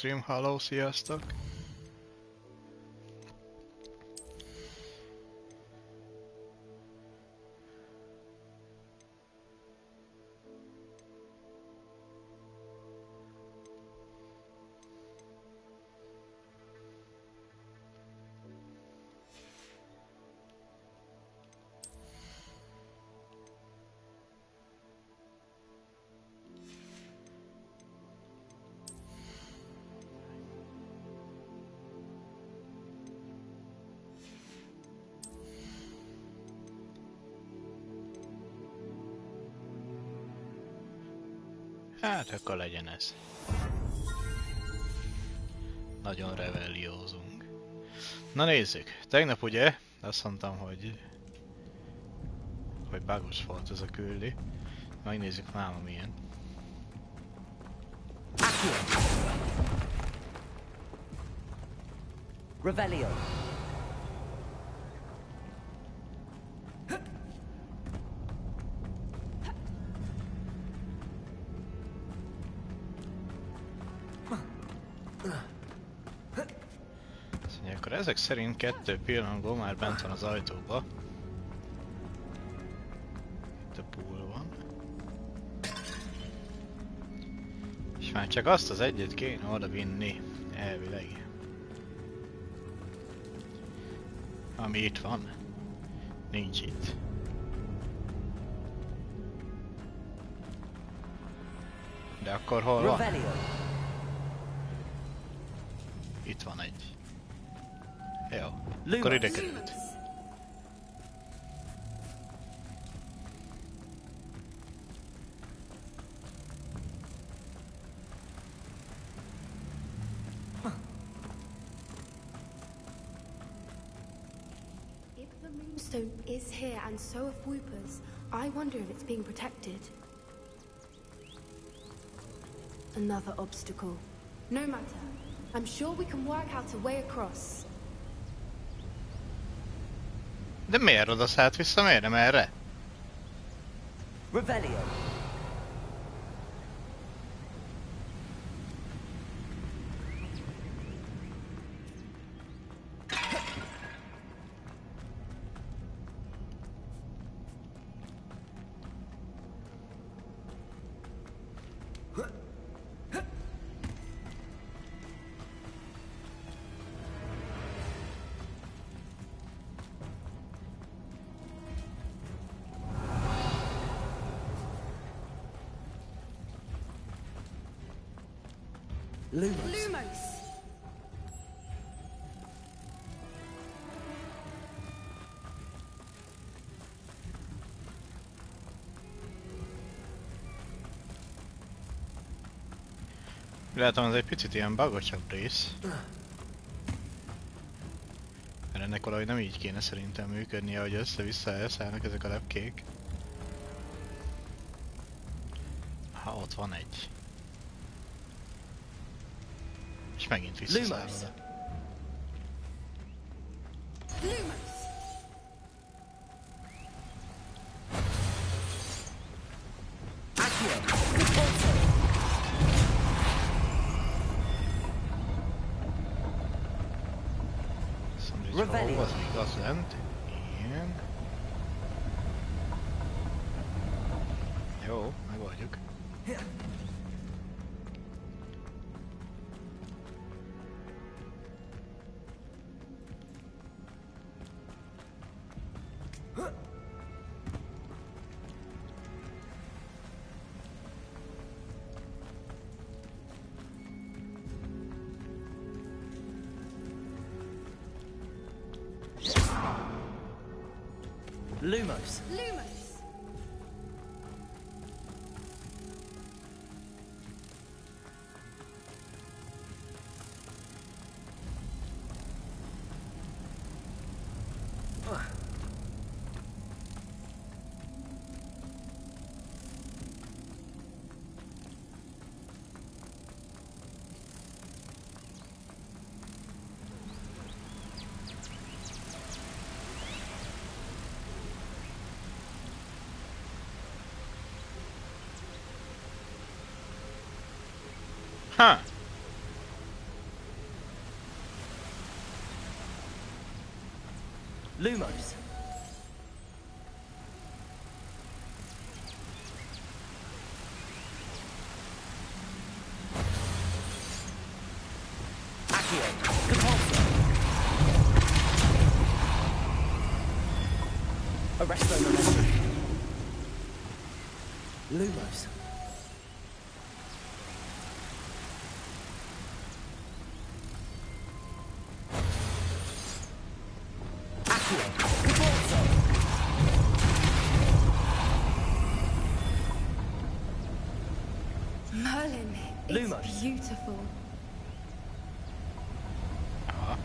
stream, halló, sziasztok! Hát akkor legyen ez. Nagyon revelliózunk. Na nézzük, tegnap ugye azt mondtam, hogy bugos volt ez a küldi. Megnézzük máma milyen. Revelio. Akkor ezek szerint 2 pillanatból már bent van az ajtóba. Itt a pool van. És már csak azt az egyet kéne oda vinni, elvileg. Ami itt van. Nincs itt. De akkor hol van? Itt van egy. Jó, akkor ide került. If the moonstone is here and so are Whoopers, I wonder if it's being protected. Another obstacle. No matter. I'm sure we can work out a way across. De miért oda szállt vissza, miért nem erre? Revelio. Lumos! Látom, ez egy picit ilyen bugosabb rész. Mert ennek valahogy nem így kéne szerintem működnie, hogy össze-vissza elszállnak ezek a lepkék. Ha ott van egy. És megint visszaszáll oda. Revelio. Az igaz lent. Igen. Jó, megoldjuk. Lumos. Lumos! Ha! Lumos. Accio. Compulso. Arresto momentum. Lumos. Merlin, it's Lumos. beautiful. Ja.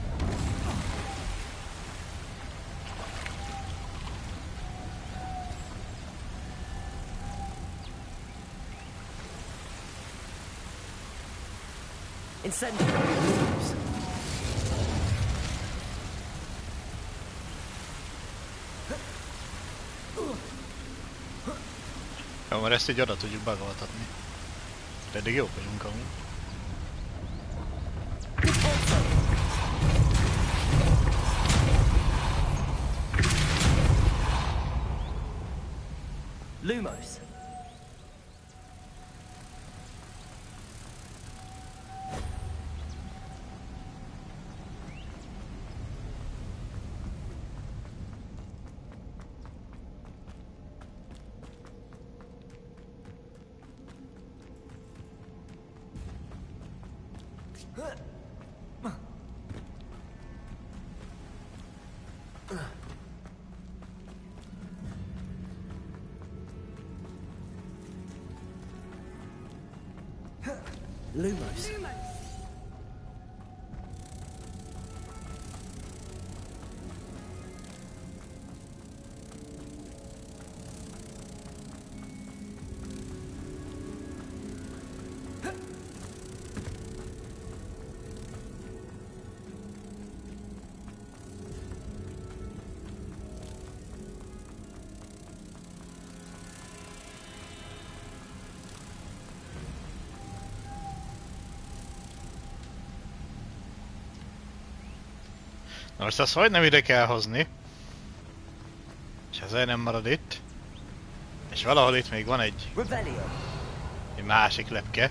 Incendiary. Lumos. Jó, mert ezt így oda tudjuk bagoltatni. Pedig jók vagyunk amúgy. Lumos. Lumos. Na most azt hogy nem ide kell hozni. És ezért nem marad itt. És valahol itt még van egy másik lepke.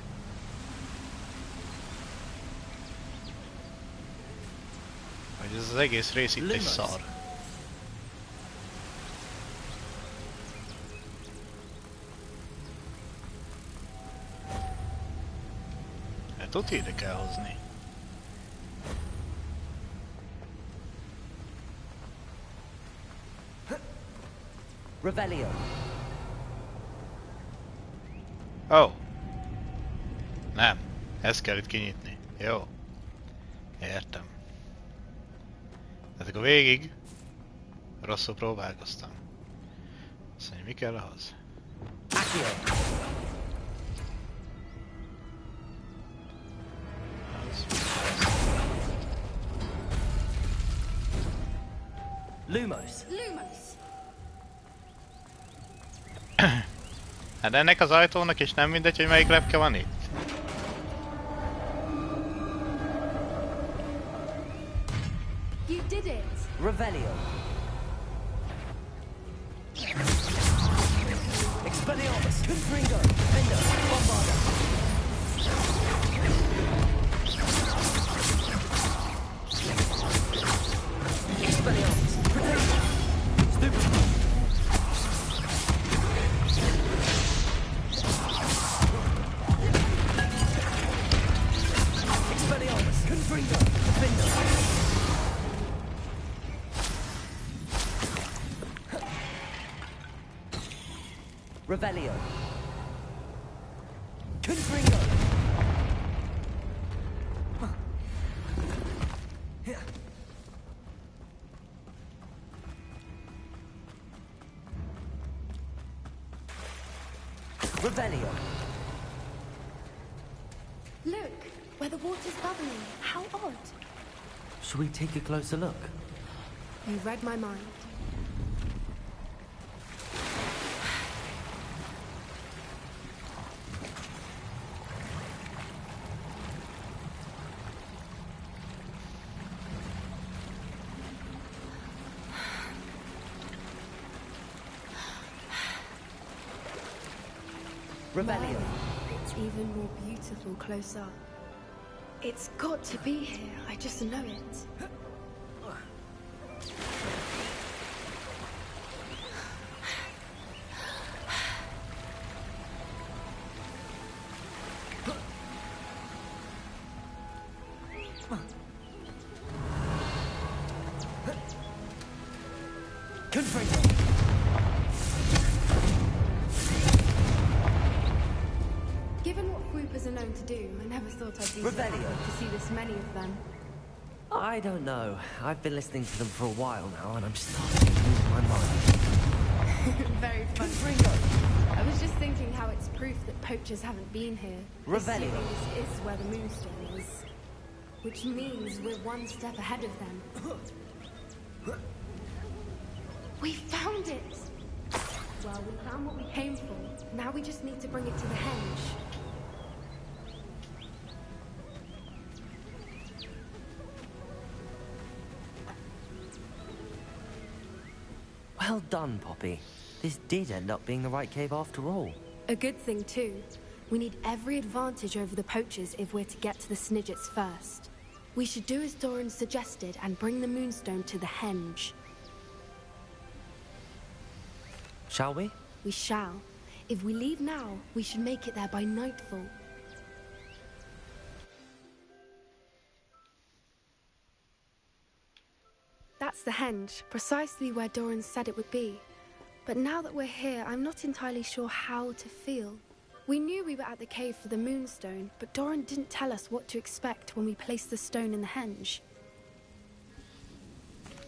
Hogy ez az egész rész itt egy szar. Hát ott ide kell hozni. Revelio. Oh. Nem. Ezt kell itt kinyitni. Jó. Értem. Tehát akkor végig rosszul próbálkoztam. Azt mondja, mi kell ahhoz? Lumos. Hát ennek az ajtónak is nem mindegy, hogy melyik lepke van itt. You did it! Revelio. Expelliarmus. Confringo. Fender. Bombarda. Expelliarmus. Protect. Stupid. Expelliarmus. Confringo. Fender. Revelio. Confringo. Revelio. Look, where the water's bubbling. How odd. Should we take a closer look? You read my mind. Revelio. It's even more beautiful close up. It's got to be here. I just know it. Given what Whoopers are known to do, I never thought I'd be so happy to see this many of them. I don't know. I've been listening to them for a while now, and I'm starting to lose my mind. Very fun. I was just thinking how it's proof that poachers haven't been here. Revelio. Assuming this is where the Moonstone is. Which means we're one step ahead of them. We found it! Well, we found what we came for. Now we just need to bring it to the henge. Well done, Poppy. This did end up being the right cave after all. A good thing, too. We need every advantage over the poachers if we're to get to the Snidgets first. We should do as Doran suggested and bring the Moonstone to the henge. Shall we? We shall. If we leave now, we should make it there by nightfall. That's the henge, precisely where Doran said it would be. But now that we're here, I'm not entirely sure how to feel. We knew we were at the cave for the Moonstone, but Doran didn't tell us what to expect when we placed the stone in the henge.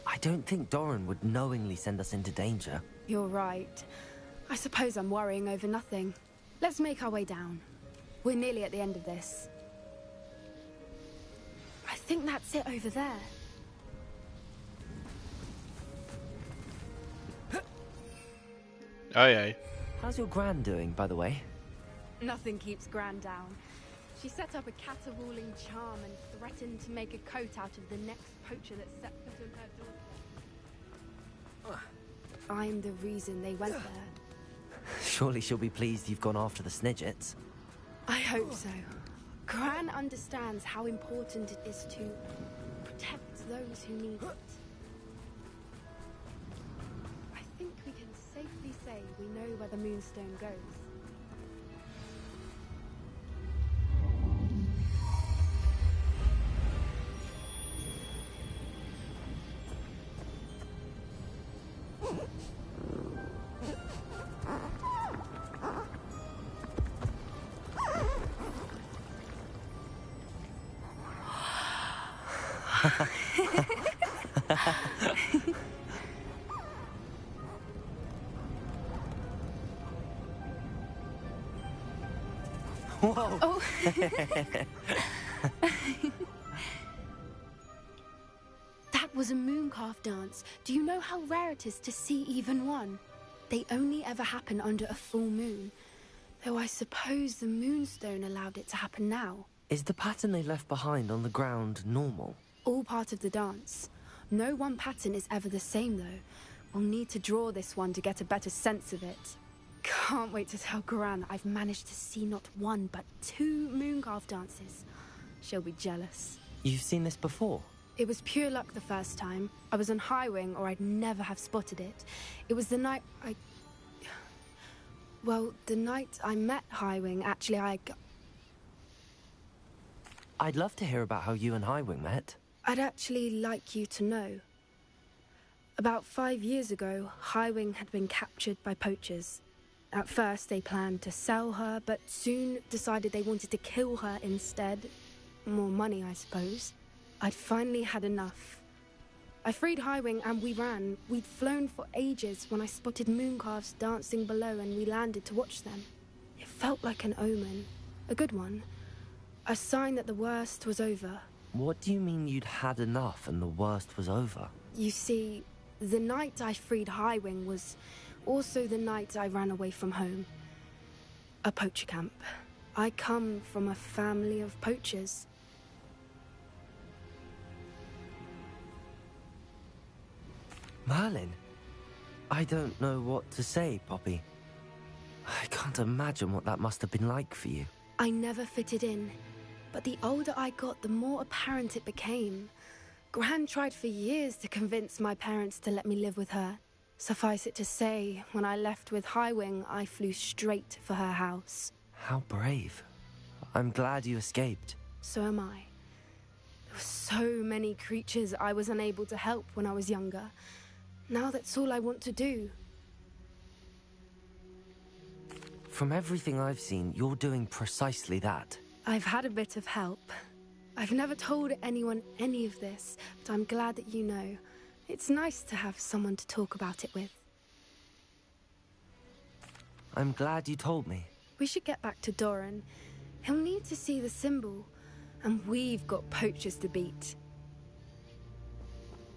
I don't think Doran would knowingly send us into danger. You're right. I suppose I'm worrying over nothing. Let's make our way down. We're nearly at the end of this. I think that's it over there. Oh yeah. How's your gran doing, by the way? Nothing keeps Gran down. She set up a caterwauling charm and threatened to make a coat out of the next poacher that set foot on her door. I'm the reason they went there. Surely she'll be pleased you've gone after the Snidgets. I hope so. Gran understands how important it is to protect those who need it. I think we can safely say we know where the Moonstone goes. Whoa! Oh. That was a mooncalf dance. Do you know how rare it is to see even one? They only ever happen under a full moon. Though I suppose the Moonstone allowed it to happen now. Is the pattern they left behind on the ground normal? All part of the dance. No one pattern is ever the same, though. We'll need to draw this one to get a better sense of it. Can't wait to tell Gran that I've managed to see not one, but 2 mooncalf dances. She'll be jealous. You've seen this before? It was pure luck the first time. I was on Highwing, or I'd never have spotted it. It was the night Well, the night I met Highwing, actually, I'd love to hear about how you and Highwing met. I'd actually like you to know. About 5 years ago, Highwing had been captured by poachers. At first, they planned to sell her, but soon decided they wanted to kill her instead. More money, I suppose. I'd finally had enough. I freed Highwing and we ran. We'd flown for ages when I spotted mooncalves dancing below and we landed to watch them. It felt like an omen. A good one. A sign that the worst was over. What do you mean you'd had enough and the worst was over? You see, the night I freed Highwing was also the night I ran away from home. A poacher camp. I come from a family of poachers. Merlin? I don't know what to say, Poppy. I can't can't imagine what that must have been like for you. I never fitted in, but the older I got, the more apparent it became. Gran tried for years to convince my parents to let me live with her. Suffice it to say, when I left with Highwing, I flew straight for her house. How brave. I'm glad you escaped. So am I. There were so many creatures I was unable to help when I was younger. Now that's all I want to do. From everything I've seen, you're doing precisely that. I've had a bit of help. I've never told anyone any of this, but I'm glad that you know. It's nice to have someone to talk about it with. I'm glad you told me. We should get back to Doran. He'll need to see the symbol, and we've got poachers to beat.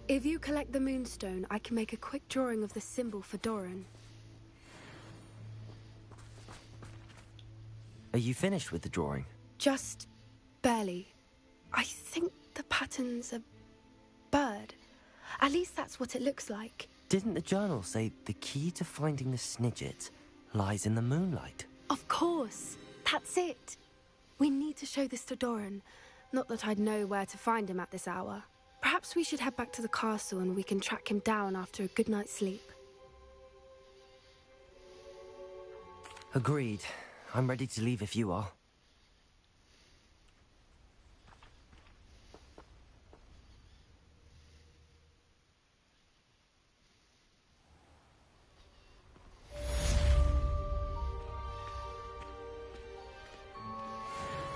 If you collect the Moonstone, I can make a quick drawing of the symbol for Doran. Are you finished with the drawing? Just barely. I think the pattern's a bird. At least that's what it looks like. Didn't the journal say the key to finding the Snidget lies in the moonlight? Of course. That's it. We need to show this to Doran. Not that I'd know where to find him at this hour. Perhaps we should head back to the castle and we can track him down after a good night's sleep. Agreed. I'm ready to leave if you are.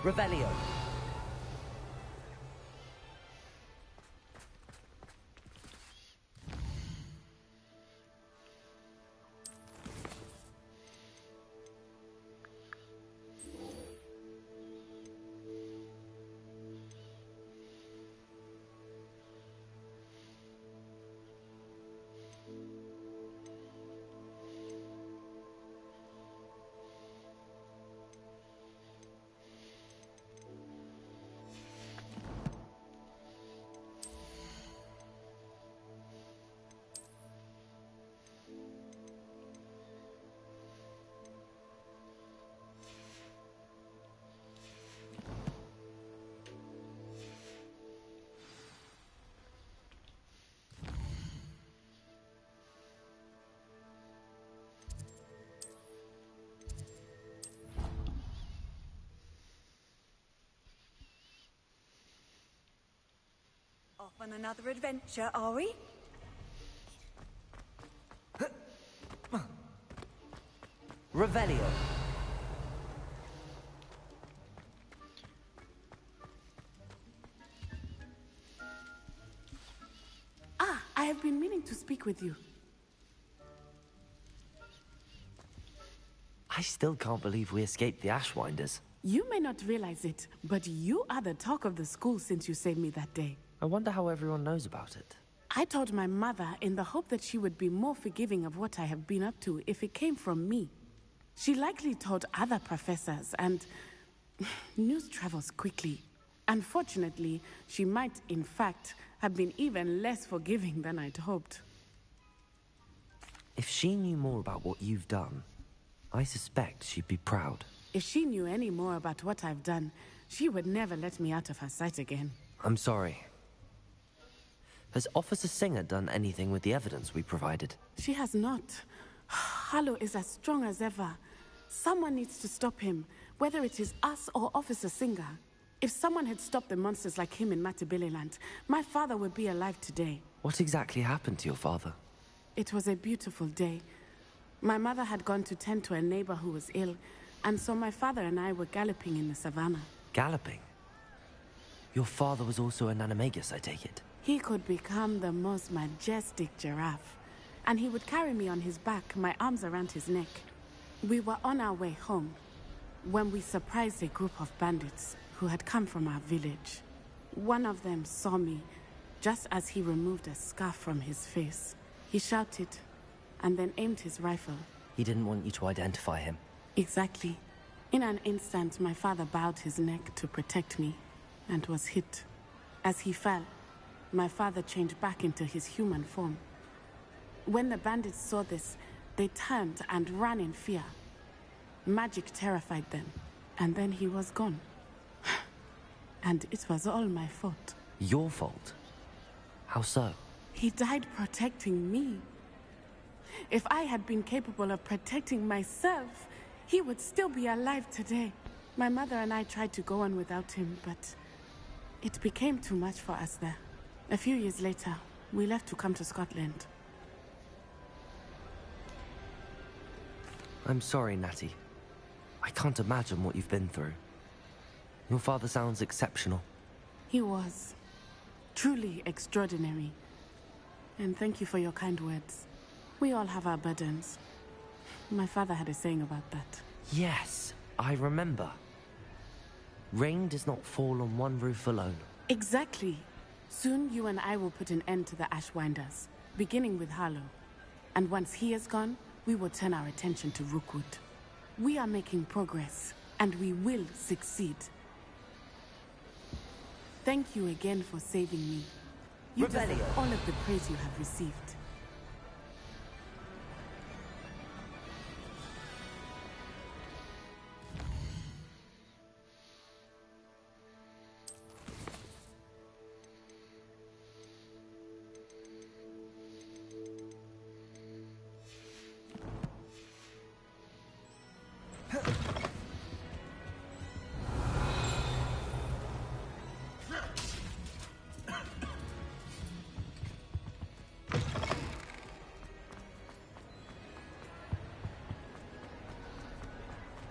Revelio. Off on another adventure, are we? Revelio. Ah, I have been meaning to speak with you. I still can't believe we escaped the Ashwinders. You may not realize it, but you are the talk of the school since you saved me that day. I wonder how everyone knows about it. I told my mother in the hope that she would be more forgiving of what I have been up to if it came from me. She likely told other professors, and news travels quickly. Unfortunately, she might, in fact, have been even less forgiving than I'd hoped. If she knew more about what you've done, I suspect she'd be proud. If she knew any more about what I've done, she would never let me out of her sight again. I'm sorry. Has Officer Singer done anything with the evidence we provided? She has not. Harlow is as strong as ever. Someone needs to stop him, whether it is us or Officer Singer. If someone had stopped the monsters like him in Matabeleland, my father would be alive today. What exactly happened to your father? It was a beautiful day. My mother had gone to tend to a neighbor who was ill, and so my father and I were galloping in the savannah. Galloping? Your father was also an animagus, I take it? He could become the most majestic giraffe, and he would carry me on his back, my arms around his neck. We were on our way home when we surprised a group of bandits who had come from our village. One of them saw me just as he removed a scarf from his face. He shouted and then aimed his rifle. He didn't want you to identify him. Exactly. In an instant, my father bowed his neck to protect me and was hit. As he fell, my father changed back into his human form. When the bandits saw this, they turned and ran in fear. Magic terrified them, and then he was gone. And it was all my fault. Your fault? How so? He died protecting me. If I had been capable of protecting myself, he would still be alive today. My mother and I tried to go on without him, but it became too much for us there. A few years later, we left to come to Scotland. I'm sorry, Natty. I can't imagine what you've been through. Your father sounds exceptional. He was. Truly extraordinary. And thank you for your kind words. We all have our burdens. My father had a saying about that. Yes, I remember. Rain does not fall on one roof alone. Exactly. Soon you and I will put an end to the Ashwinders, beginning with Harlow. And once he is gone, we will turn our attention to Rookwood. We are making progress, and we will succeed. Thank you again for saving me. You deserve all of the praise you have received.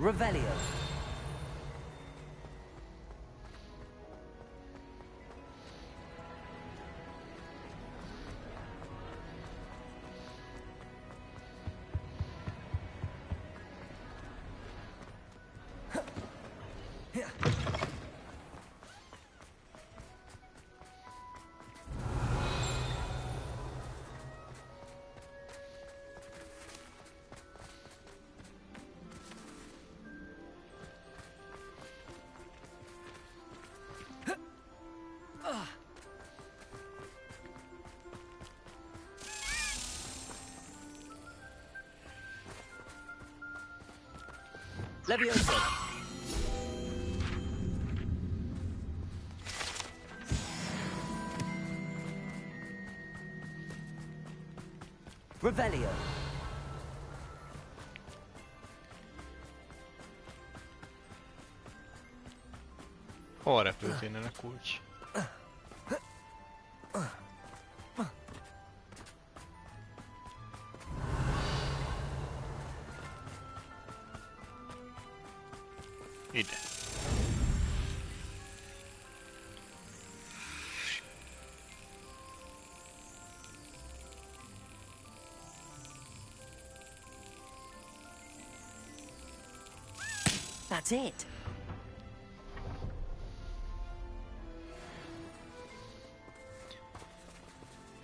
Revelio. Leviosa. Revelio. Hol repült innen a kulcs? Ide. That's it.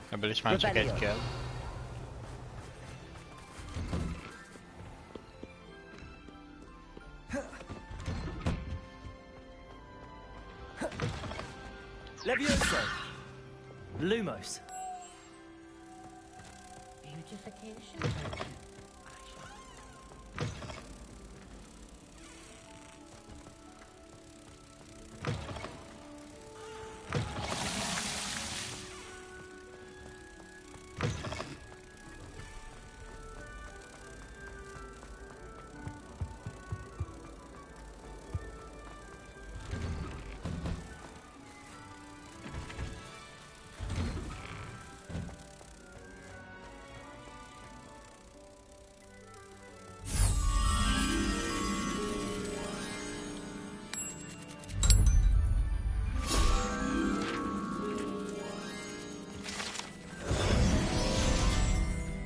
Ebből is már csak egy kell. Leviosa. Lumos. Beautification.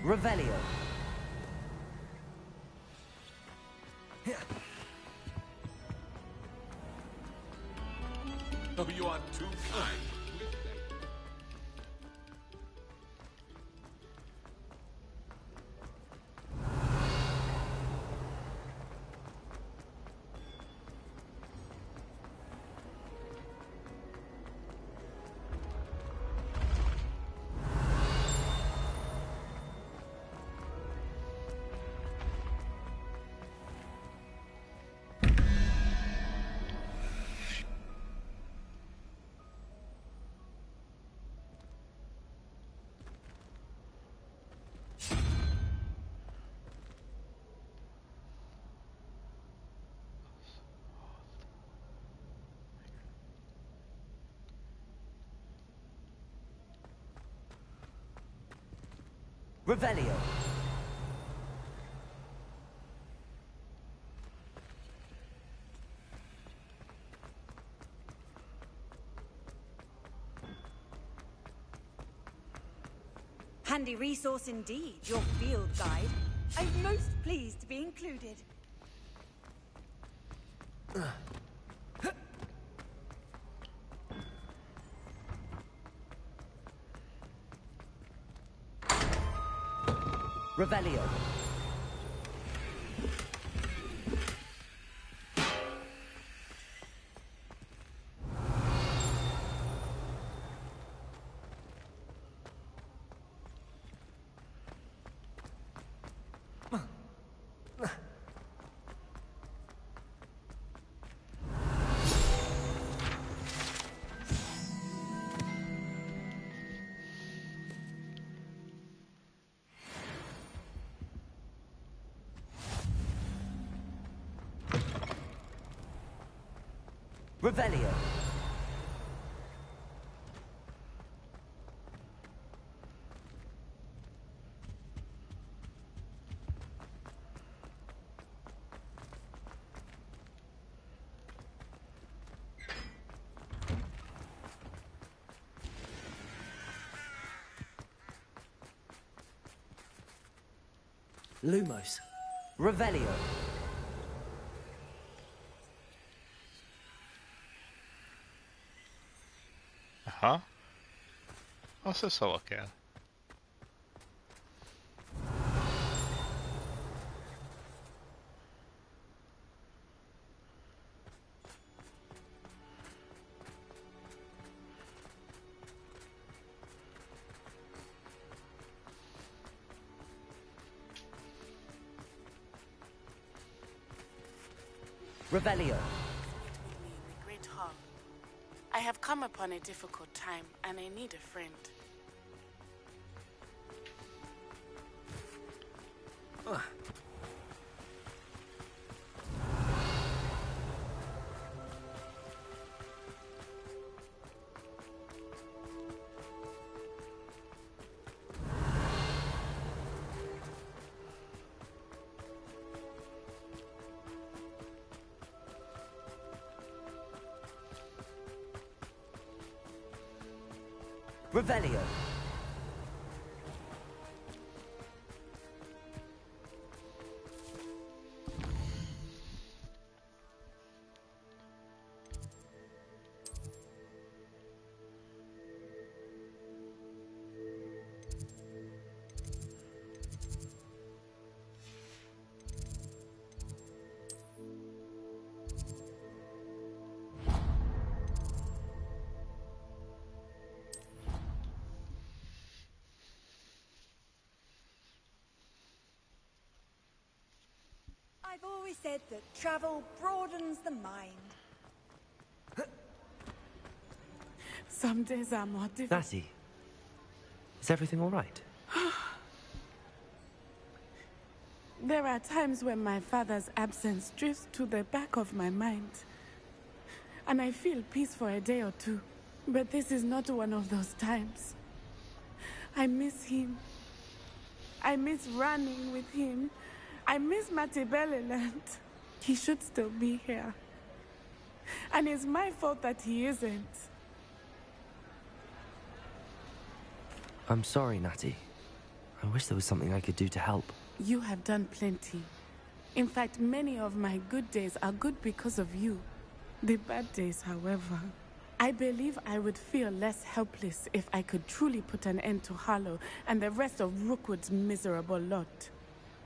Revelio. Oh, you are too kind. Revelio. Handy resource indeed, your field guide. I'm most pleased to be included. Revelio. Revelio. Lumos. Revelio. Aha. Azt a szava kell. Revelio. Meet me in the Great Hall. I have come upon a difficult time, and I need a friend. Revelio. I've always said that travel broadens the mind. Some days are more difficult. Natty. Is everything all right? There are times when my father's absence drifts to the back of my mind. And I feel peace for a day or two. But this is not one of those times. I miss him. I miss running with him. I miss Matibeleland. He should still be here. And it's my fault that he isn't. I'm sorry, Natty. I wish there was something I could do to help. You have done plenty. In fact, many of my good days are good because of you. The bad days, however. I believe I would feel less helpless if I could truly put an end to Harlow and the rest of Rookwood's miserable lot.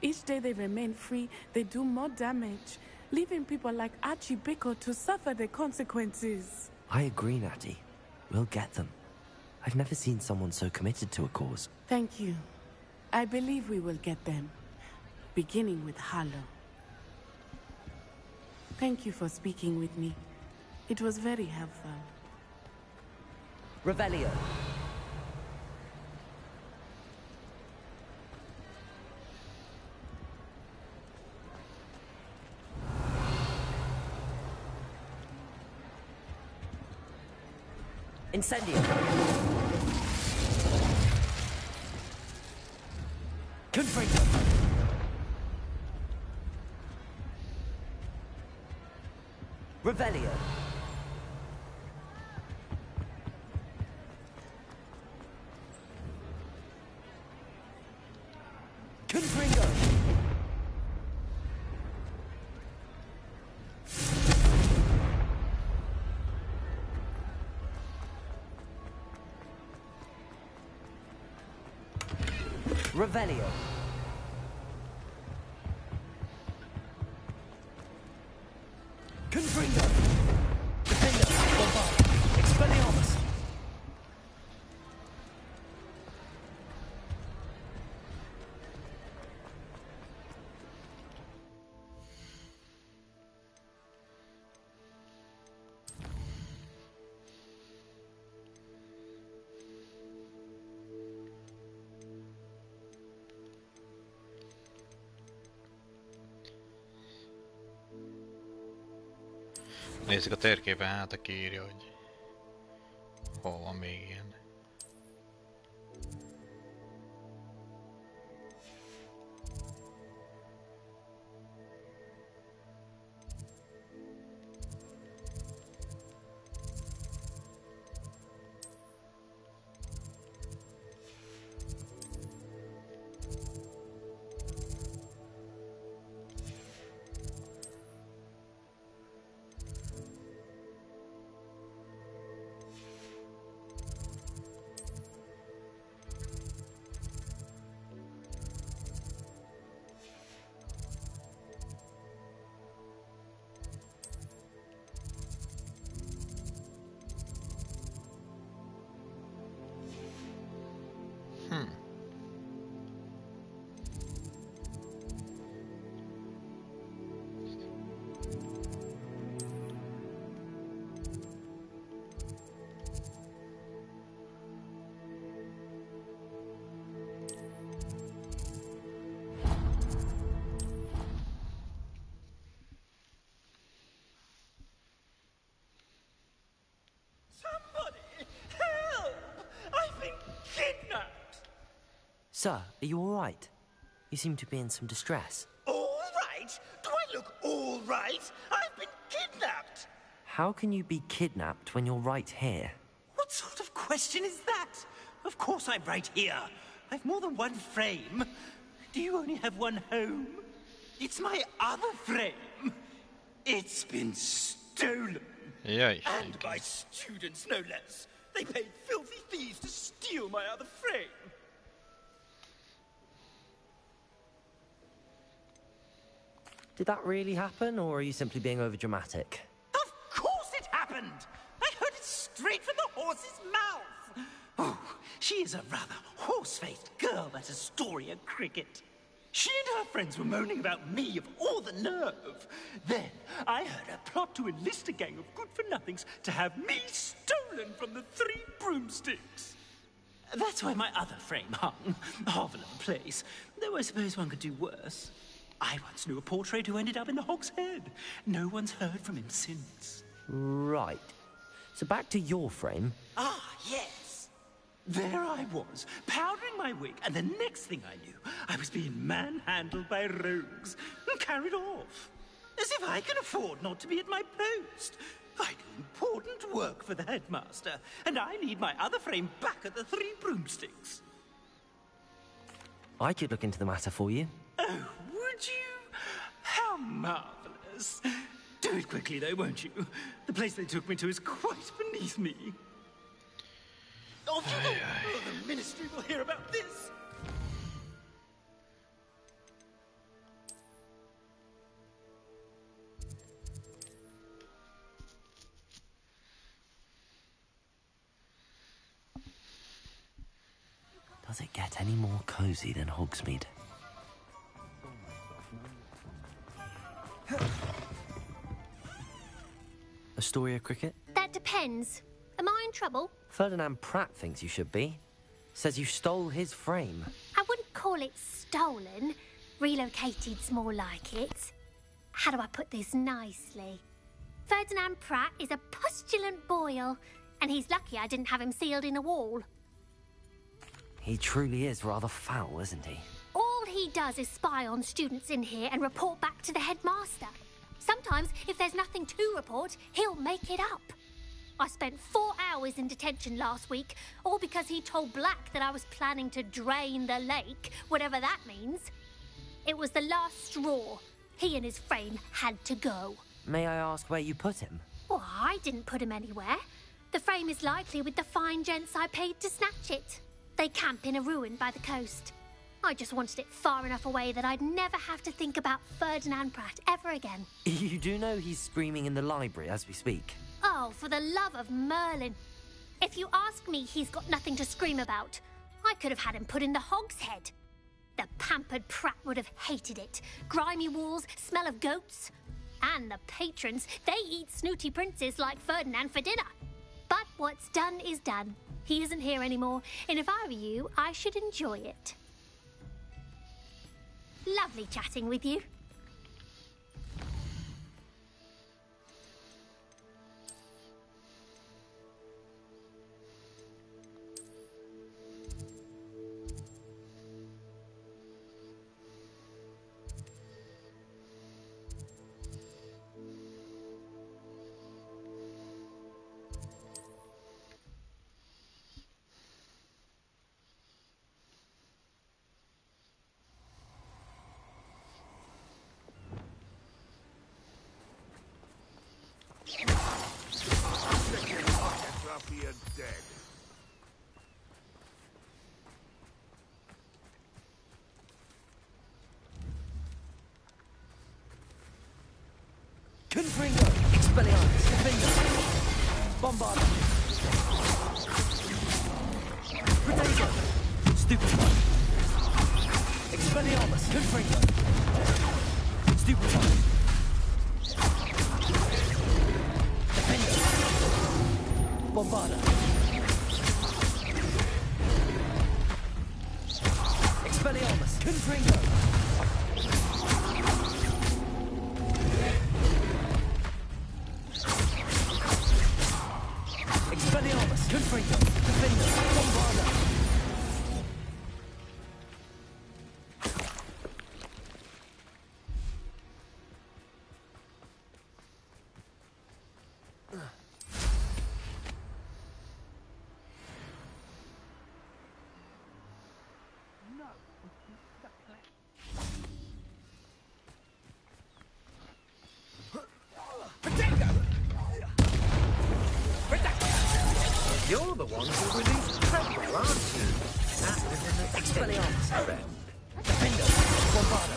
Each day they remain free, they do more damage, leaving people like Archie Bickle to suffer the consequences. I agree, Natty. We'll get them. I've never seen someone so committed to a cause. Thank you. I believe we will get them. Beginning with Harlow. Thank you for speaking with me. It was very helpful. Revelio. Incendio. Confringo. Revelio. Confringo. Revelio. Confringo. Defender. Bombard. Expelliarmus. Nézzük a térképen, hát aki írja, hogy hol van még ilyen. Sir, are you all right? You seem to be in some distress. All right? Do I look all right? I've been kidnapped! How can you be kidnapped when you're right here? What sort of question is that? Of course I'm right here. I've more than one frame. Do you only have one home? It's my other frame. It's been stolen. Jaj, And by students, no less. They paid filthy thieves to steal my other frame. Did that really happen, or are you simply being overdramatic? Of course it happened! I heard it straight from the horse's mouth! Oh, she is a rather horse-faced girl, that Astoria Cricket. She and her friends were moaning about me of all the nerve. Then I heard her plot to enlist a gang of good-for-nothings to have me stolen from the Three Broomsticks. That's where my other frame hung. Half another place. Though I suppose one could do worse. I once knew a portrait who ended up in the Hog's Head. No one's heard from him since. Right. So back to your frame. Ah, yes. There I was, powdering my wig, and the next thing I knew, I was being manhandled by rogues and carried off. As if I can afford not to be at my post. I do important work for the headmaster, and I need my other frame back at the Three Broomsticks. I could look into the matter for you. Oh, would you? How marvelous. Do it quickly, though, won't you? The place they took me to is quite beneath me. Off you go! Oh, the ministry will hear about this! Does it get any more cozy than Hogsmeade? Astoria Cricket? That depends. Am I in trouble? Ferdinand Pratt thinks you should be. Says you stole his frame. I wouldn't call it stolen. Relocated's more like it. How do I put this nicely? Ferdinand Pratt is a postulant boil, and he's lucky I didn't have him sealed in a wall. He truly is rather foul, isn't he? All he does is spy on students in here and report back to the headmaster. Sometimes, if there's nothing to report, he'll make it up. I spent 4 hours in detention last week, all because he told Black that I was planning to drain the lake, whatever that means. It was the last straw. He and his frame had to go. May I ask where you put him? Well, I didn't put him anywhere. The frame is likely with the fine gents I paid to snatch it. They camp in a ruin by the coast. I just wanted it far enough away that I'd never have to think about Ferdinand Pratt ever again. You do know he's screaming in the library as we speak. Oh, for the love of Merlin. If you ask me, he's got nothing to scream about. I could have had him put in the Hogshead. The pampered Pratt would have hated it. Grimy walls, smell of goats. And the patrons, they eat snooty princes like Ferdinand for dinner. But what's done is done. He isn't here anymore, and if I were you, I should enjoy it. Lovely chatting with you. Confringo! Expelliarmus! Defender! Bombarda! Protego! Stupefy! Expelliarmus! Confringo! Stupefy! Defender! Bombarda! Expelliarmus! Confringo! Expelliarmus! Confringo! Defender! Bombarda! You're the one who released Treadwell, aren't you? That was in the Expelliarmus! Defender! Bombarda!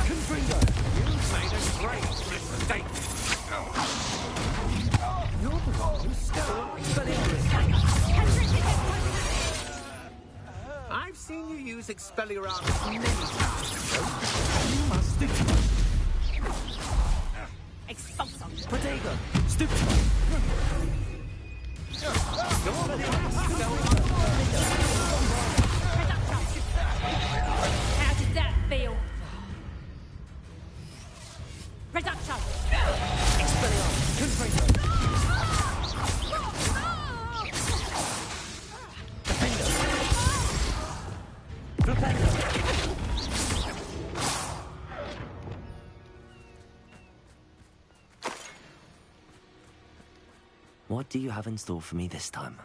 Confringo! You made a great mistake. You're the one who stole Expelliarmus! I've seen you use Expelliarmus many times. You must do. Expulso. Protego! Stupefy! How did that feel? Reduction! Expelliarmus! Confringo! Defender! Flipendo! What do you have in store for me this time?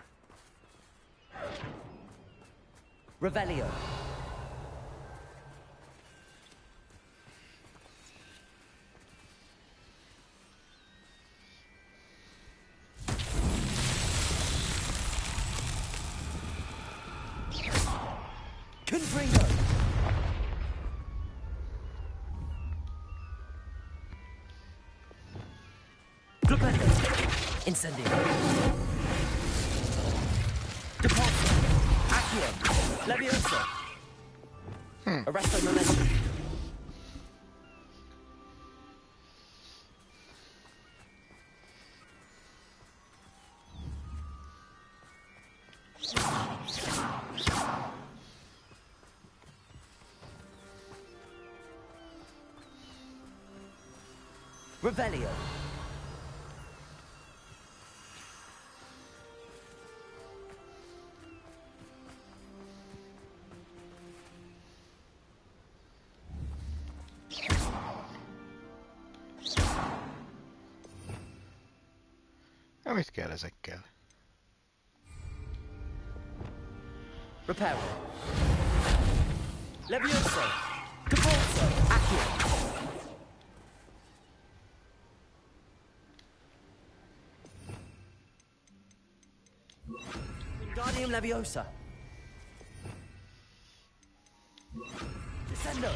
Revelio. Confringo. Flipendo. Incendio. Departure. Accio. Leviosa. Arresto momentum. Revelio. mit kell ezekkel? Repair. Levioso. Caporzo. Accio. Wingardium Leviosa. Descendo.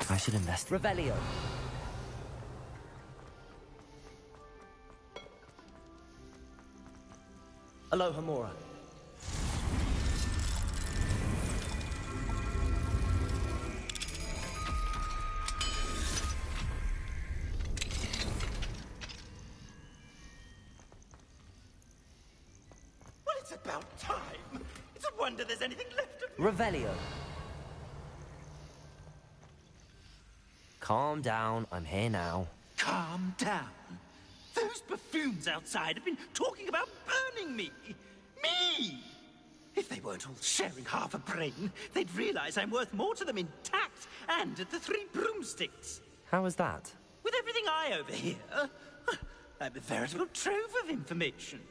I should invest. Revelio. Aloha Mora. Well, it's about time. It's a wonder there's anything left of me. Revelio. Calm down, I'm here now. Calm down. Those buffoons outside have been talking about burning me. Me! If they weren't all sharing half a brain, they'd realize I'm worth more to them intact and at the 3 broomsticks. How was that? With everything I overhear, I'm a veritable trove of information.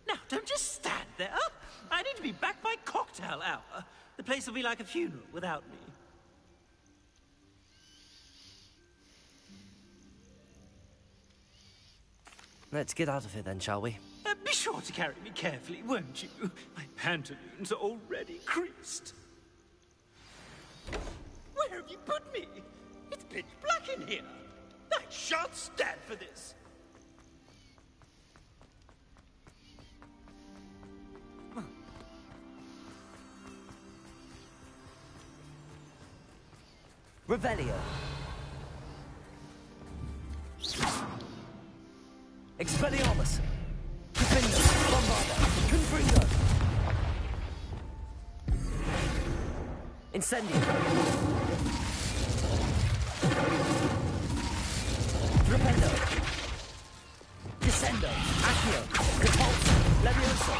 Now, don't just stand there. I need to be back by cocktail hour. The place will be like a funeral without me. Let's get out of here then, shall we? Be sure to carry me carefully, won't you? My pantaloons are already creased. Where have you put me? It's pitch black in here. I shan't stand for this. Revelio. Expelliarmus. Defender. Bombarda. Confringo. Incendio. Rependo. Descendo. Accio. Repulso. Levioso.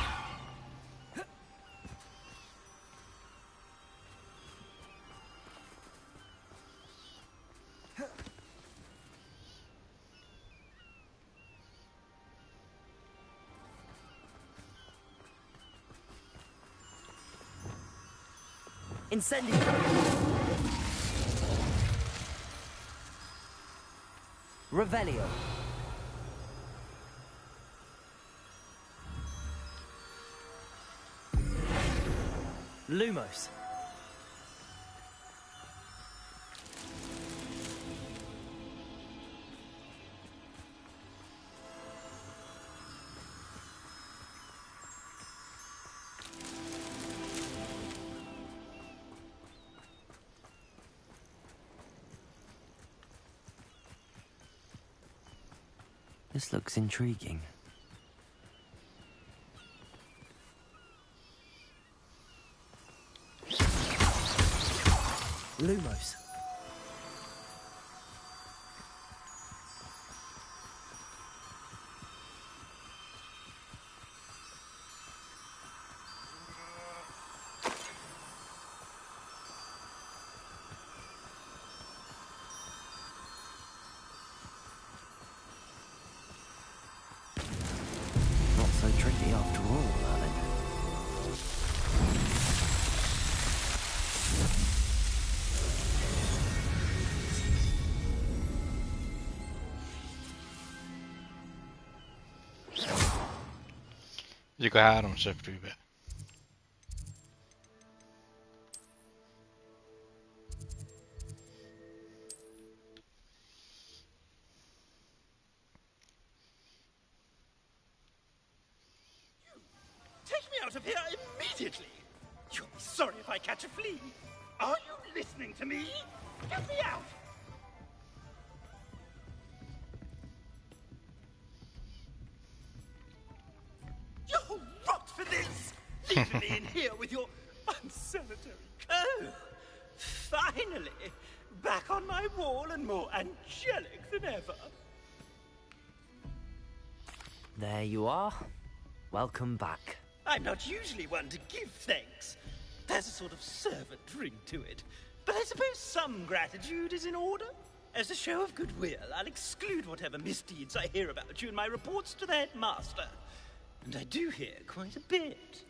Incendio. Revelio. Lumos. This looks intriguing. Lumos. Not so tricky after all, Alan. Mondjuk a 3 söprűbe. Take me out of here immediately. You'll be sorry if I catch a flea. Are you listening to me? Get me out. You'll rot for this. Leaving me in here with your unsanitary code. Finally, back on my wall and more angelic than ever. There you are. Welcome back. I'm not usually one to give thanks. There's a sort of servant ring to it. But I suppose some gratitude is in order. As a show of goodwill, I'll exclude whatever misdeeds I hear about you in my reports to the headmaster. And I do hear quite a bit.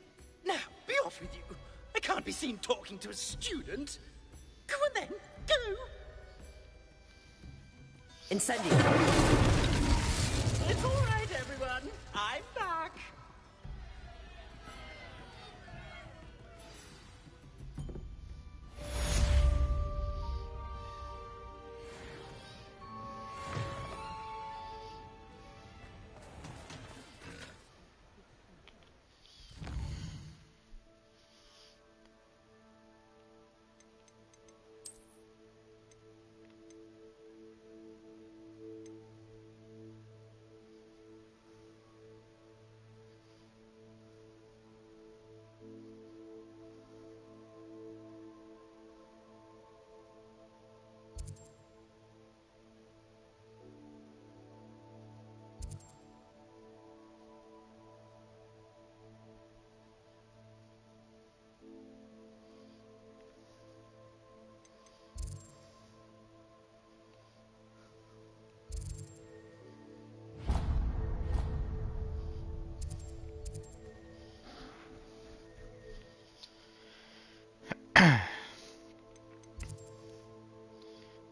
Now, be off with you. I can't be seen talking to a student. Go on then, go! Incendio! It's all right, everyone. I'm back.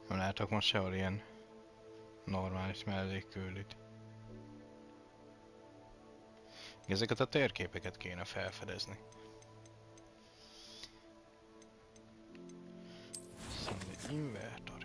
Nem látok most sehol ilyen normális mellékküldit. Ezeket a térképeket kéne felfedezni. Szóval inventory.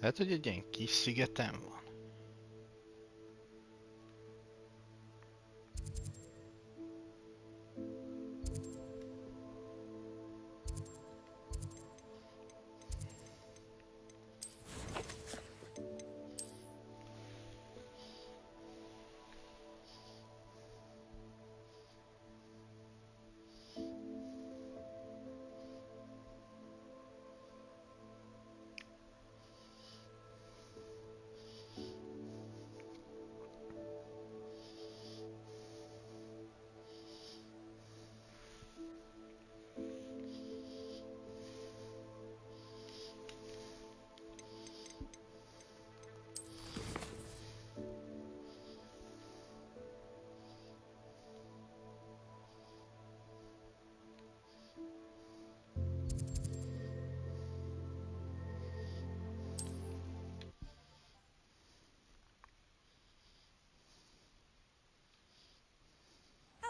Lehet, hogy egy ilyen kis szigeten van.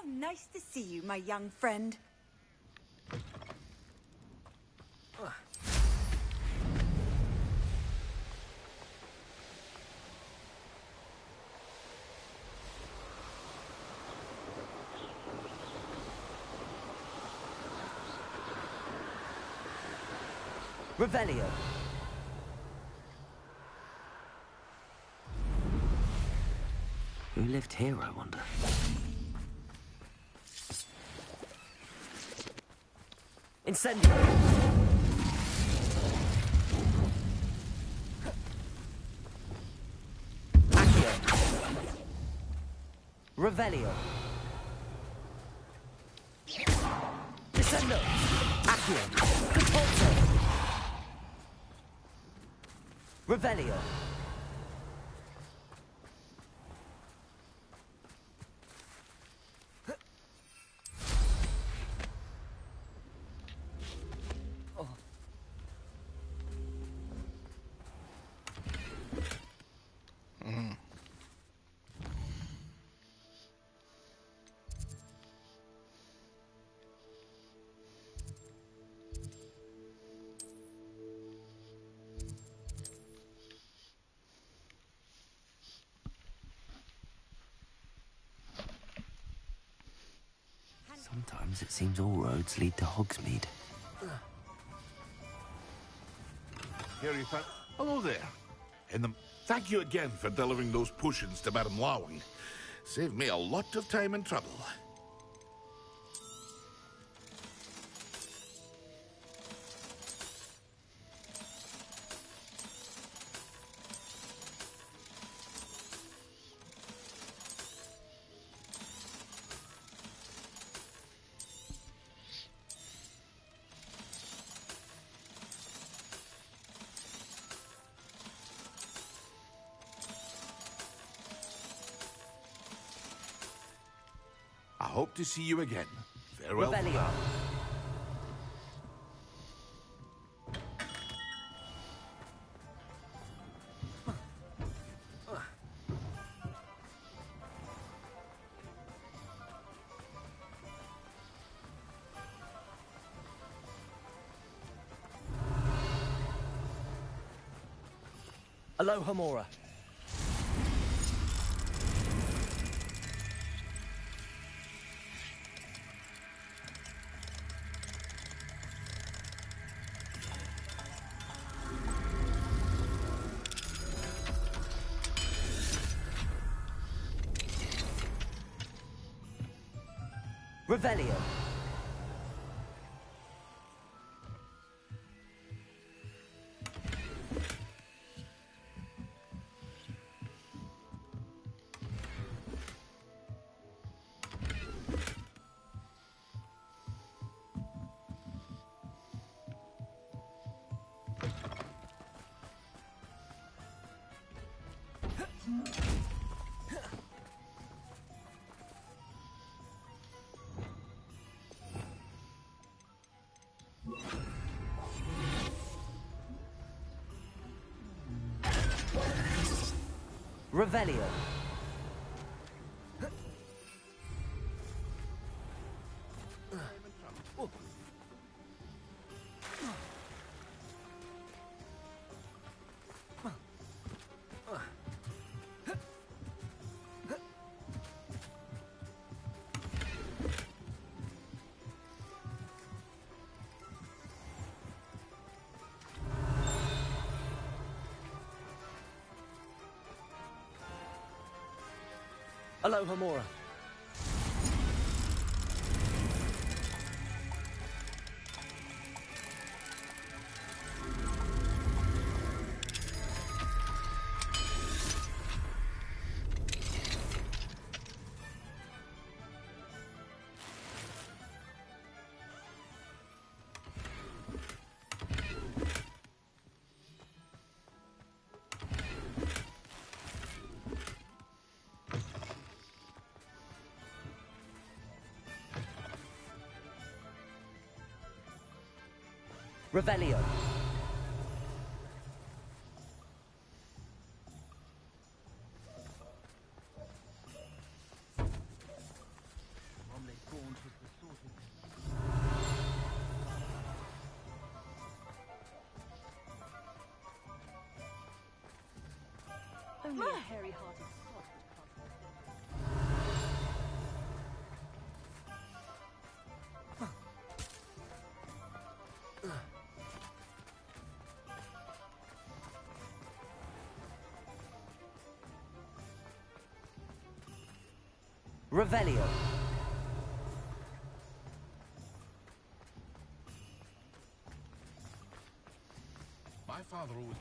Nice to see you, my young friend. Revelio. Who lived here, I wonder? Incendio! Accio! Revelio! Descendo! Accio! Sepulso! Revelio! Sometimes it seems all roads lead to Hogsmeade. Here you find... Hello there. Thank you again for delivering those potions to Madame Lawing. Saved me a lot of time and trouble. I hope to see you again. Farewell. Revelio. Aloha Mora. Revelio. Revelio. Aloha Mora. Revelio. Only a hairy-hearted sod Revelio. My father always...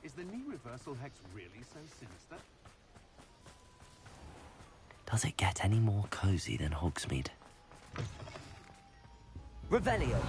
Is the knee reversal hex really so sinister? Does it get any more cozy than Hogsmeade? Revelio.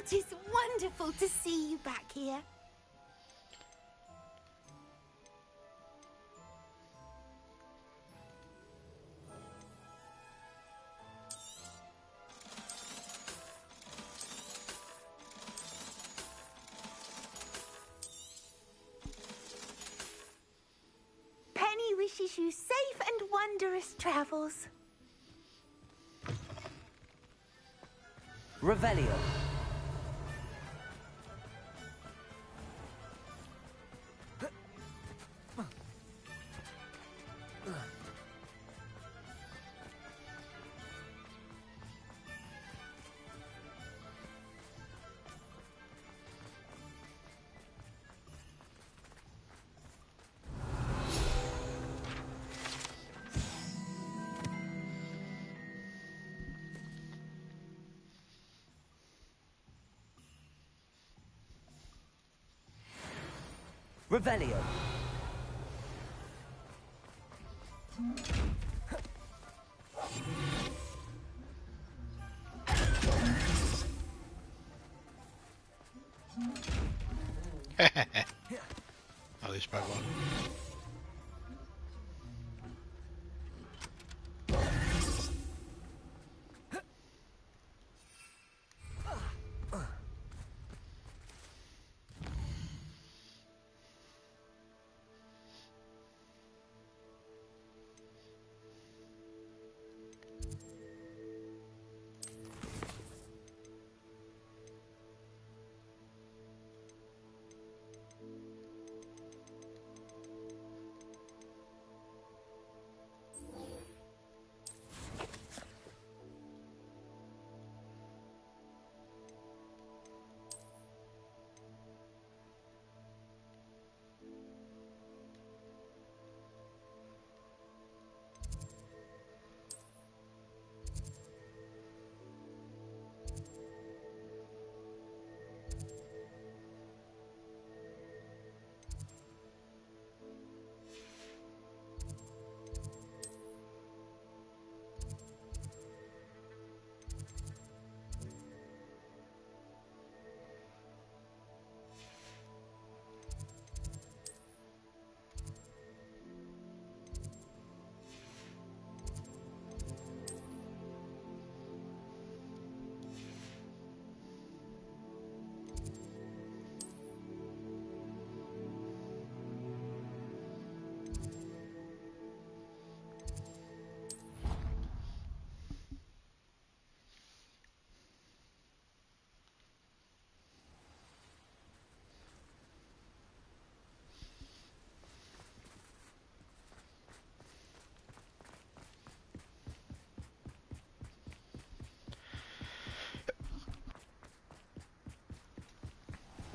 It is wonderful to see you back here. Penny wishes you safe and wondrous travels. Revelio. Revelio. Az is megvan.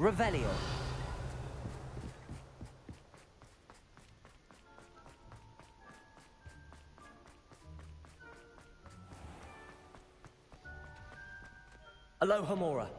Revelio. Alohomora.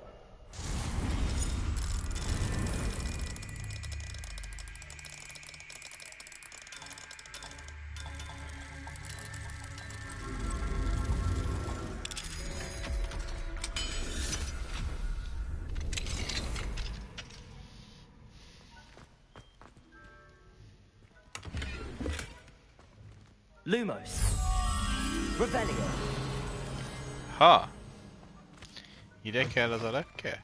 Lumos. Revelio. Ha! Ide kell az a lepke?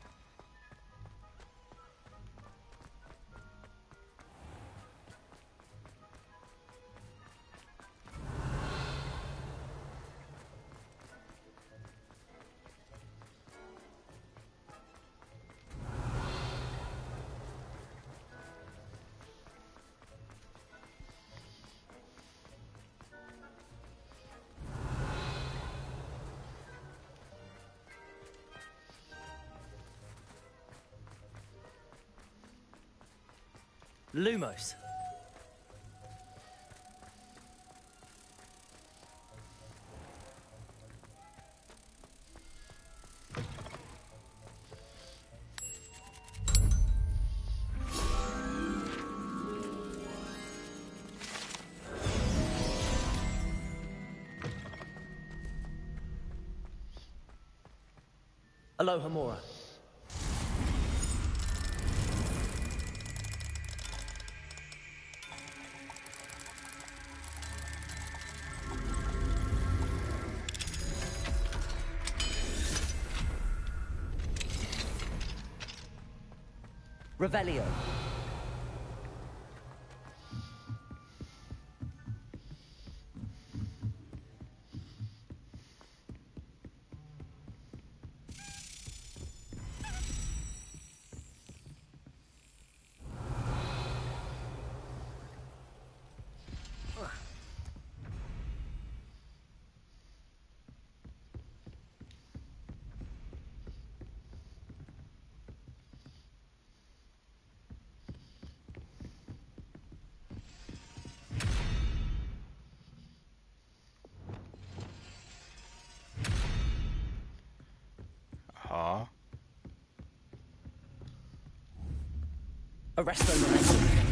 Lumos. Alohomora. Revelio. Aha. Arresto momentum.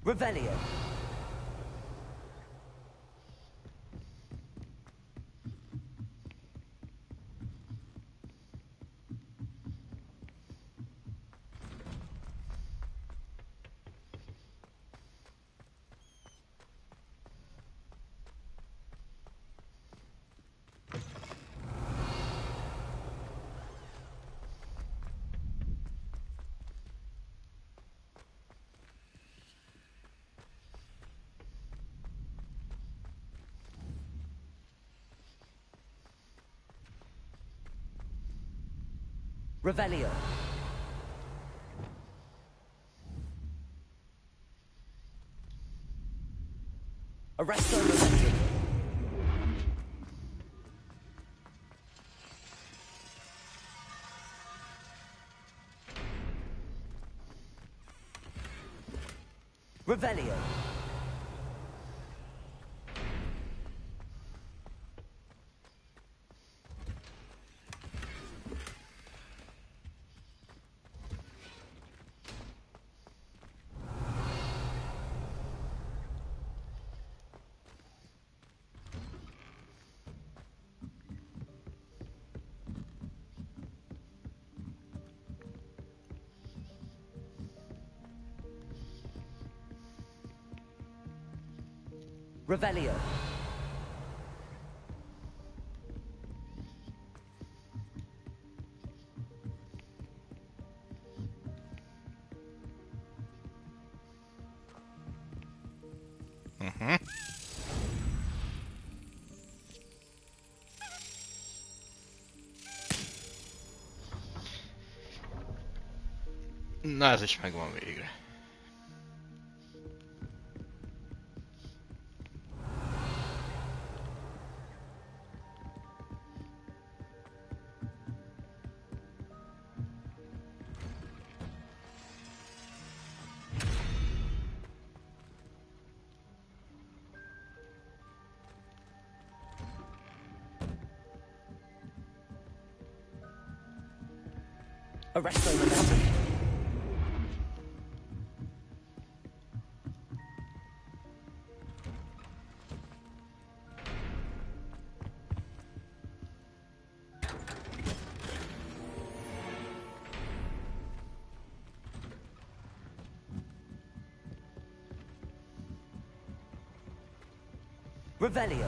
Revelio. Revelio. Arresto momentum. Revelio. Revelio. Mhm. Na, ez is megvan végre. Arresto momentum. Revelio.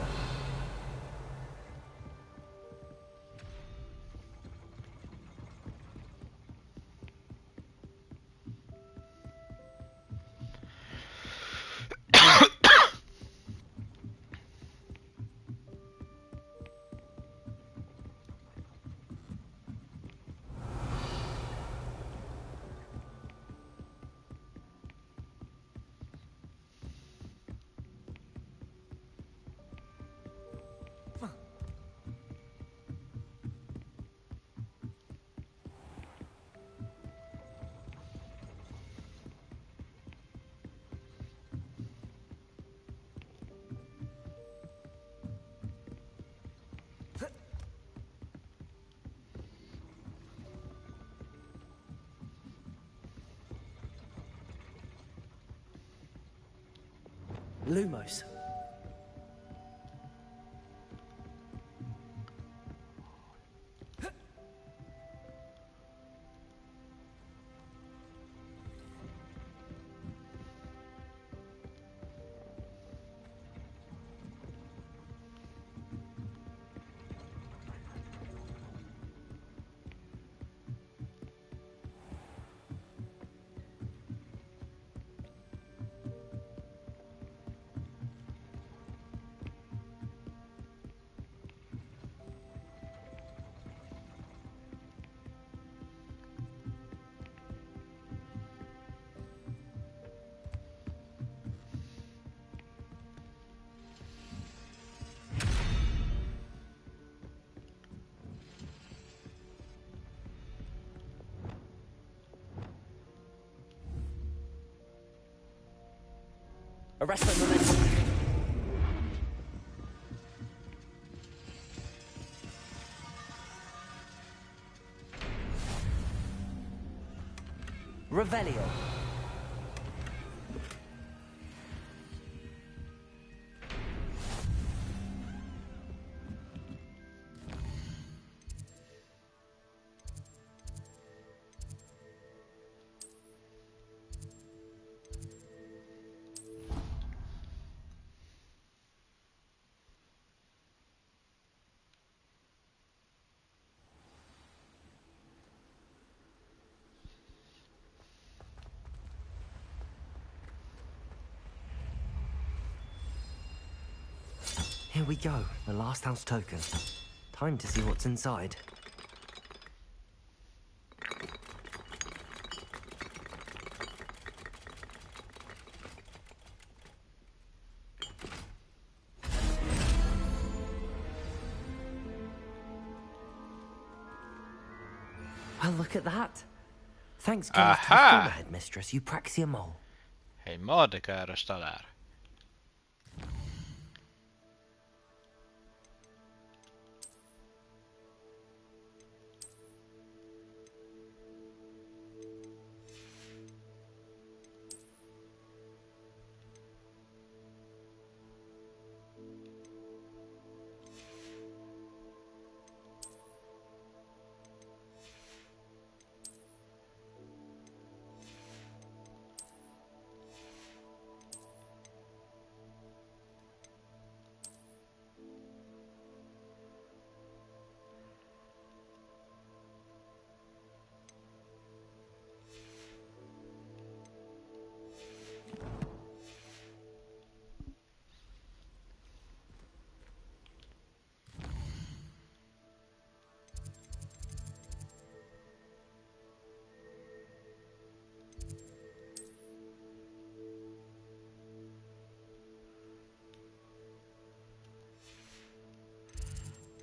Lumos. Arrest the momentum. Revelio. Here we go, the last house token. Time to see what's inside. Well, look at that. Thanks, James, to the former headmistress, Eupraxia Mole. Egy mardekáros talál.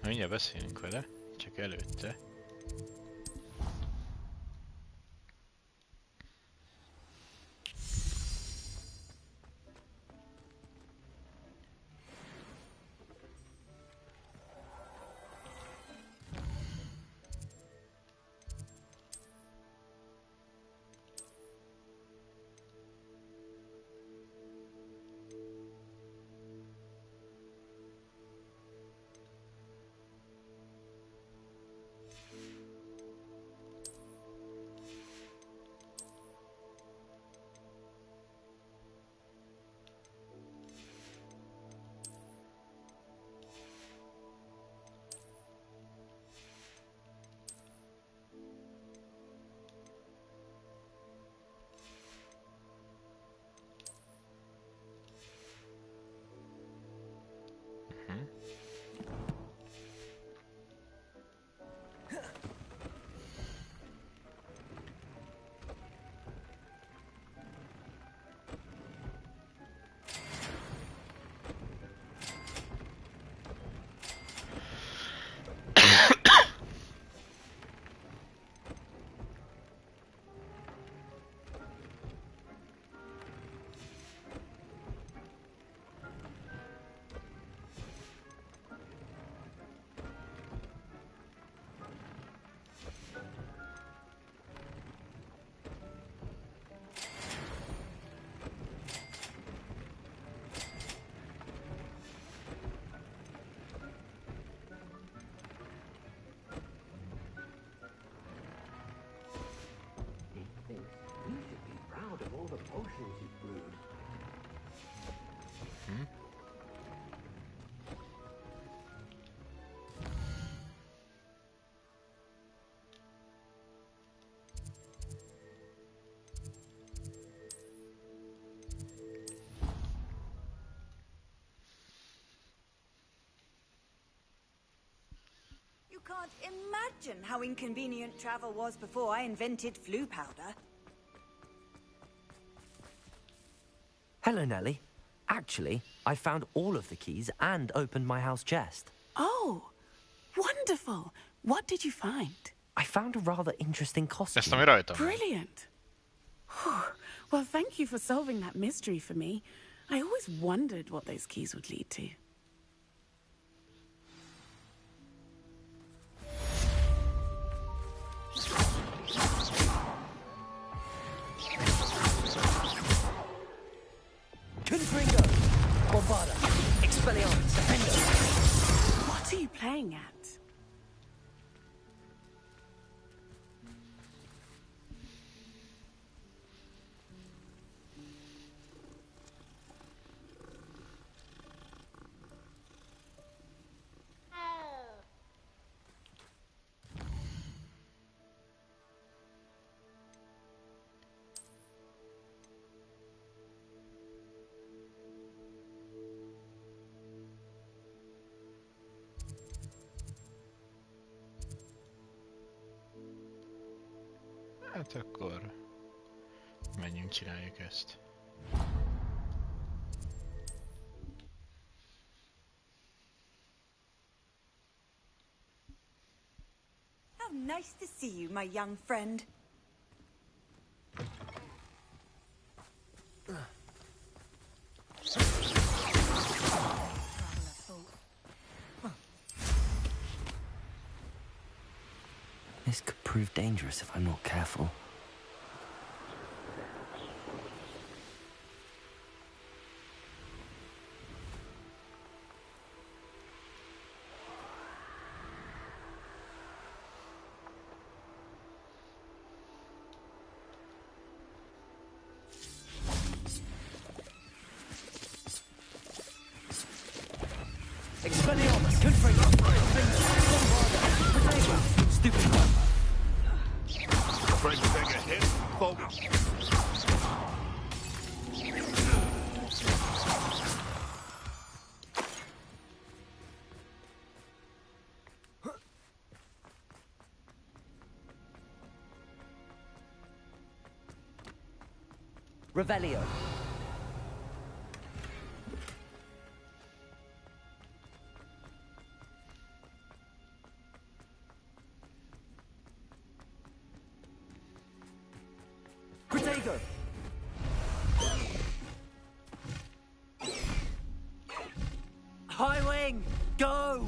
Mindjárt beszélünk vele, csak előtte. Imagine how inconvenient travel was before I invented flu powder. Hello, Nellie. Actually, I found all of the keys and opened my house chest. Oh, wonderful. What did you find? I found a rather interesting costume. Ezt ami rajtam. Brilliant. Well, thank you for solving that mystery for me. I always wondered what those keys would lead to. Confringo! Bombarda! Expelliarmus! Defender! What are you playing at? Hát akkor menjünk, csináljuk ezt. How nice to see you, my young friend. This could prove dangerous if I'm not careful. Expelliarmus! Confringo! Bombarda! Stupid one! Afraid to take a hit, folks? Revelio. Protego. High wing, go!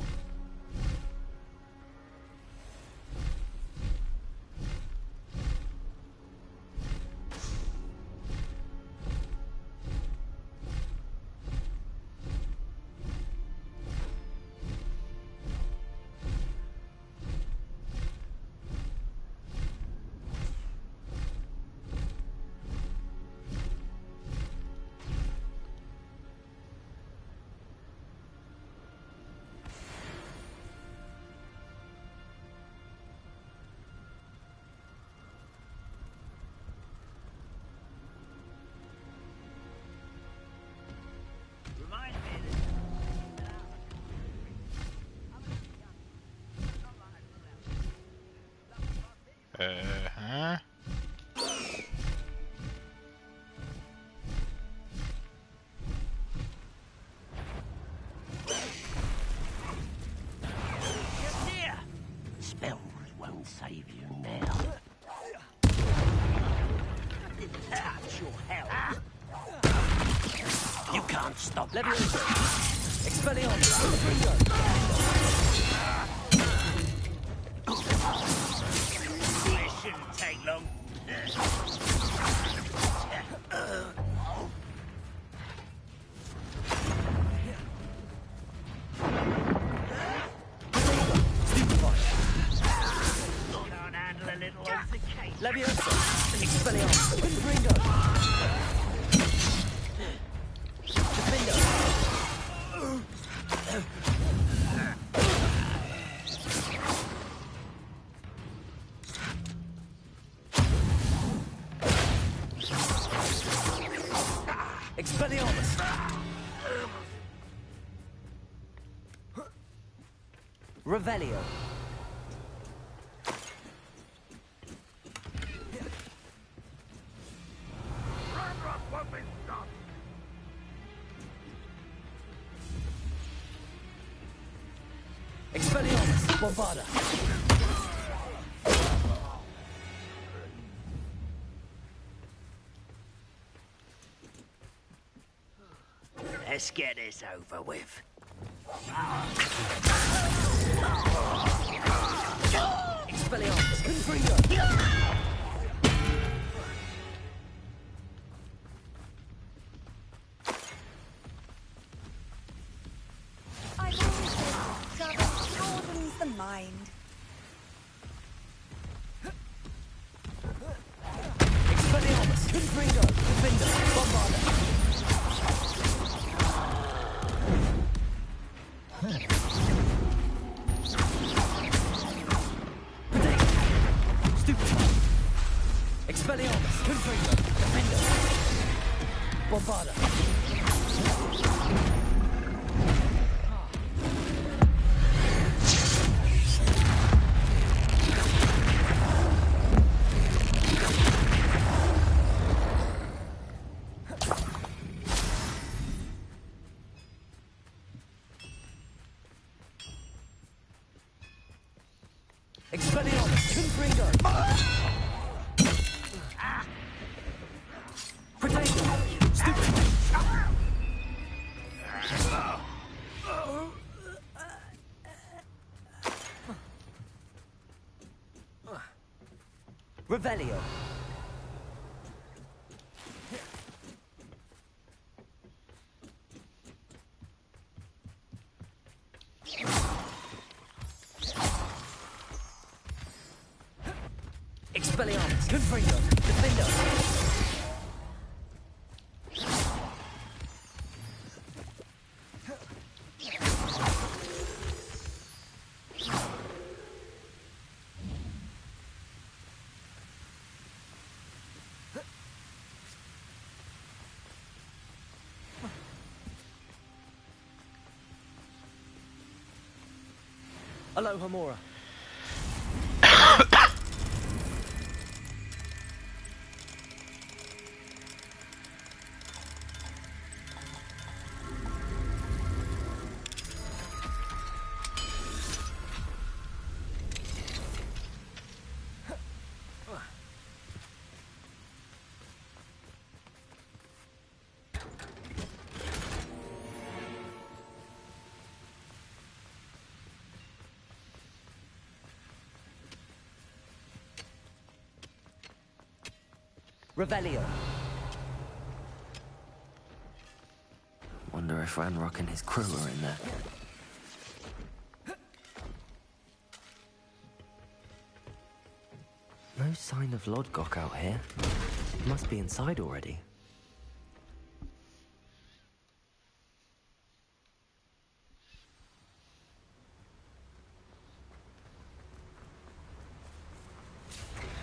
Huh? Spells won't save you now. Touch your hell. You can't stop. Leviosa. Expelliarmus. Confringo. It shouldn't take long. Can't handle a little altercation. Leviosa. Expelliarmus. Confringo. Defender. Expelliarmus. Revelio. Expelliarmus, Bombarda. Let's get this over with. Expelliarmus, Confringo. I've always said travel broadens the mind. Expelliarmus, Confringo, Defender, Bombarda. Expelliarmus, Confringo, Defender, Bombarda. Expelliarmus, Confringo. Potato, stupid. Revelio. Expelliarmus, Confringo, Defender. Aloha Mora. Revelio. Wonder if Ranrock and his crew are in there. No sign of Lodgok out here. Must be inside already.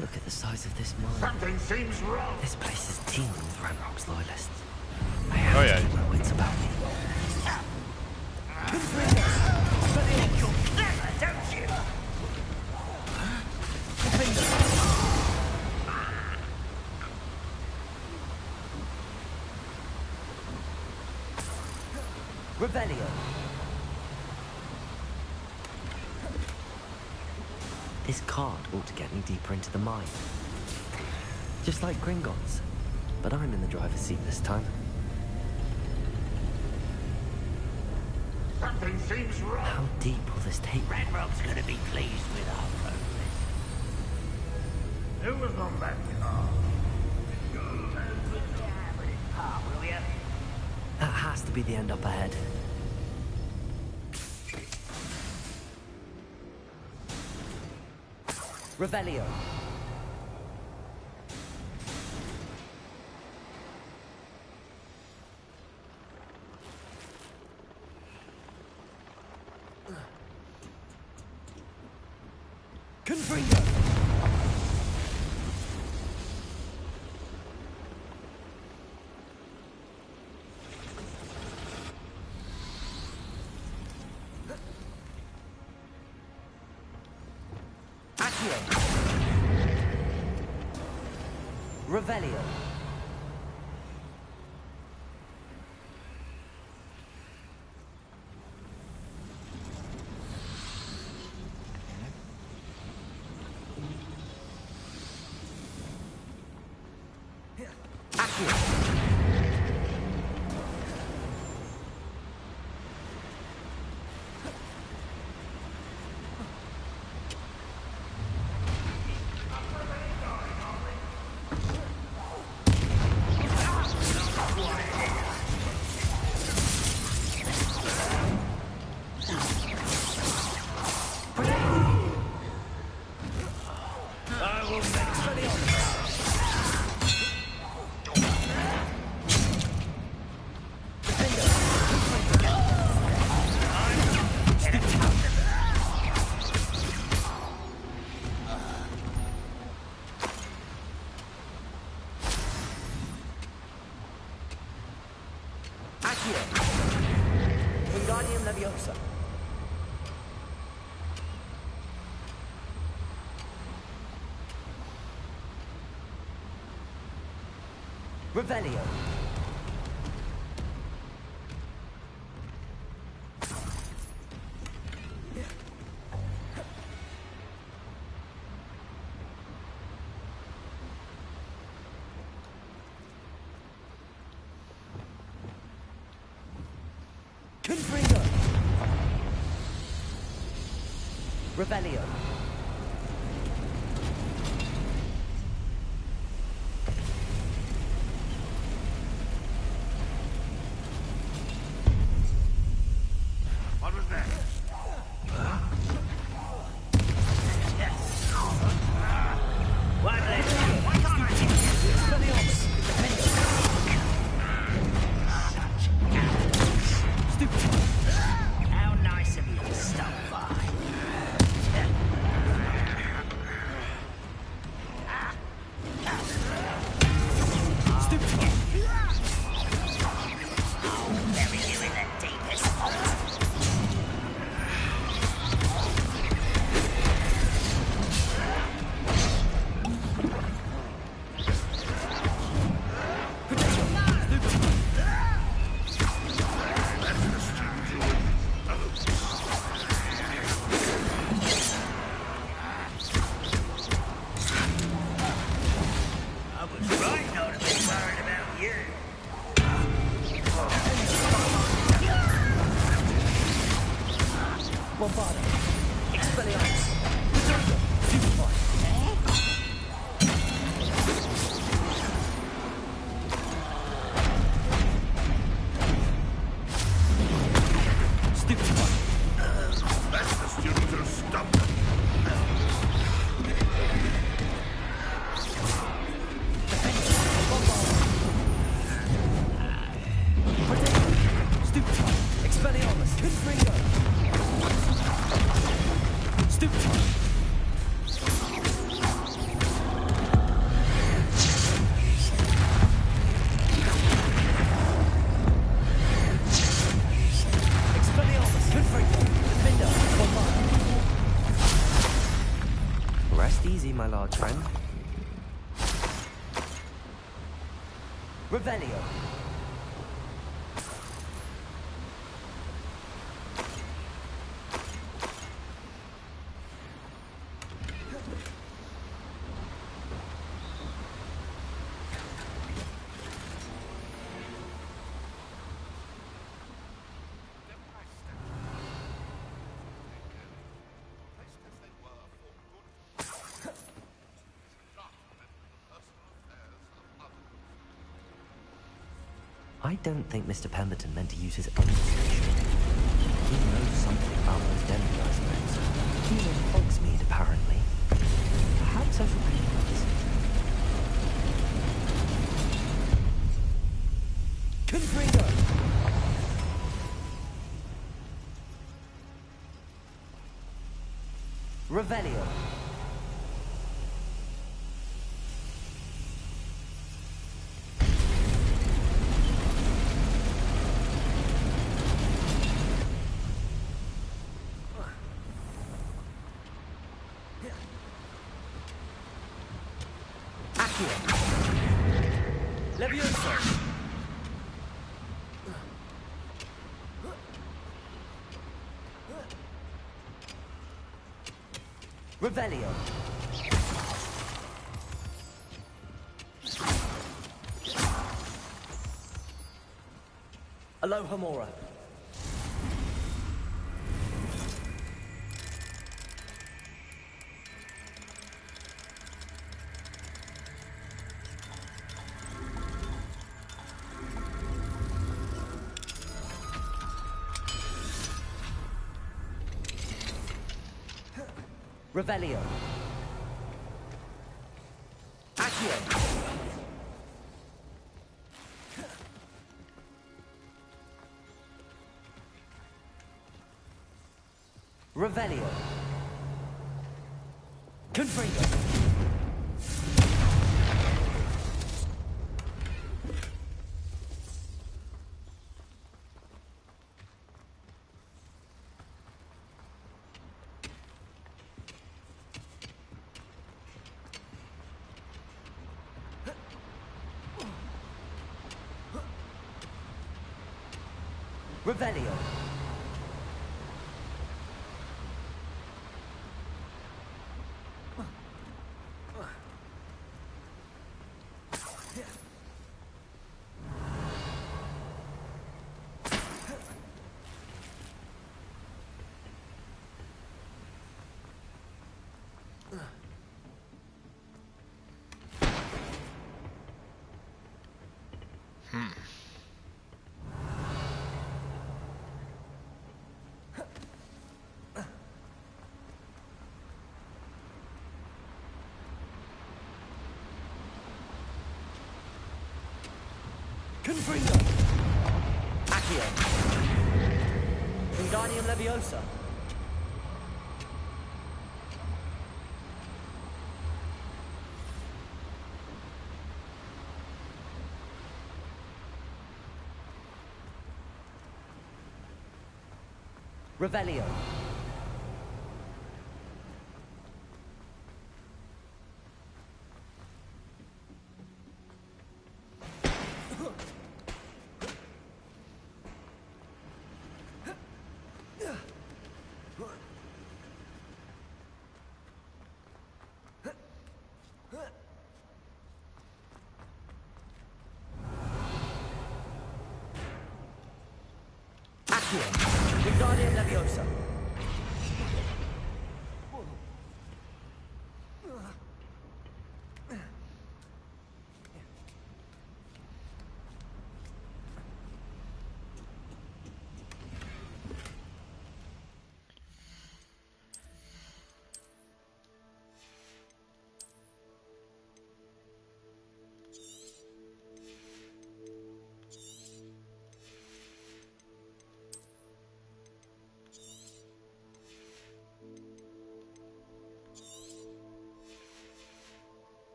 Look at the size of this mine. Something seems wrong. This place is teeming with Ranrock's loyalists. I Oh, have yeah. to keep my wits about me. You're clever, don't you? Revelio. This card ought to get me deeper into the mine. Just like Gringotts. But I'm in the driver's seat this time. Something seems wrong. How deep will this take me? Ranrock's gonna be pleased with our progress. It was not that car. Will you? That has to be the end up ahead. Revelio. Confringo. Accio. Revelio. Revelio. Confringo. Revelio. What was that? How nice of you to stop by. Bury you in the deepest hole. I was right not to be worried about you. Bombardo. Expelliarmus. Superfly. Stupefy. That's the students who stopped them. Stupefy. Expelliarmus. Confringo. Stupefy. Expelliarmus. Confringo. Defender. Bombardo. Rest easy, my large friend. Revelio. I don't think Mr. Pemberton meant to use his own station. He knows something about those demigods, though. He's on Hogsmeade, apparently. Perhaps I should pay him a visit. Confringo! Revelio. Levioso! Revelio! Aloha Mora. Revelio. Accio. Revelio. Confringo. Revelio. Confringo. Accio. Wingardium Leviosa. Revelio. Wingardium Leviosa.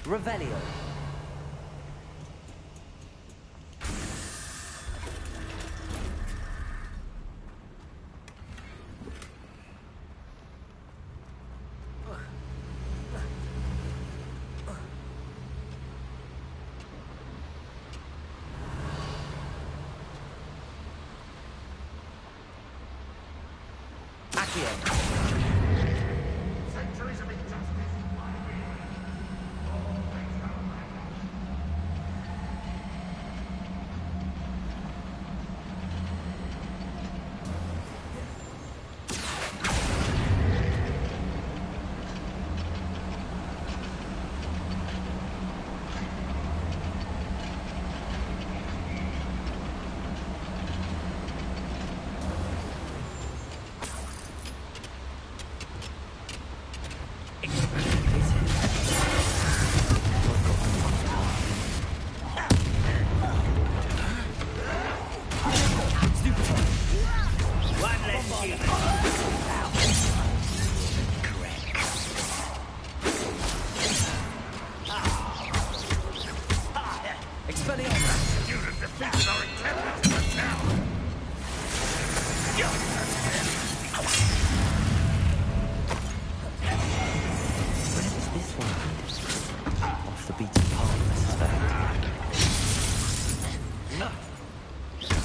Revelio. Accio. Centuries of injustice.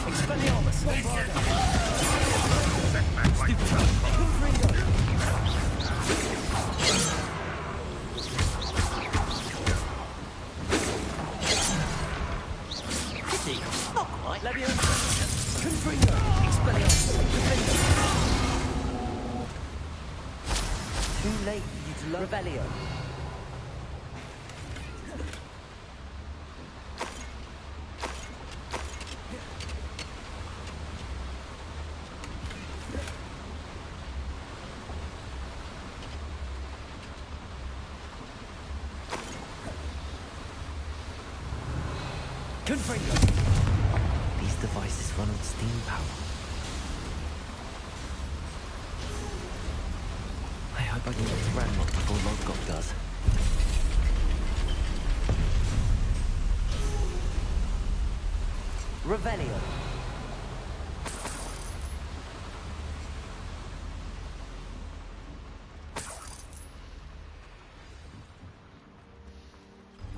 Expelliarmus! Pity, not quite. Leviosa! Confringo! Expelliarmus! Confringo! Too late for you to learn. Revelio! Confringo! These devices run on steam power. I hope I can get to Ranrock before Lodgok does. Revelio!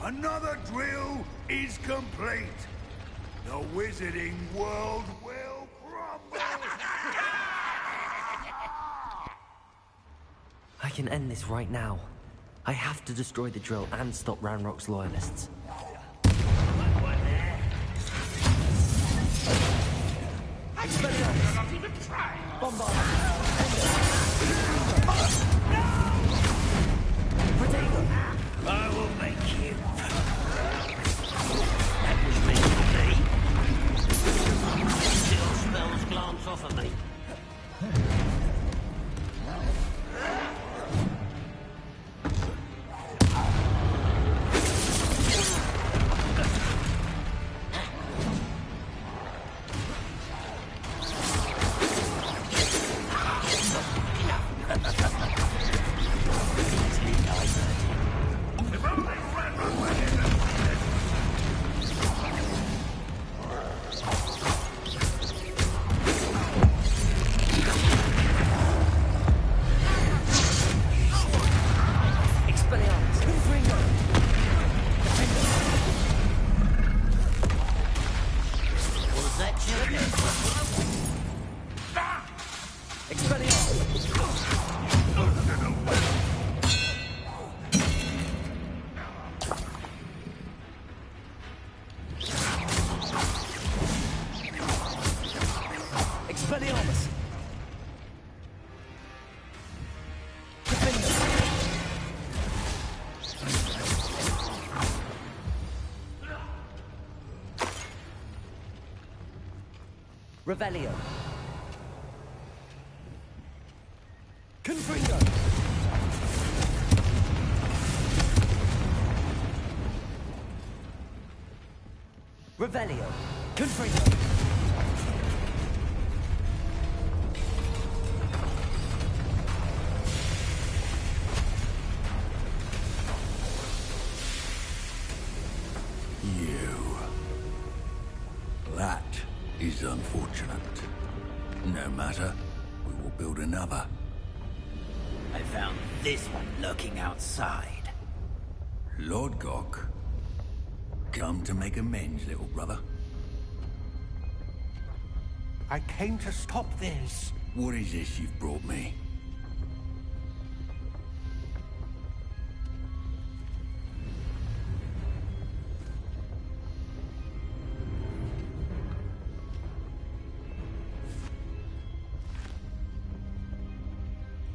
Another drill is complete. The wizarding world will crumble. I can end this right now. I have to destroy the drill and stop Ranrock's loyalists. I will make you. That was meant to be. Still spells glance off of me. Revelio. Confringo. Revelio. Confringo. That is unfortunate. No matter, we will build another. I found this one lurking outside. Lodgok, come to make amends, little brother. I came to stop this. What is this you've brought me?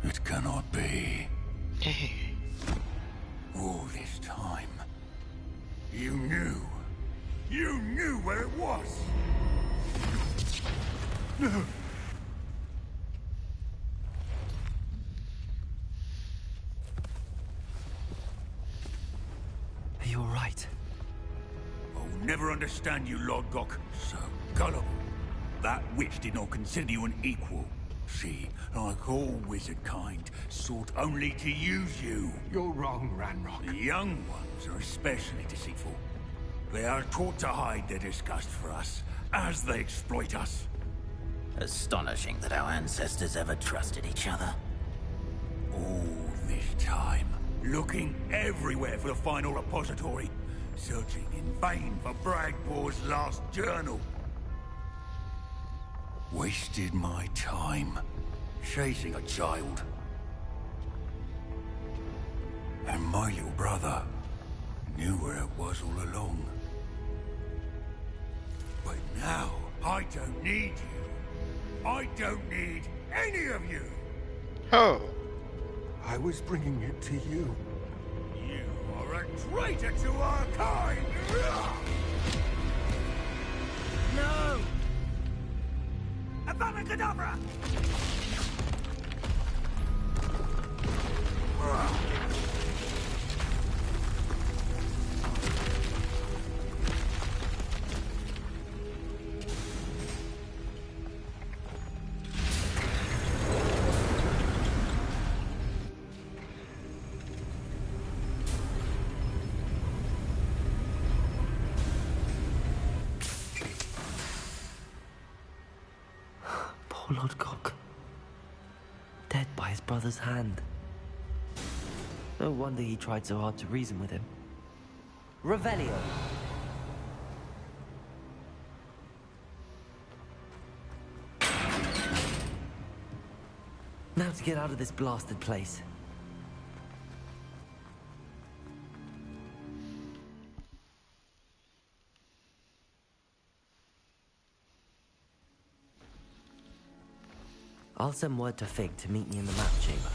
It cannot be. All this time, you knew where it was. Are you all right? I'll never understand you, Lodgok. So gullible. That witch did not consider you an equal. She, like all wizard kind, sought only to use you. You're wrong, Ranrock. The young ones are especially deceitful. They are taught to hide their disgust for us, as they exploit us. Astonishing that our ancestors ever trusted each other. All this time, looking everywhere for the final repository, searching in vain for Bragbor's last journal. Wasted my time chasing a child. And my little brother knew where it was all along. But now, I don't need you. I don't need any of you. Oh. I was bringing it to you. You are a traitor to our kind! No! Avada Kedavra! Poor Lodgok. Dead by his brother's hand. No wonder he tried so hard to reason with him. Revelio! Now to get out of this blasted place. I'll send word to Fig to meet me in the map chamber.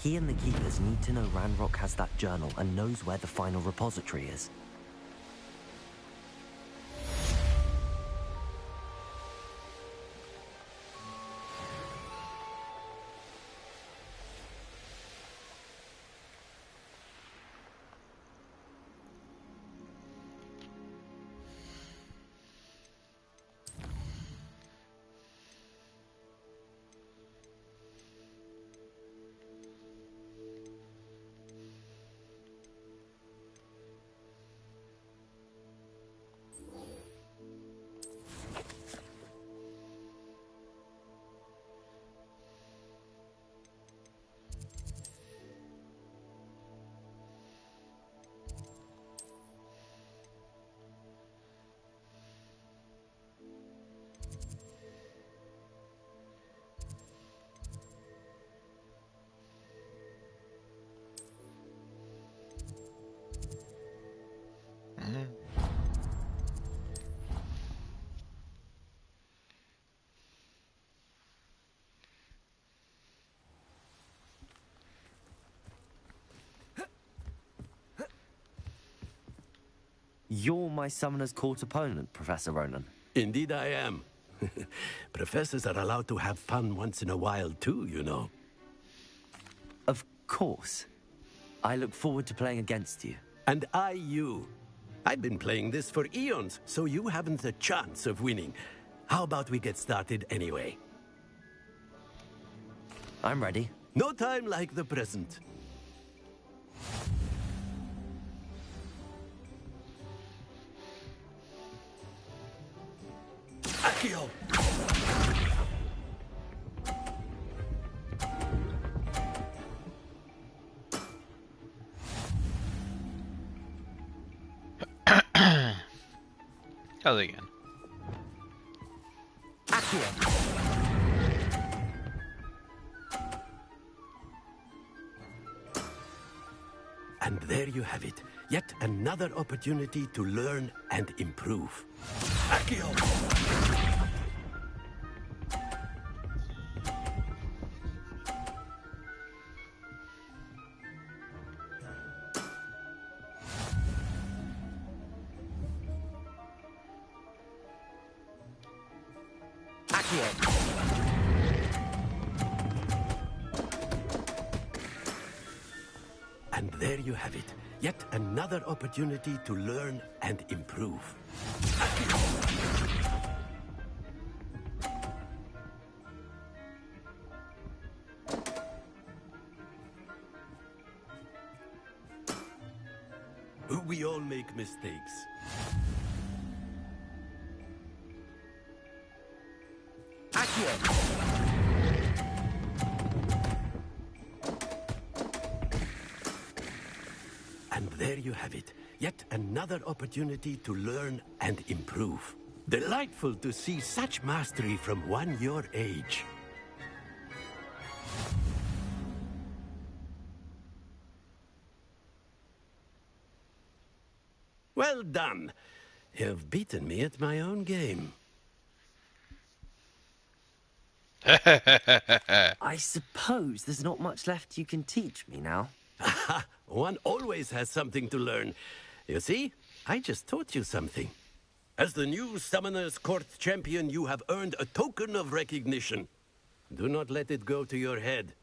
He and the Keepers need to know Ranrock has that journal and knows where the final repository is. You're my Summoner's Court opponent, Professor Ronan. Indeed I am. Professors are allowed to have fun once in a while too, you know. Of course. I look forward to playing against you. And I you. I've been playing this for eons, so you haven't a chance of winning. How about we get started anyway? I'm ready. No time like the present. Accio! How's it again? Accio! And there you have it. Yet another opportunity to learn and improve. Accio! And there you have it. Yet another opportunity to learn and improve. We all make mistakes. And there you have it. Yet another opportunity to learn and improve. Delightful to see such mastery from one your age. Well done. You've beaten me at my own game. I suppose there's not much left you can teach me now. One always has something to learn. You see, I just taught you something. As the new Summoner's Court champion, you have earned a token of recognition. Do not let it go to your head.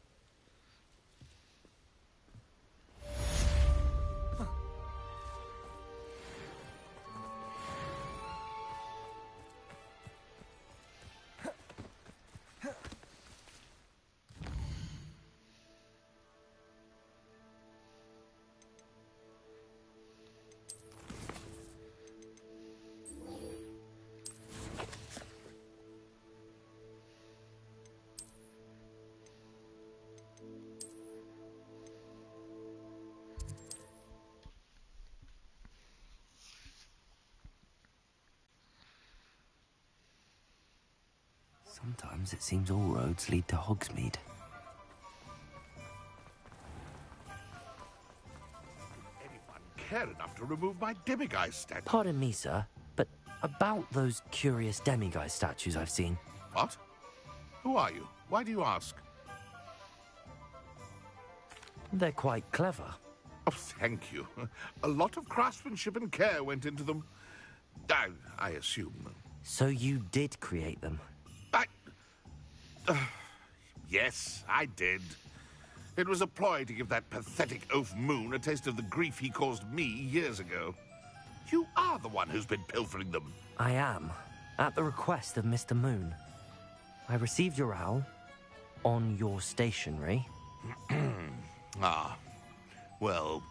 Sometimes it seems all roads lead to Hogsmeade. Anyone care enough to remove my demiguise statue? Pardon me, sir, but about those curious demiguise statues I've seen. What? Who are you? Why do you ask? They're quite clever. Oh, thank you. A lot of craftsmanship and care went into them. I assume. So you did create them? Yes, I did. It was a ploy to give that pathetic oaf Moon a taste of the grief he caused me years ago. You are the one who's been pilfering them. I am, at the request of Mr. Moon. I received your owl on your stationery. Ah, well,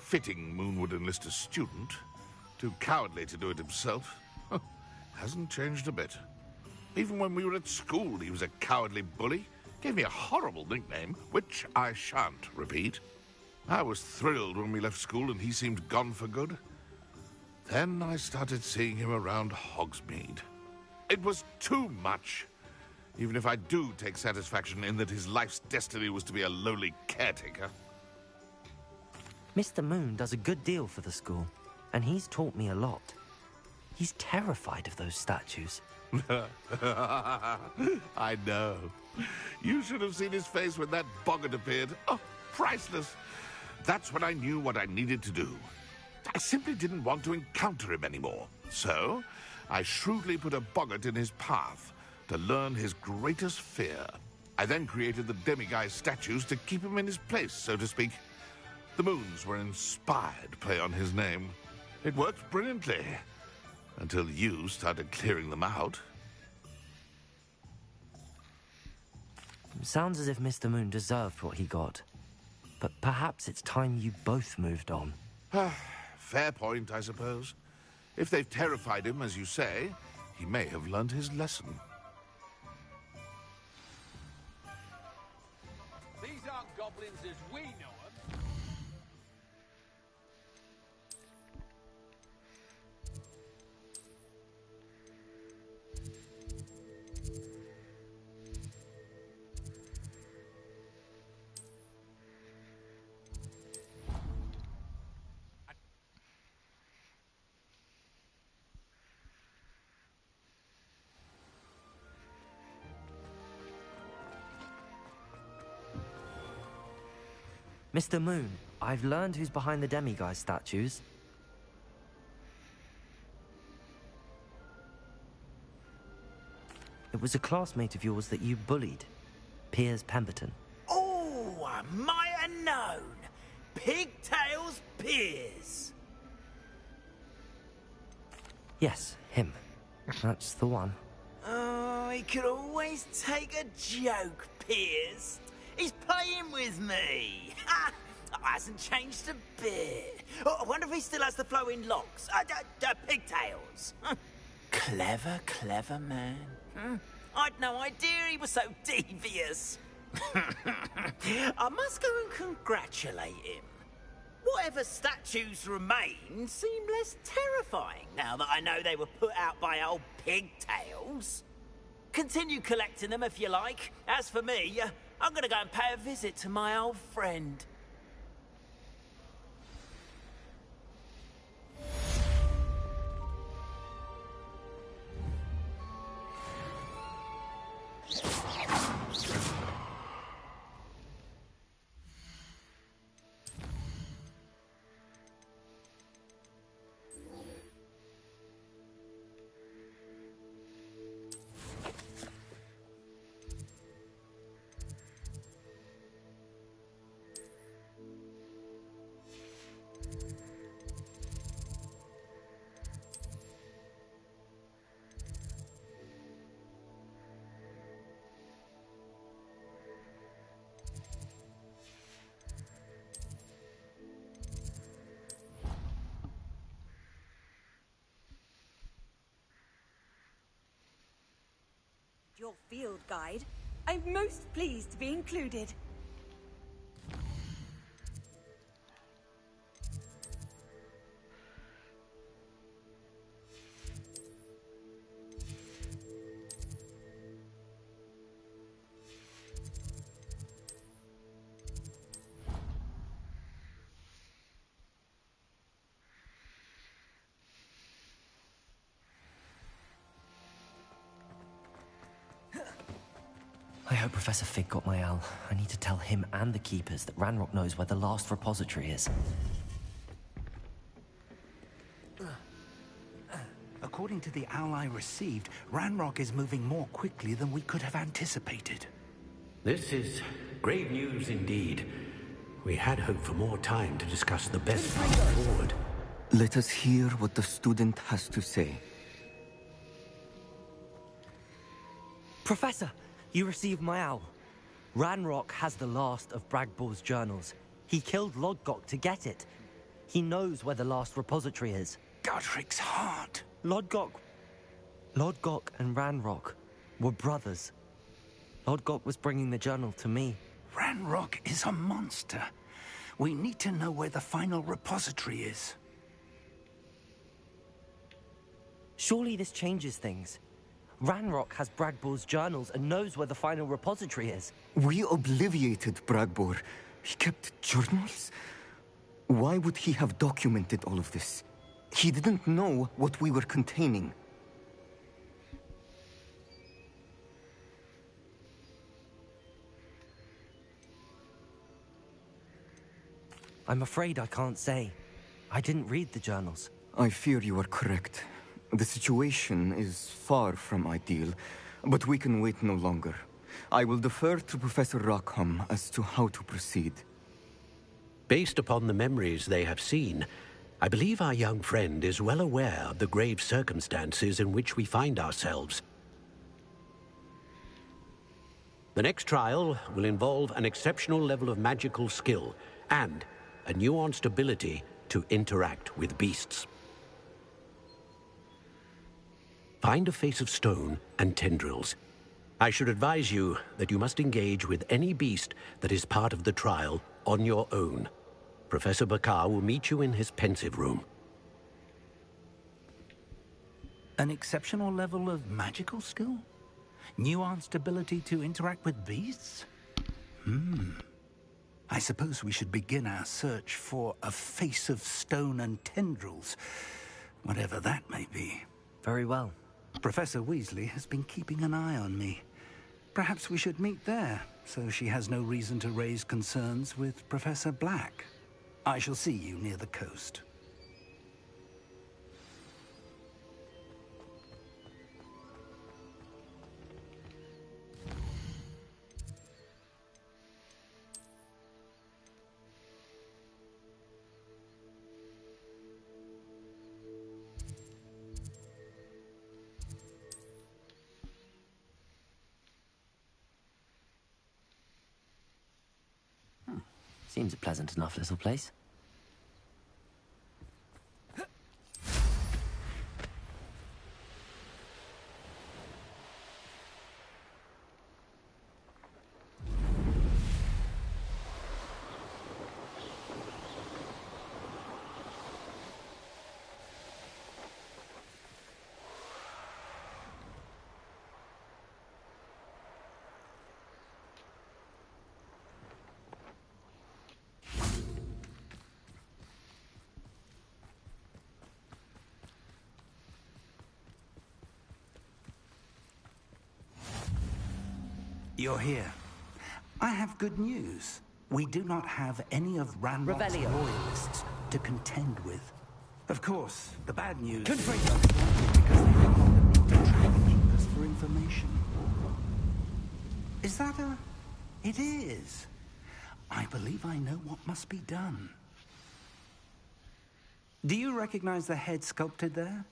fitting Moon would enlist a student. Too cowardly to do it himself. Hasn't changed a bit. Even when we were at school, he was a cowardly bully. Gave me a horrible nickname, which I shan't repeat. I was thrilled when we left school and he seemed gone for good. Then I started seeing him around Hogsmeade. It was too much. Even if I do take satisfaction in that his life's destiny was to be a lowly caretaker. Mr. Moon does a good deal for the school, and he's taught me a lot. He's terrified of those statues. I know. You should have seen his face when that boggart appeared. Oh, priceless. That's when I knew what I needed to do. I simply didn't want to encounter him anymore. So, I shrewdly put a boggart in his path to learn his greatest fear. I then created the demiguise statues to keep him in his place, so to speak. The moons were an inspired play on his name. It worked brilliantly. Until you started clearing them out. Sounds as if Mr. Moon deserved what he got. But perhaps it's time you both moved on. Fair point, I suppose. If they've terrified him, as you say, he may have learned his lesson. These aren't goblins as we know them. Mr. Moon, I've learned who's behind the demiguise statues. It was a classmate of yours that you bullied, Piers Pemberton. Oh, I might have known. Pigtails Piers. Yes, him. That's the one. Oh, he could always take a joke, Piers. He's playing with me. Ha! Hasn't changed a bit. Oh, I wonder if he still has the flowing locks. Pigtails. Clever, clever man. I'd no idea he was so devious. I must go and congratulate him. Whatever statues remain seem less terrifying now that I know they were put out by old pigtails. Continue collecting them if you like. As for me, I'm gonna go and pay a visit to my old friend. Your field guide. I'm most pleased to be included. I hope Professor Fig got my owl. I need to tell him and the Keepers that Ranrock knows where the last repository is. According to the owl I received, Ranrock is moving more quickly than we could have anticipated. This is grave news indeed. We had hoped for more time to discuss the best path forward. Let us hear what the student has to say. Professor, you received my owl. Ranrock has the last of Bragbor's journals. He killed Lodgok to get it. He knows where the last repository is. Godric's heart. Lodgok and Ranrock were brothers. Lodgok was bringing the journal to me. Ranrock is a monster. We need to know where the final repository is. Surely this changes things. Ranrock has Bragbor's journals and knows where the final repository is. We obliviated Bragbor. He kept journals? Why would he have documented all of this? He didn't know what we were containing. I'm afraid I can't say. I didn't read the journals. I fear you are correct. The situation is far from ideal, but we can wait no longer. I will defer to Professor Rockham as to how to proceed. Based upon the memories they have seen, I believe our young friend is well aware of the grave circumstances in which we find ourselves. The next trial will involve an exceptional level of magical skill and a nuanced ability to interact with beasts. Find a face of stone and tendrils. I should advise you that you must engage with any beast that is part of the trial on your own. Professor Bakar will meet you in his pensive room. An exceptional level of magical skill? Nuanced ability to interact with beasts? I suppose we should begin our search for a face of stone and tendrils, whatever that may be. Very well. Professor Weasley has been keeping an eye on me. Perhaps we should meet there, so she has no reason to raise concerns with Professor Black. I shall see you near the coast. Seems a pleasant enough little place. You're here. I have good news. We do not have any of Ranrock's Revelio. loyalists to contend with. Of course, the bad news Confringo. is because they no longer need to track us for information. Is that a... It is. I believe I know what must be done. Do you recognize the head sculpted there?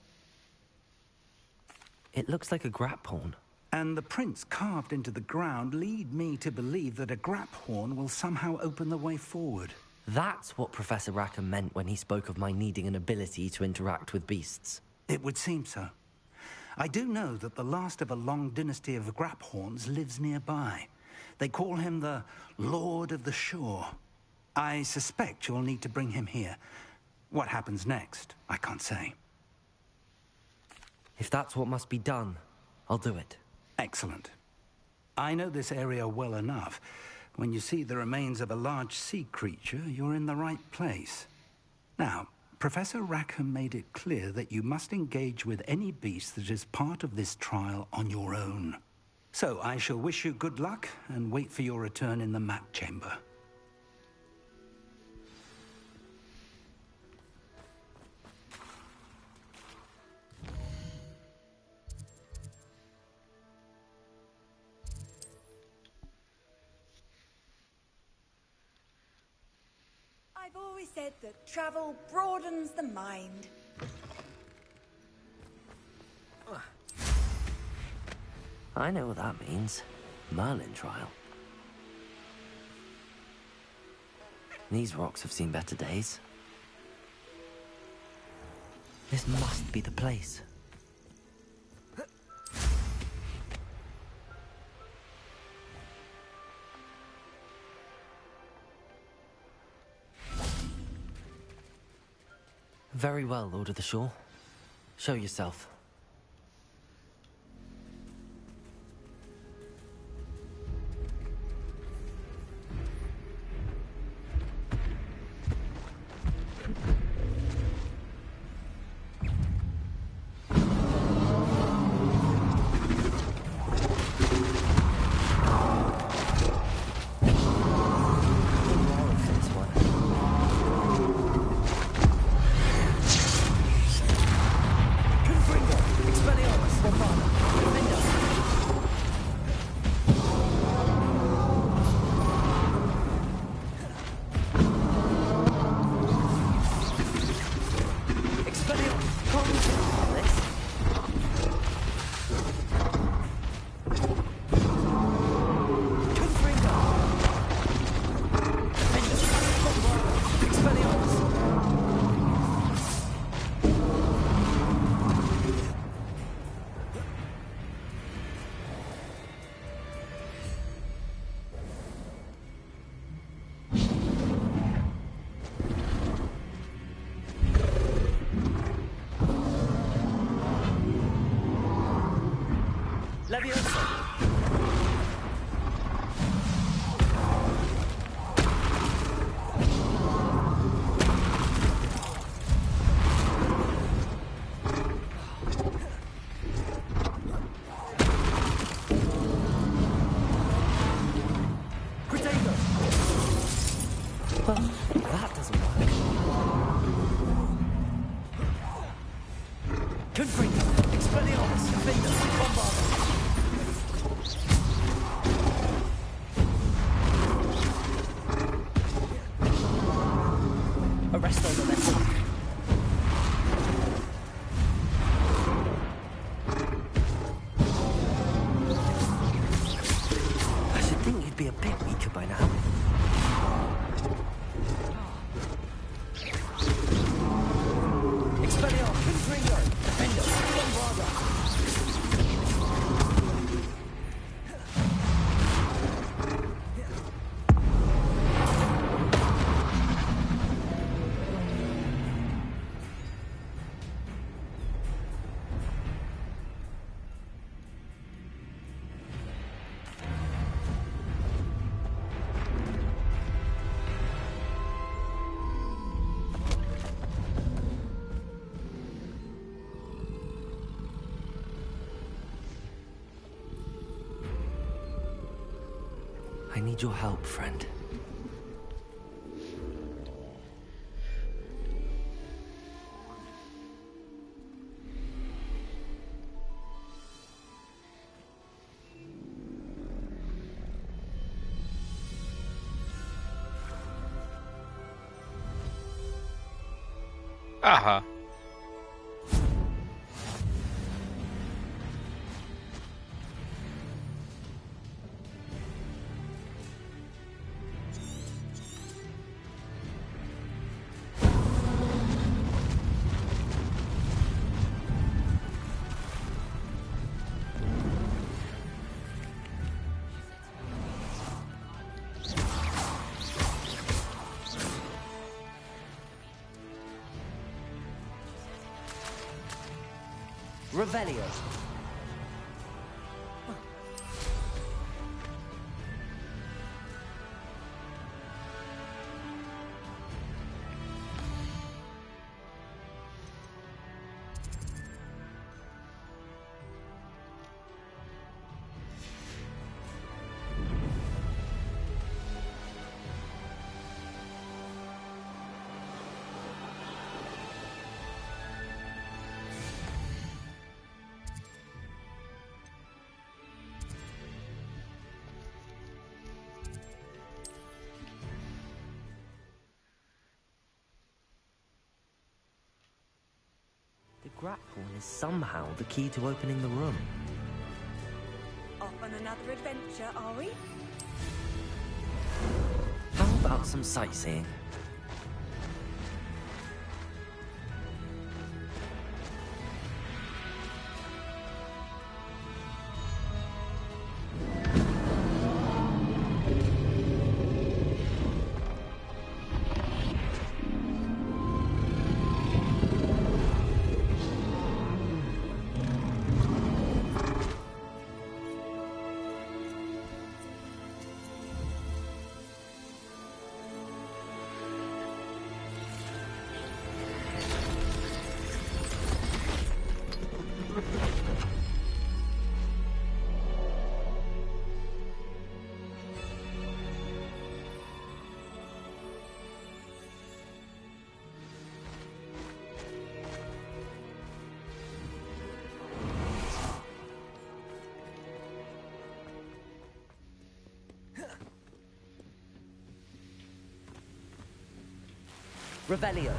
It looks like a grap horn. And the prints carved into the ground lead me to believe that a grap horn will somehow open the way forward. That's what Professor Rackham meant when he spoke of my needing an ability to interact with beasts. It would seem so. I do know that the last of a long dynasty of grap horns lives nearby. They call him the Lord of the Shore. I suspect you'll need to bring him here. What happens next, I can't say. If that's what must be done, I'll do it. Excellent. I know this area well enough. When you see the remains of a large sea creature, you're in the right place. Now, Professor Rackham made it clear that you must engage with any beast that is part of this trial on your own. So I shall wish you good luck and wait for your return in the map chamber. I've always said that travel broadens the mind. I know what that means. Merlin trial. These rocks have seen better days. This must be the place. Very well, Lord of the Shore. Show yourself. Well, that doesn't work. Confringo, Expelliarmus, Defender, Bombarder. I need your help, friend. Aha. Revelio. The grapple is somehow the key to opening the room. Off on another adventure, are we? How about some sightseeing? Revelio.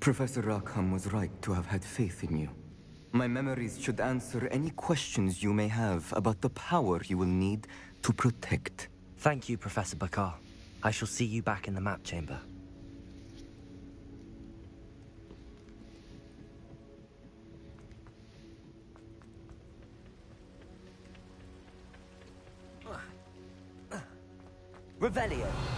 Professor Rackham was right to have had faith in you. My memories should answer any questions you may have about the power you will need to protect. Thank you, Professor Bakar. I shall see you back in the map chamber. Revelio.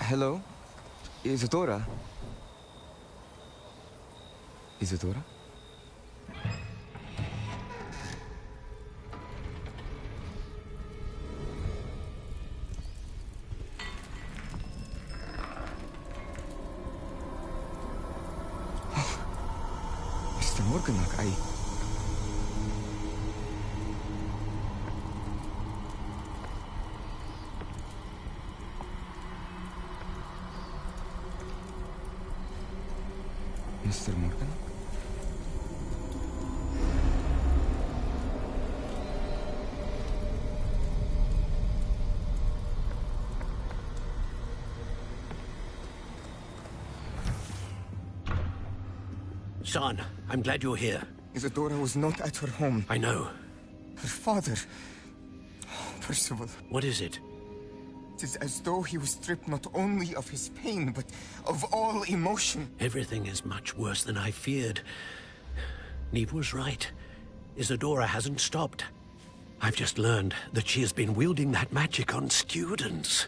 Hello? Isadora? Isadora? Mr. Morganach, Mr. Morgan? Son, I'm glad you're here. Isadora was not at her home. I know. Her father... Oh, Percival. What is it? It is as though he was stripped not only of his pain, but of all emotion. Everything is much worse than I feared. Neve was right. Isadora hasn't stopped. I've just learned that she has been wielding that magic on students.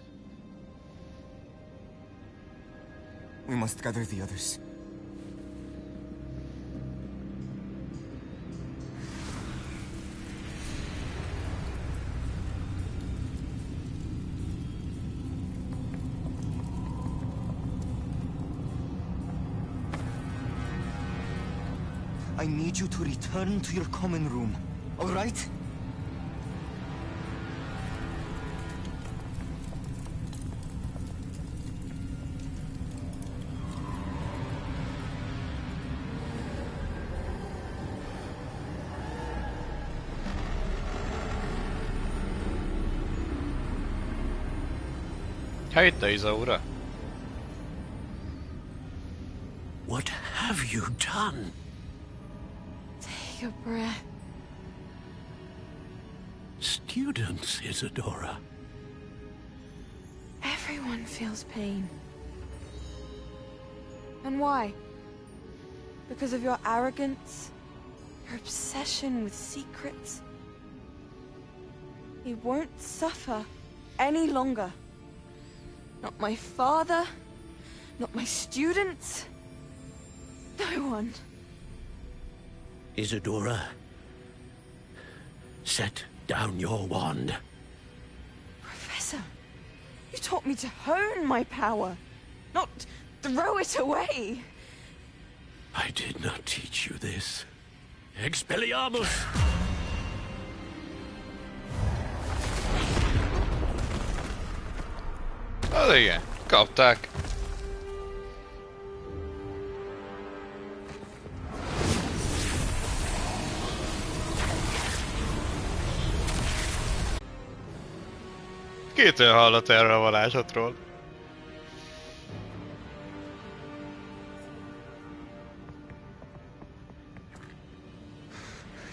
We must gather the others. I need you to return to your common room, all right? Hej då, Isaura. What have you done? Take a breath. Students, Isadora. Everyone feels pain. And why? Because of your arrogance? Your obsession with secrets? He won't suffer any longer. Not my father, not my students, no one. Isadora, set down your wand. Professor, you taught me to hone my power, not throw it away. I did not teach you this. Expelliarmus! Az igen, kapták. Kétől hallott erre a varázslatról.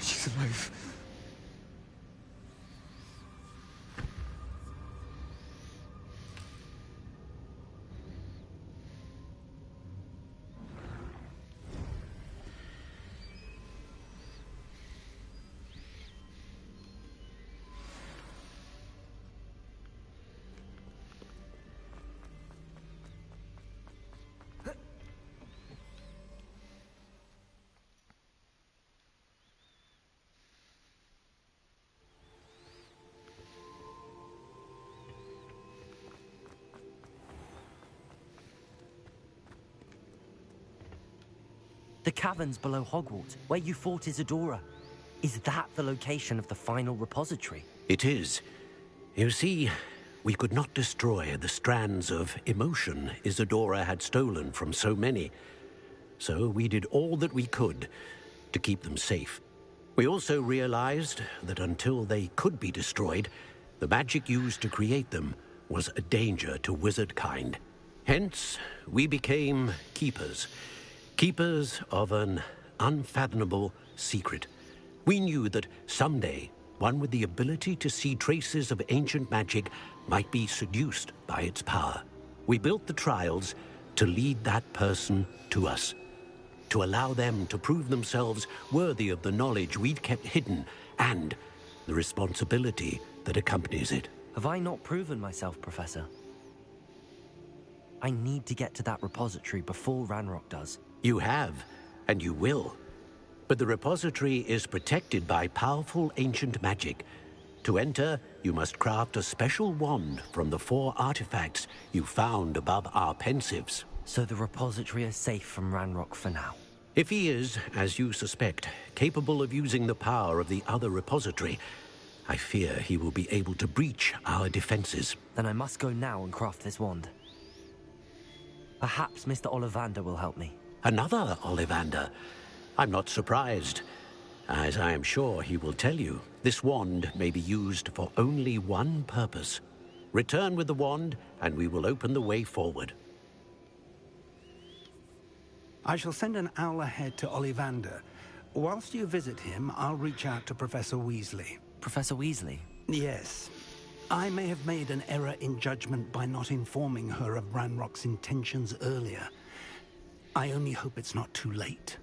She's alive. The caverns below Hogwarts, where you fought Isadora. Is that the location of the final repository? It is. You see, we could not destroy the strands of emotion Isadora had stolen from so many. So we did all that we could to keep them safe. We also realized that until they could be destroyed, the magic used to create them was a danger to wizard kind. Hence, we became keepers. Keepers of an unfathomable secret. We knew that someday, one with the ability to see traces of ancient magic might be seduced by its power. We built the trials to lead that person to us, to allow them to prove themselves worthy of the knowledge we'd kept hidden and the responsibility that accompanies it. Have I not proven myself, Professor? I need to get to that repository before Ranrock does. You have, and you will. But the repository is protected by powerful ancient magic. To enter, you must craft a special wand from the 4 artifacts you found above our pensives. So the repository is safe from Ranrock for now? If he is, as you suspect, capable of using the power of the other repository, I fear he will be able to breach our defenses. Then I must go now and craft this wand. Perhaps Mr. Ollivander will help me. Another Ollivander? I'm not surprised. As I am sure he will tell you, this wand may be used for only one purpose. Return with the wand, and we will open the way forward. I shall send an owl ahead to Ollivander. Whilst you visit him, I'll reach out to Professor Weasley. Professor Weasley? Yes. I may have made an error in judgment by not informing her of Ranrock's intentions earlier. I only hope it's not too late.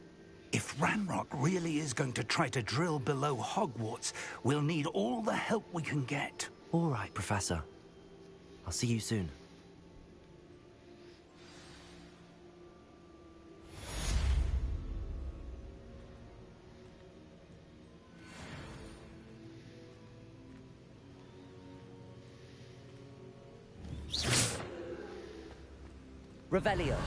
If Ranrock really is going to try to drill below Hogwarts, we'll need all the help we can get. All right, Professor. I'll see you soon. Revelio.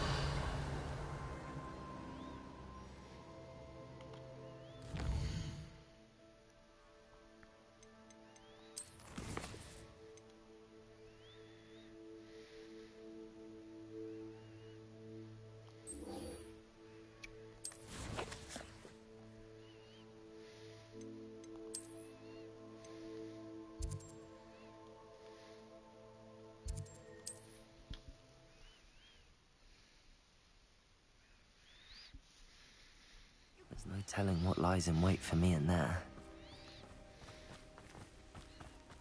There's no telling what lies in wait for me in there.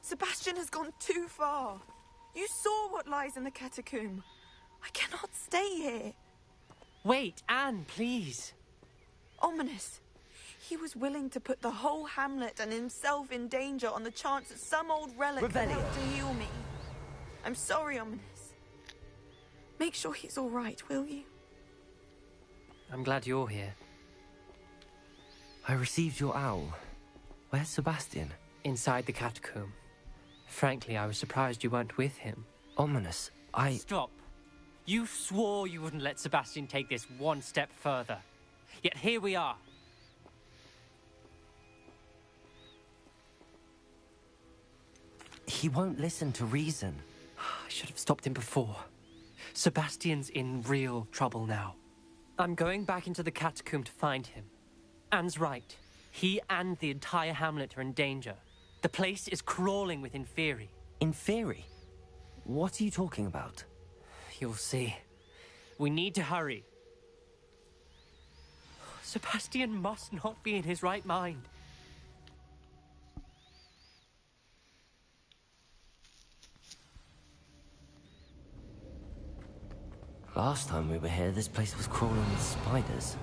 Sebastian has gone too far. You saw what lies in the catacomb. I cannot stay here. Wait, Anne, please. Ominous. He was willing to put the whole hamlet and himself in danger on the chance that some old relic could help to heal me. I'm sorry, Ominous. Make sure he's all right, will you? I'm glad you're here. I received your owl. Where's Sebastian? Inside the catacomb. Frankly, I was surprised you weren't with him. Ominous, Stop. You swore you wouldn't let Sebastian take this one step further. Yet here we are. He won't listen to reason. I should have stopped him before. Sebastian's in real trouble now. I'm going back into the catacomb to find him. Anne's right. He and the entire hamlet are in danger. The place is crawling with Inferi. Inferi? What are you talking about? You'll see. We need to hurry. Sebastian must not be in his right mind. Last time we were here, this place was crawling with spiders.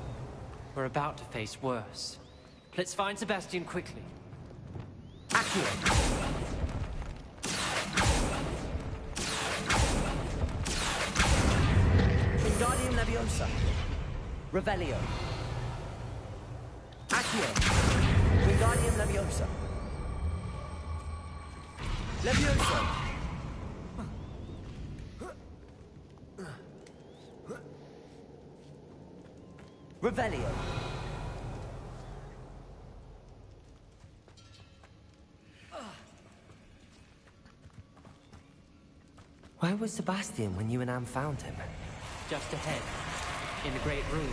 We're about to face worse. Let's find Sebastian quickly. Accio. Wingardium Leviosa. Revelio. Accio. Wingardium Leviosa. Leviosa. Revelio. Where was Sebastian when you and Anne found him? Just ahead, in the great room.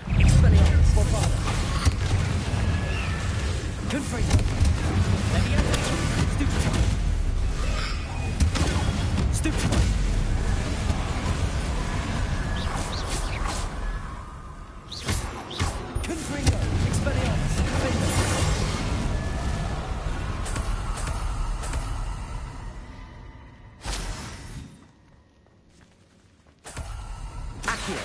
Expelliarmus, for father. Confringo. Leviosa. Stupefy. Stupefy. Confringo. Expelliarmus. Accio.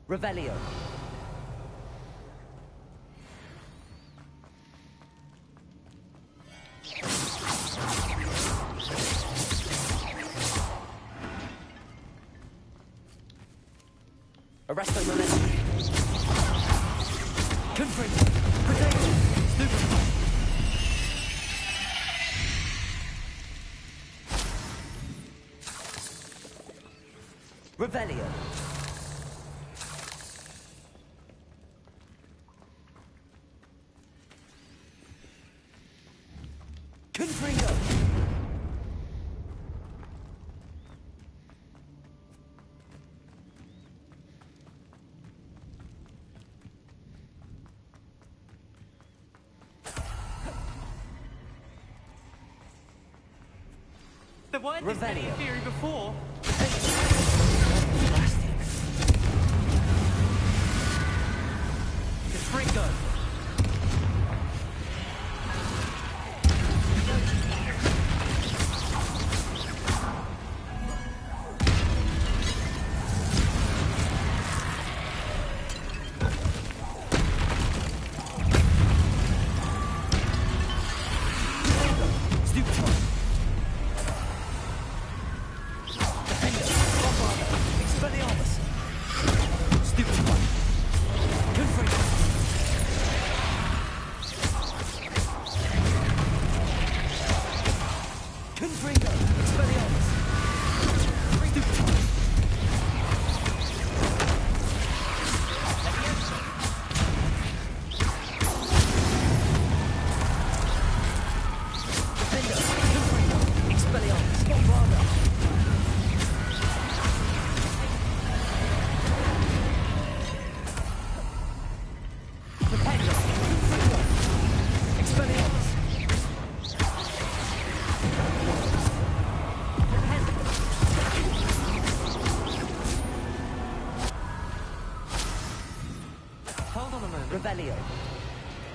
Revelio. Arresto Momentum. Confringo. Protego. Stupefy. Revelio. Confringo. There weren't this many Inferi before. Confringo!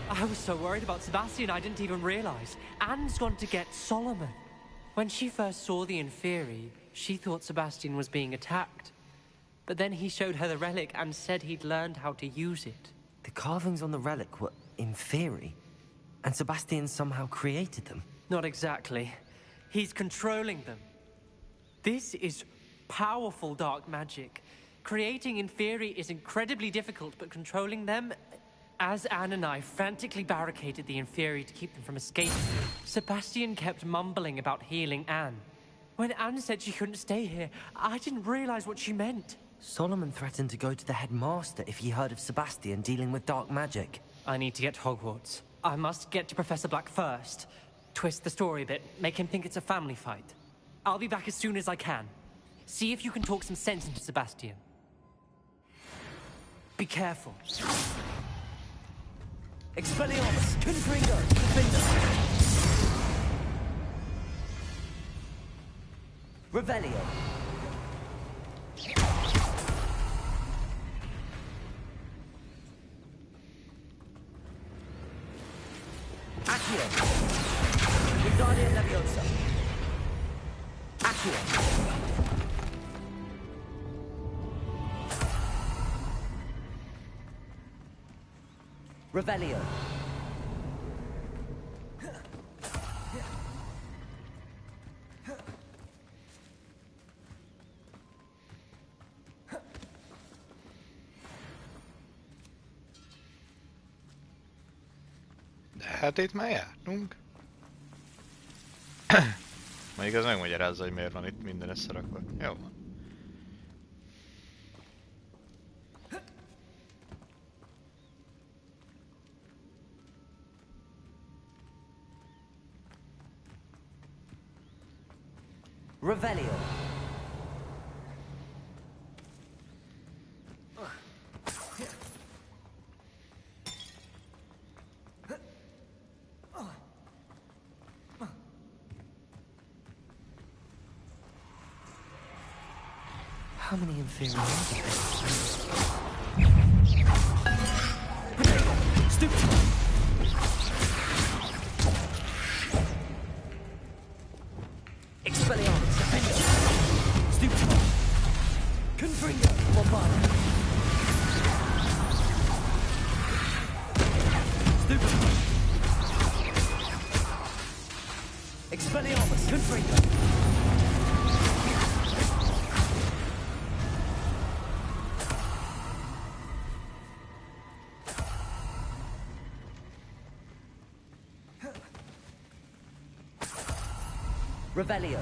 I was so worried about Sebastian I didn't even realize. Anne's gone to get Solomon. When she first saw the Inferi, she thought Sebastian was being attacked. But then he showed her the relic and said he'd learned how to use it. The carvings on the relic were Inferi, and Sebastian somehow created them. Not exactly. He's controlling them. This is powerful dark magic. Creating Inferi is incredibly difficult, but controlling them... As Anne and I frantically barricaded the Inferi to keep them from escaping, Sebastian kept mumbling about healing Anne. When Anne said she couldn't stay here, I didn't realize what she meant. Solomon threatened to go to the headmaster if he heard of Sebastian dealing with dark magic. I need to get to Hogwarts. I must get to Professor Black first. Twist the story a bit, make him think it's a family fight. I'll be back as soon as I can. See if you can talk some sense into Sebastian. Be careful. Expelliarmus! Confringo! Defender! Revelio! Accio! Wingardium Leviosa! Accio! Revelio. De hát itt már jártunk. Mondjuk az megmagyarázza, hogy miért van itt minden összerakva. Jó van. Revelio. How many inferior are there? Stupid! Expelliarmus, Defender! Stupid! Confringo, Bombarda! Stupid! Expelliarmus, Confringo! Revelio.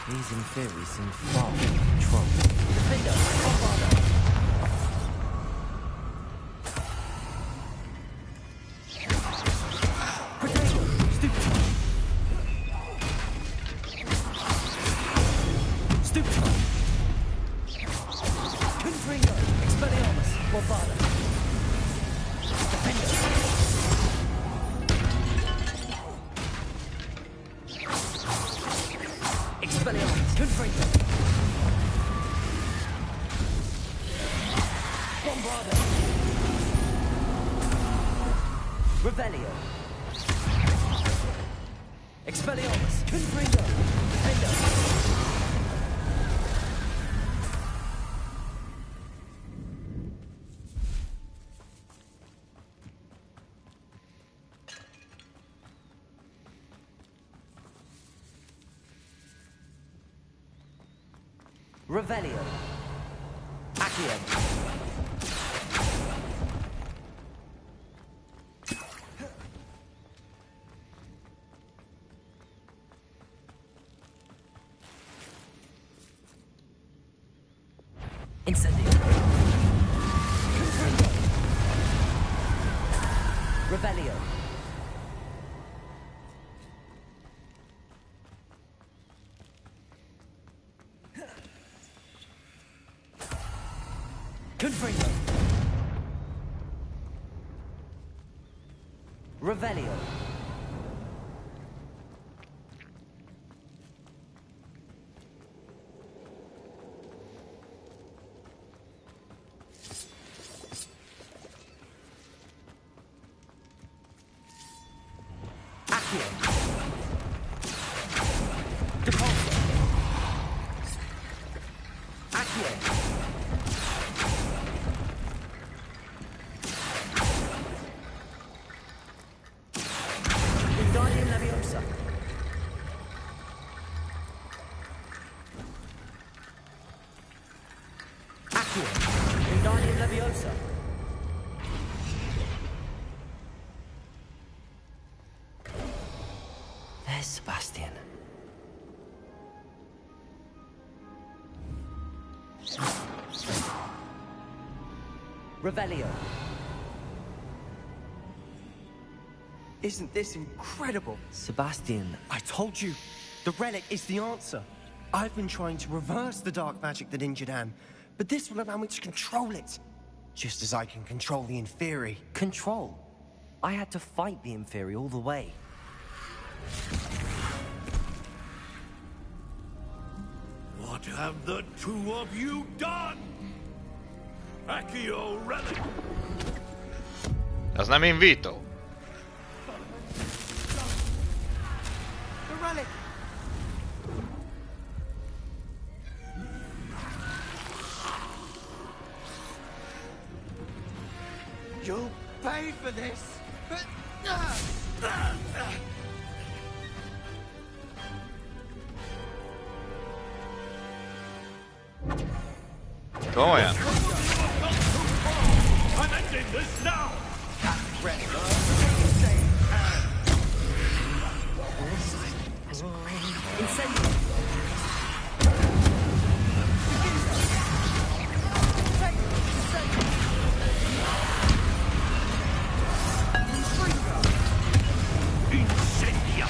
These inferi seem far from control. Defender, Bombarda. Potato, stupid. Stupid. Confringo, Expelliarmus, Bombarda. Defender. Revelio. Expelliarmus. Confringo. Defender. Revelio. Accio. Incendio. Revelio. Confringo. Revelio. Accio. Depulso. Accio. Wingardium Leviosa. Accio. Wingardium Leviosa. There's Sebastian. Revelio. Isn't this incredible? Sebastian. I told you, the relic is the answer. I've been trying to reverse the dark magic that injured Anne, but this will allow me to control it. Just as I can control the Inferi. Control? I had to fight the Inferi all the way. What have the two of you done? Accio relic. Az nem invito. The relic! You'll pay for this! Komolyan. I'm ending this now! Incendio. Incendia!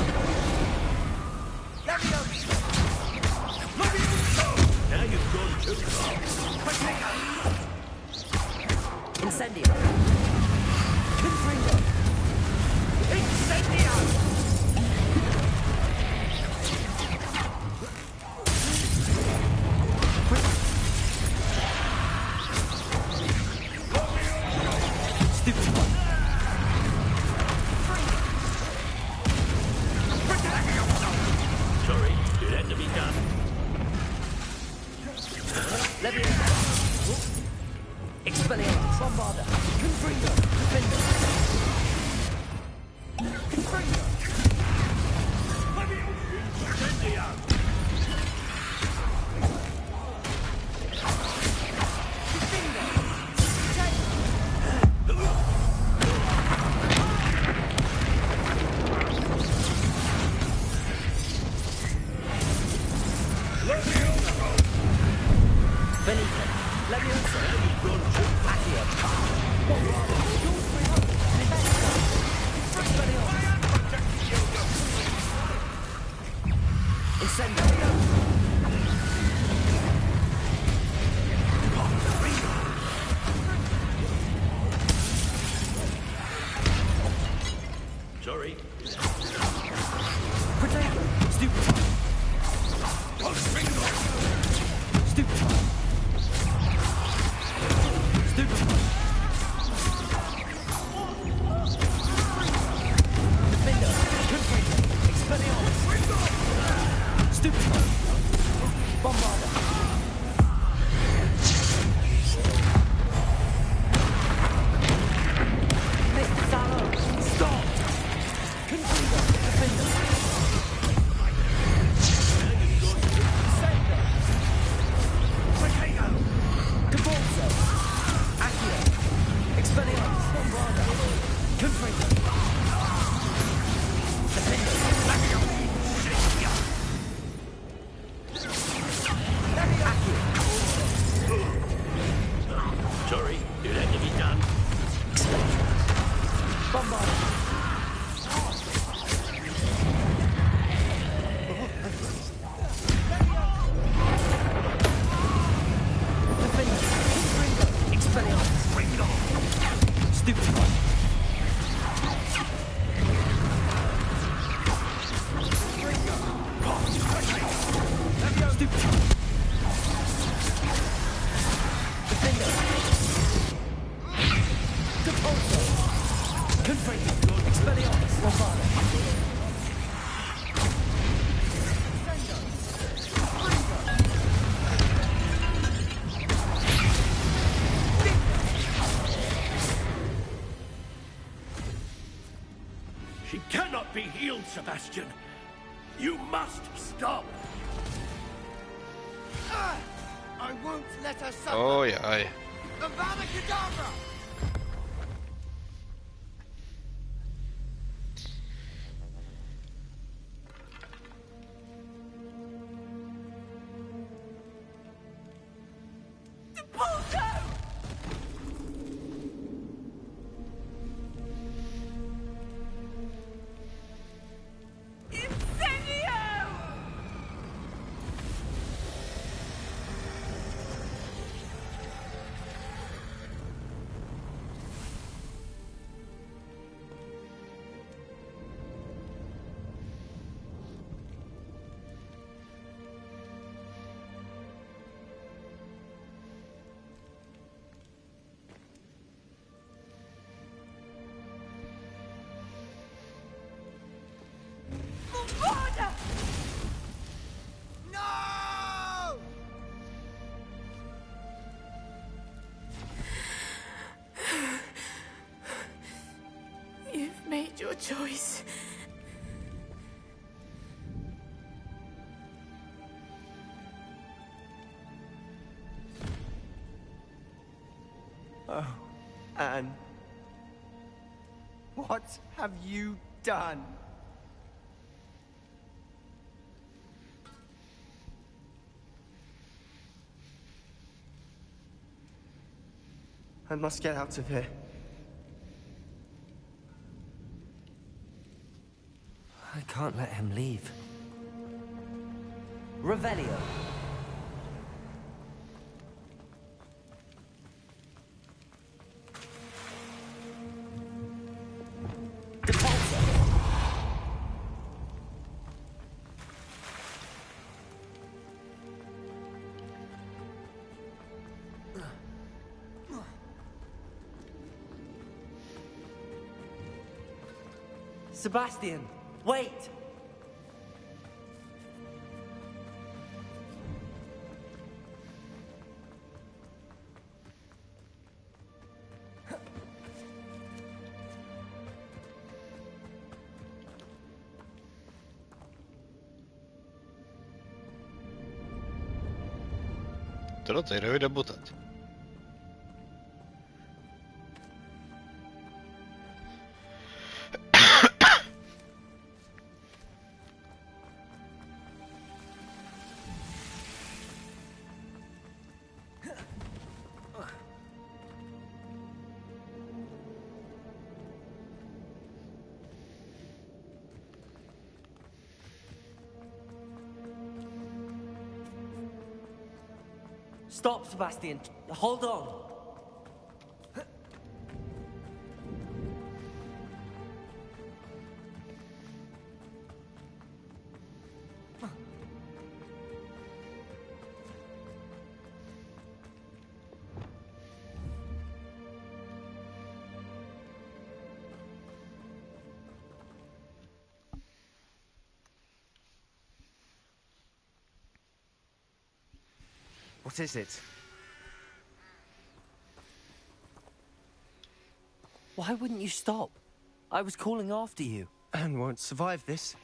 Now you've gone too far. Incendio. Confringo. Incendia! Sorry, it had to be done. Expelliarmus. Bombarda. Confringo. Defender. Confringo. Incendia! Benito. Leviosa. Accio. Incendio. Sorry. Protego. Stupefy. Stupefy. Stupefy. She cannot be healed, Sebastian. You must stop. I won't let her suffer. Oj, oj. Avada Kedavra! You've made your choice. Oh, Anne. What have you done? I must get out of here. I can't let him leave. Revelio. Sebastian, wait! Tudod, hogy rövidebb utat? Stop, Sebastian. Hold on. What is it? Why wouldn't you stop? I was calling after you. Anne won't survive this.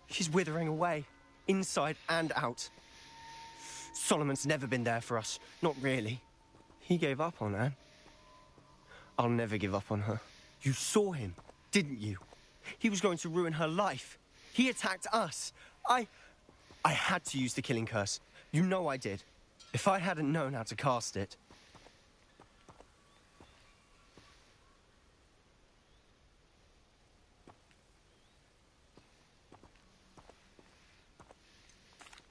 She's withering away, inside and out. Solomon's never been there for us. Not really. He gave up on Anne. I'll never give up on her. You saw him, didn't you? He was going to ruin her life. He attacked us. I had to use the killing curse. You know I did. If I hadn't known how to cast it...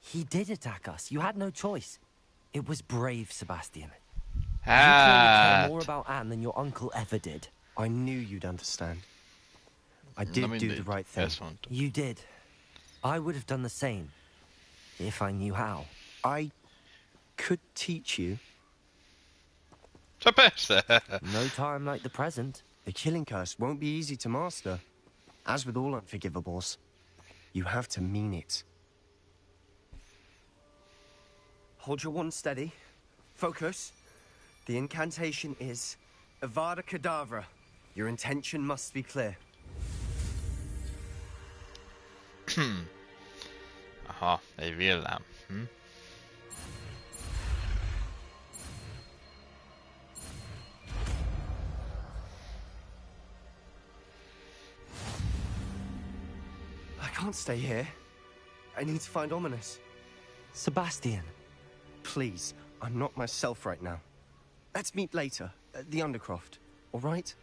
He did attack us. You had no choice. It was brave, Sebastian. You clearly care more about Anne than your uncle ever did. I knew you'd understand. I did do the right thing. You did. I would have done the same, if I knew how. I could teach you. No time like the present. The killing curse won't be easy to master. As with all unforgivables, you have to mean it. Hold your wand steady. Focus. The incantation is Avada Kedavra. Your intention must be clear. Aha, egy villám. I can't stay here. I need to find Ominous. Sebastian. Please, I'm not myself right now. Let's meet later, at the Undercroft, all right?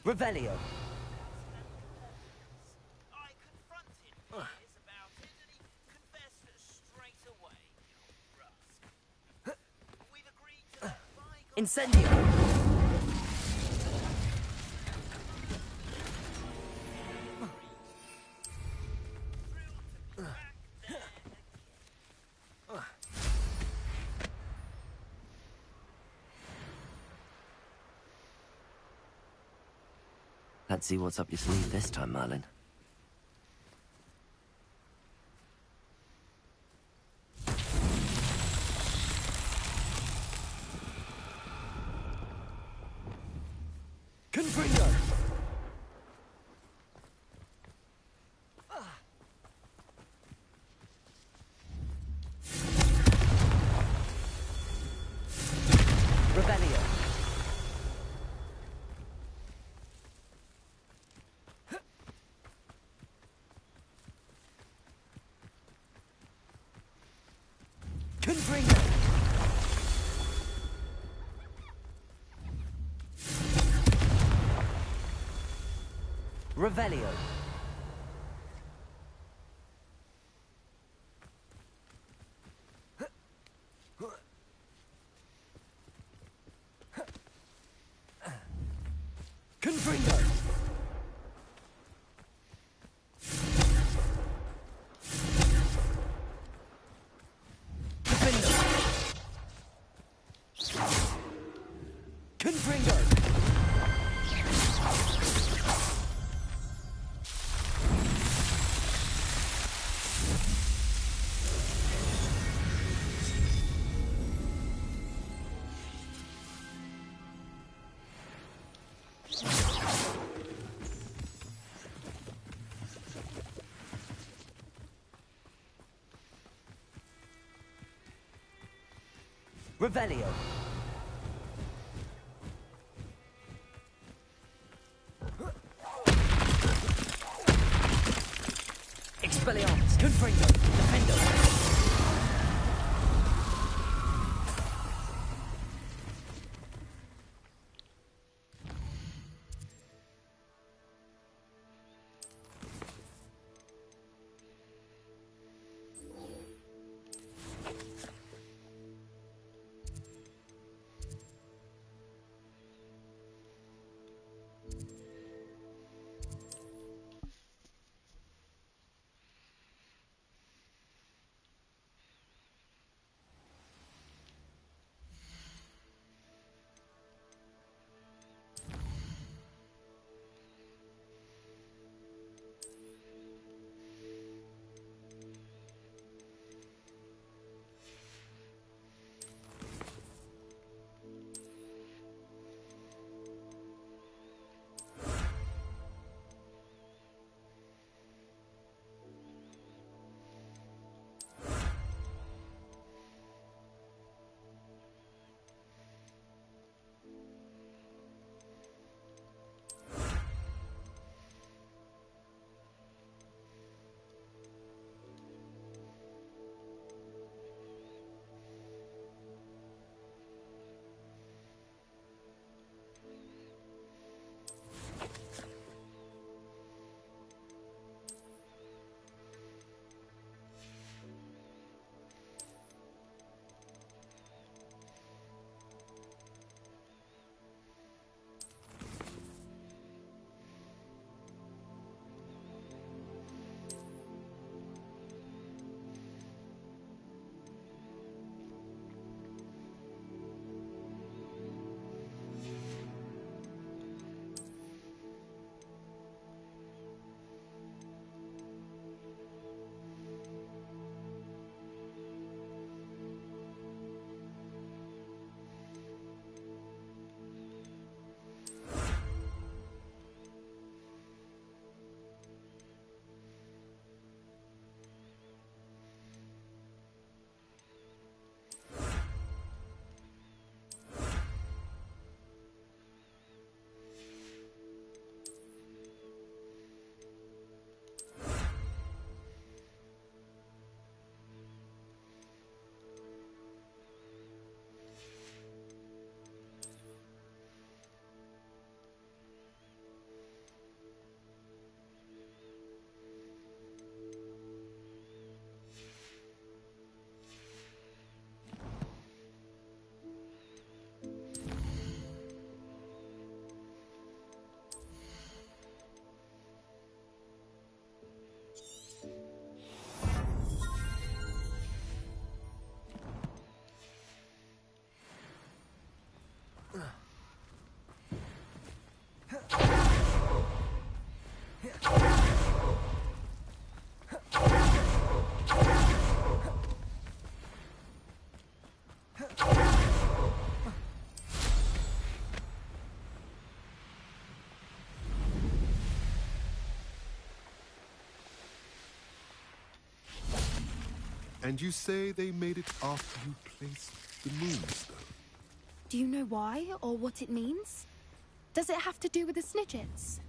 Revelio. Incendio. Let's see what's up your sleeve this time, Merlin. Confringo! Revelio. Confringo. Revelio. Confringo. Confringo. Revelio. Expelliarmus. Confringo. Defendo. And you say they made it after you placed the moonstone? Do you know why or what it means? Does it have to do with the Snidgets?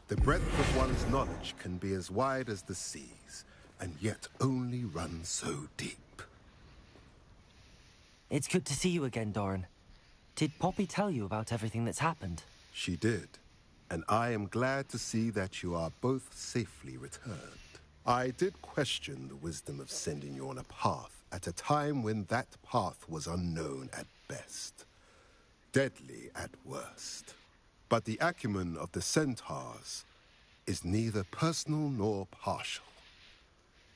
The breadth of one's knowledge can be as wide as the seas, and yet only run so deep. It's good to see you again, Doran. Did Poppy tell you about everything that's happened? She did, and I am glad to see that you are both safely returned. I did question the wisdom of sending you on a path at a time when that path was unknown at best, deadly at worst. But the acumen of the centaurs is neither personal nor partial.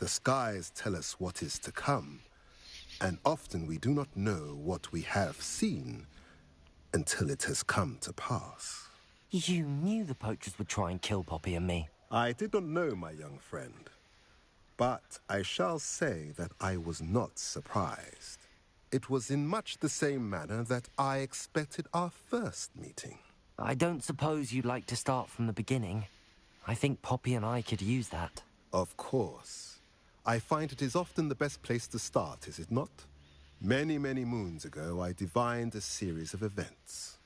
The skies tell us what is to come, and often we do not know what we have seen until it has come to pass. You knew the poachers would try and kill Poppy and me. I did not know, my young friend, but I shall say that I was not surprised. It was in much the same manner that I expected our first meeting. I don't suppose you'd like to start from the beginning. I think Poppy and I could use that. Of course. I find it is often the best place to start, is it not? Many, many moons ago, I divined a series of events.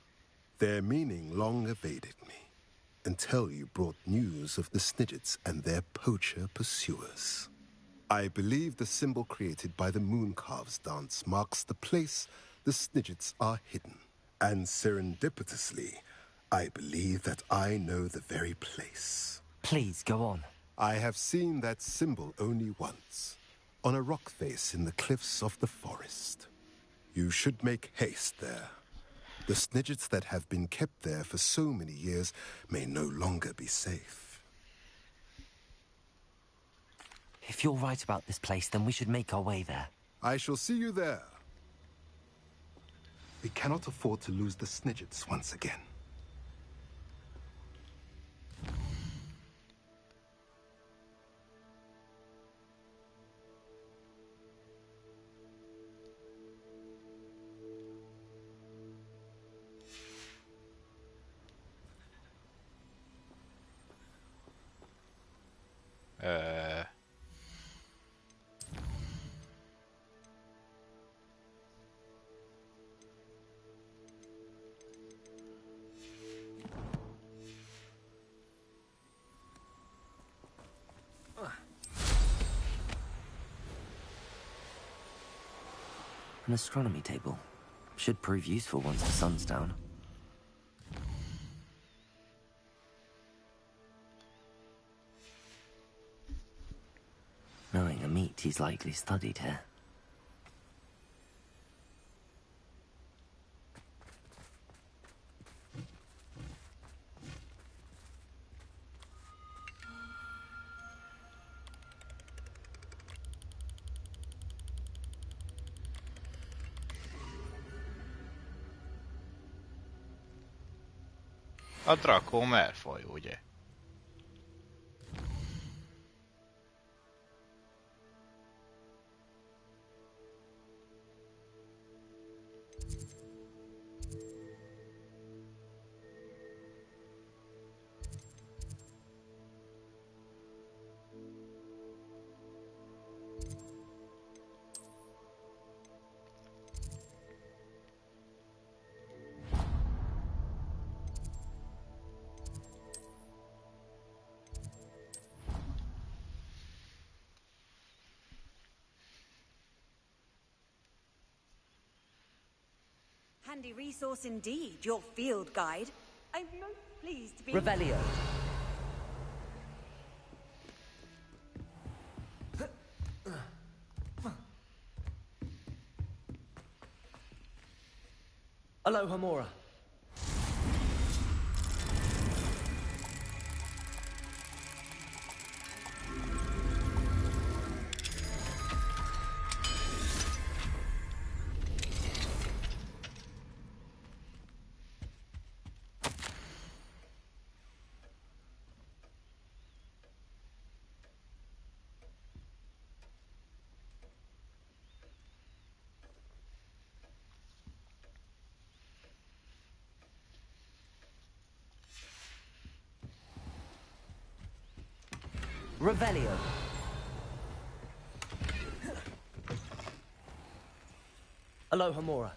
Their meaning long evaded me, until you brought news of the Snidgets and their poacher pursuers. I believe the symbol created by the Mooncalves dance marks the place the Snidgets are hidden. And serendipitously, I believe that I know the very place. Please, go on. I have seen that symbol only once, on a rock face in the cliffs of the forest. You should make haste there. The Snidgets that have been kept there for so many years may no longer be safe. If you're right about this place, then we should make our way there. I shall see you there. We cannot afford to lose the Snidgets once again. An astronomy table. Should prove useful once the sun's down. Knowing a meat, he's likely studied here. A Draco Malfoy, ugye? Handy resource indeed, your field guide. I'm most pleased to be... Revelio. Alohomora. Revelio. Aloha Mora.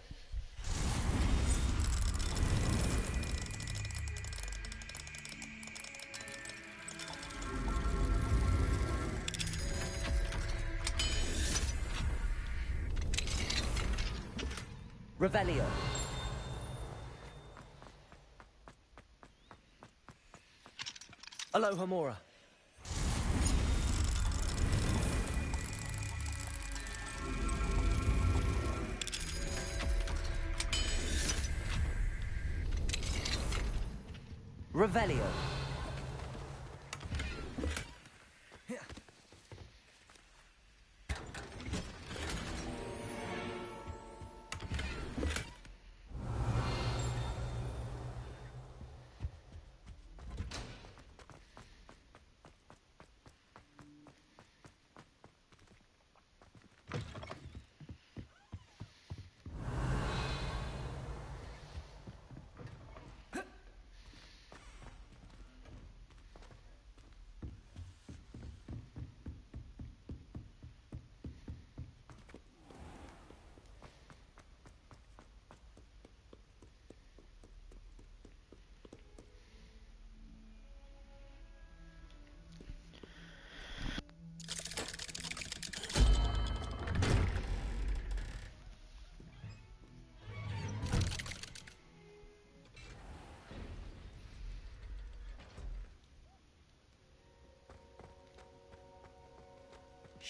Revelio. Aloha Mora. Revelio.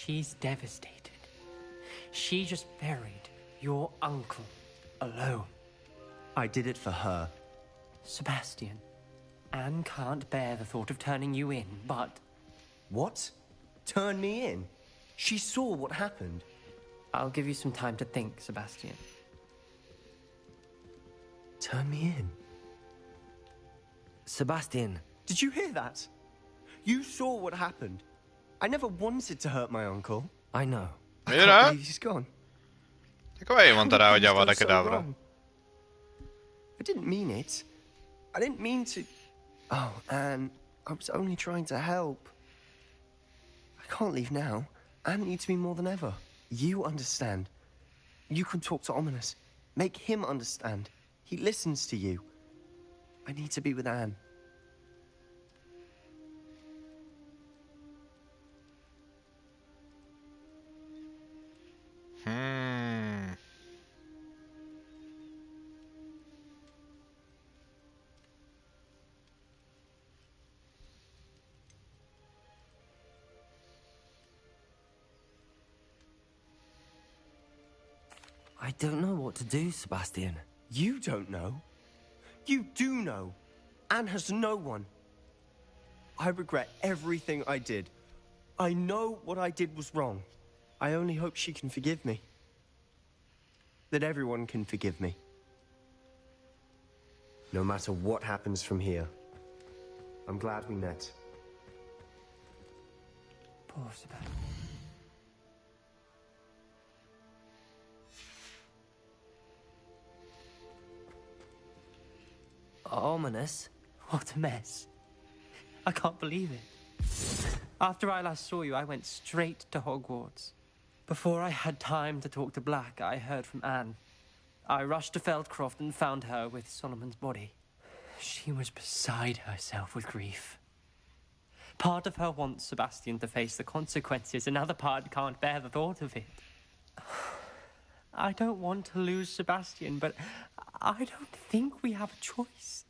She's devastated. She just buried your uncle alone. I did it for her. Sebastian, Anne can't bear the thought of turning you in, but... What? Turn me in? She saw what happened. I'll give you some time to think, Sebastian. Turn me in? Sebastian. Did you hear that? You saw what happened. I never wanted to hurt my uncle. I know. I can't believe he's gone. Akkor én mondta rá, hogy Avada Kedavra. I didn't mean it. I didn't mean to... Oh, Anne, I was only trying to help. I can't leave now. Anne needs me more than ever. You understand. You can talk to Ominous. Make him understand. He listens to you. I need to be with Anne. I don't know what to do, Sebastian. You don't know. You do know. Anne has no one. I regret everything I did. I know what I did was wrong. I only hope she can forgive me. That everyone can forgive me. No matter what happens from here, I'm glad we met. Poor Sebastian. Ominous? What a mess. I can't believe it. After I last saw you, I went straight to Hogwarts. Before I had time to talk to Black, I heard from Anne. I rushed to Feldcroft and found her with Solomon's body. She was beside herself with grief. Part of her wants Sebastian to face the consequences, another part can't bear the thought of it. I don't want to lose Sebastian, but I don't think we have a choice.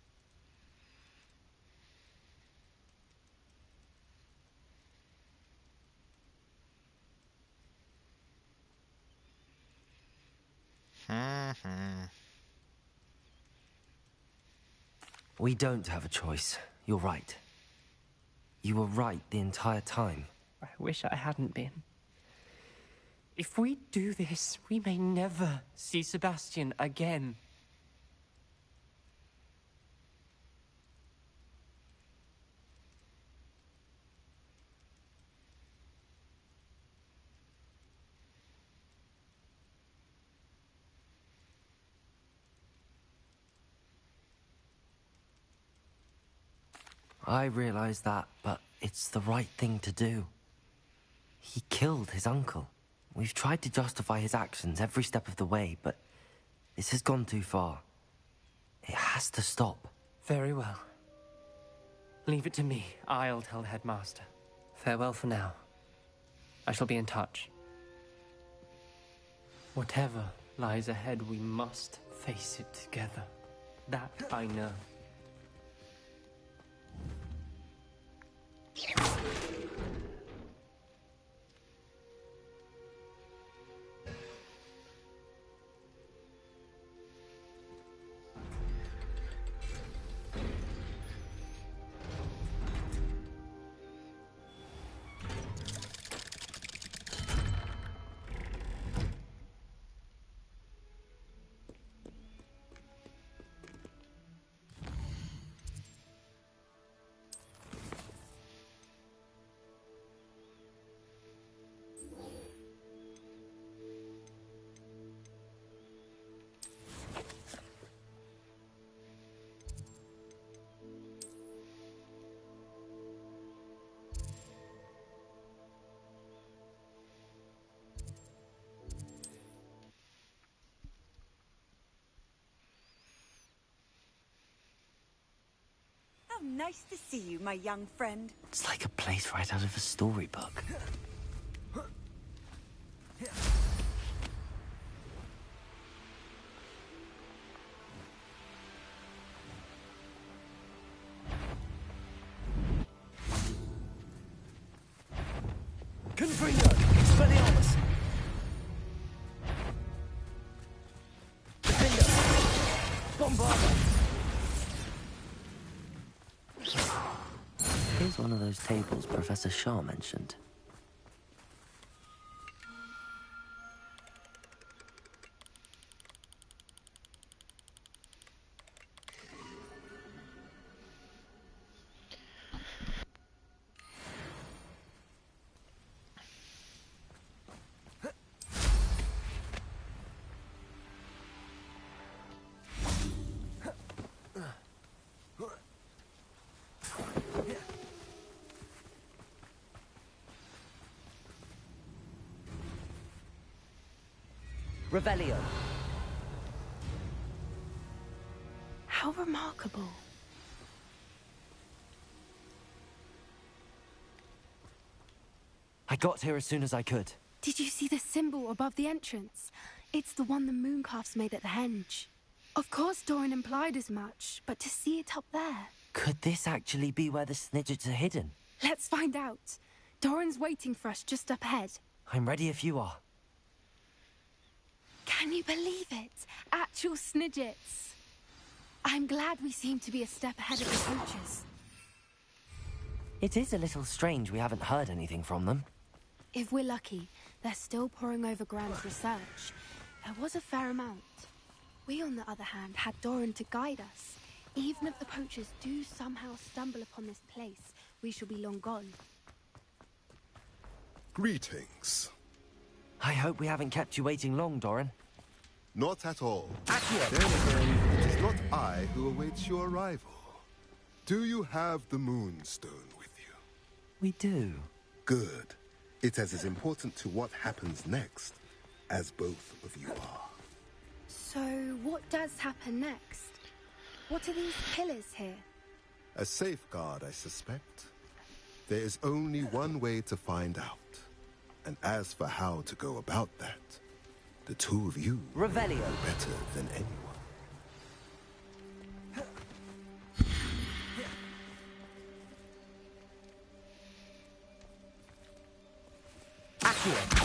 We don't have a choice. You're right. You were right the entire time. I wish I hadn't been. If we do this, we may never see Sebastian again. I realize that, but it's the right thing to do. He killed his uncle. We've tried to justify his actions every step of the way, but this has gone too far. It has to stop. Very well. Leave it to me. I'll tell the headmaster. Farewell for now. I shall be in touch. Whatever lies ahead, we must face it together. That I know. How nice to see you, my young friend. It's like a place right out of a storybook. Confringo! Expelliarmus! Defender! Bombarda! Here's one of those tables Professor Shah mentioned. Revelio. How remarkable. I got here as soon as I could. Did you see the symbol above the entrance? It's the one the mooncalfs made at the henge. Of course Doran implied as much, but to see it up there... Could this actually be where the Snidgets are hidden? Let's find out. Doran's waiting for us just up ahead. I'm ready if you are. Can you believe it? Actual Snidgets. I'm glad we seem to be a step ahead of the poachers. It is a little strange we haven't heard anything from them. If we're lucky, they're still poring over Gran's research. There was a fair amount. We, on the other hand, had Doran to guide us. Even if the poachers do somehow stumble upon this place, we shall be long gone. Greetings. I hope we haven't kept you waiting long, Doran. Not at all. Accio! Then again, it is not I who awaits your arrival. Do you have the Moonstone with you? We do. Good. It is as important to what happens next as both of you are. So, what does happen next? What are these pillars here? A safeguard, I suspect. There is only one way to find out. And as for how to go about that, the two of you Revelio. know better than anyone. Accio.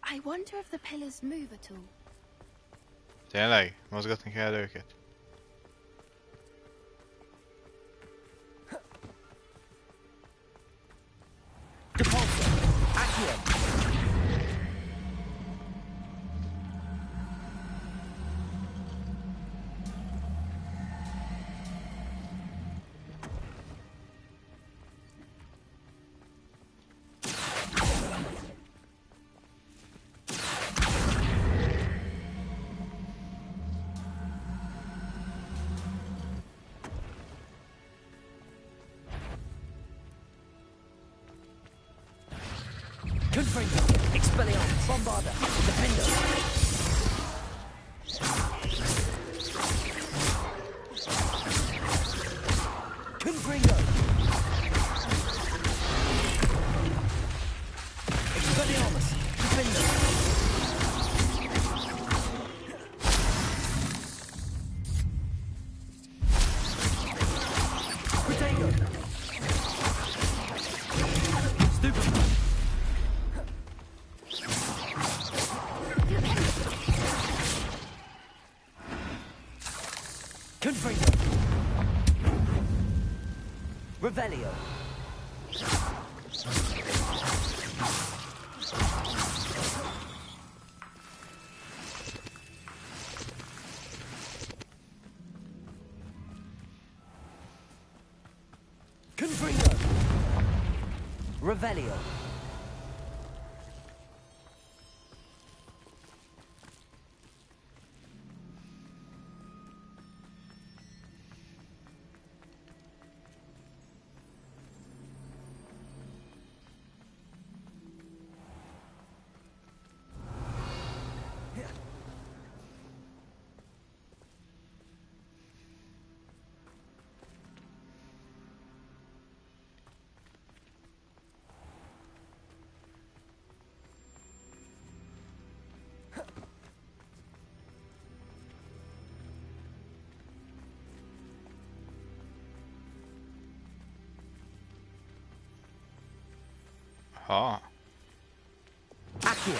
I wonder if the pillars move at all. Tényleg? Mozgatni kell őket? Depulso. Accio. Confringo. Expelliarmus. Bombarda. Defendo. Confringo. Expelliarmus. Defendo. Protego. Stupefy. Confringo. Revelio. Confringo. Revelio. Aha. Accio.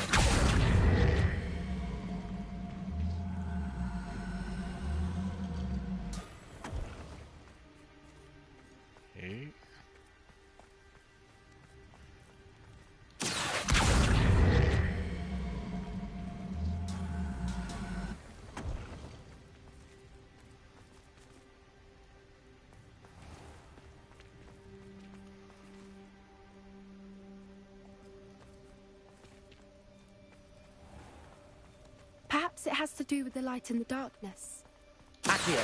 Okay. Perhaps it has to do with the light in the darkness. Accio.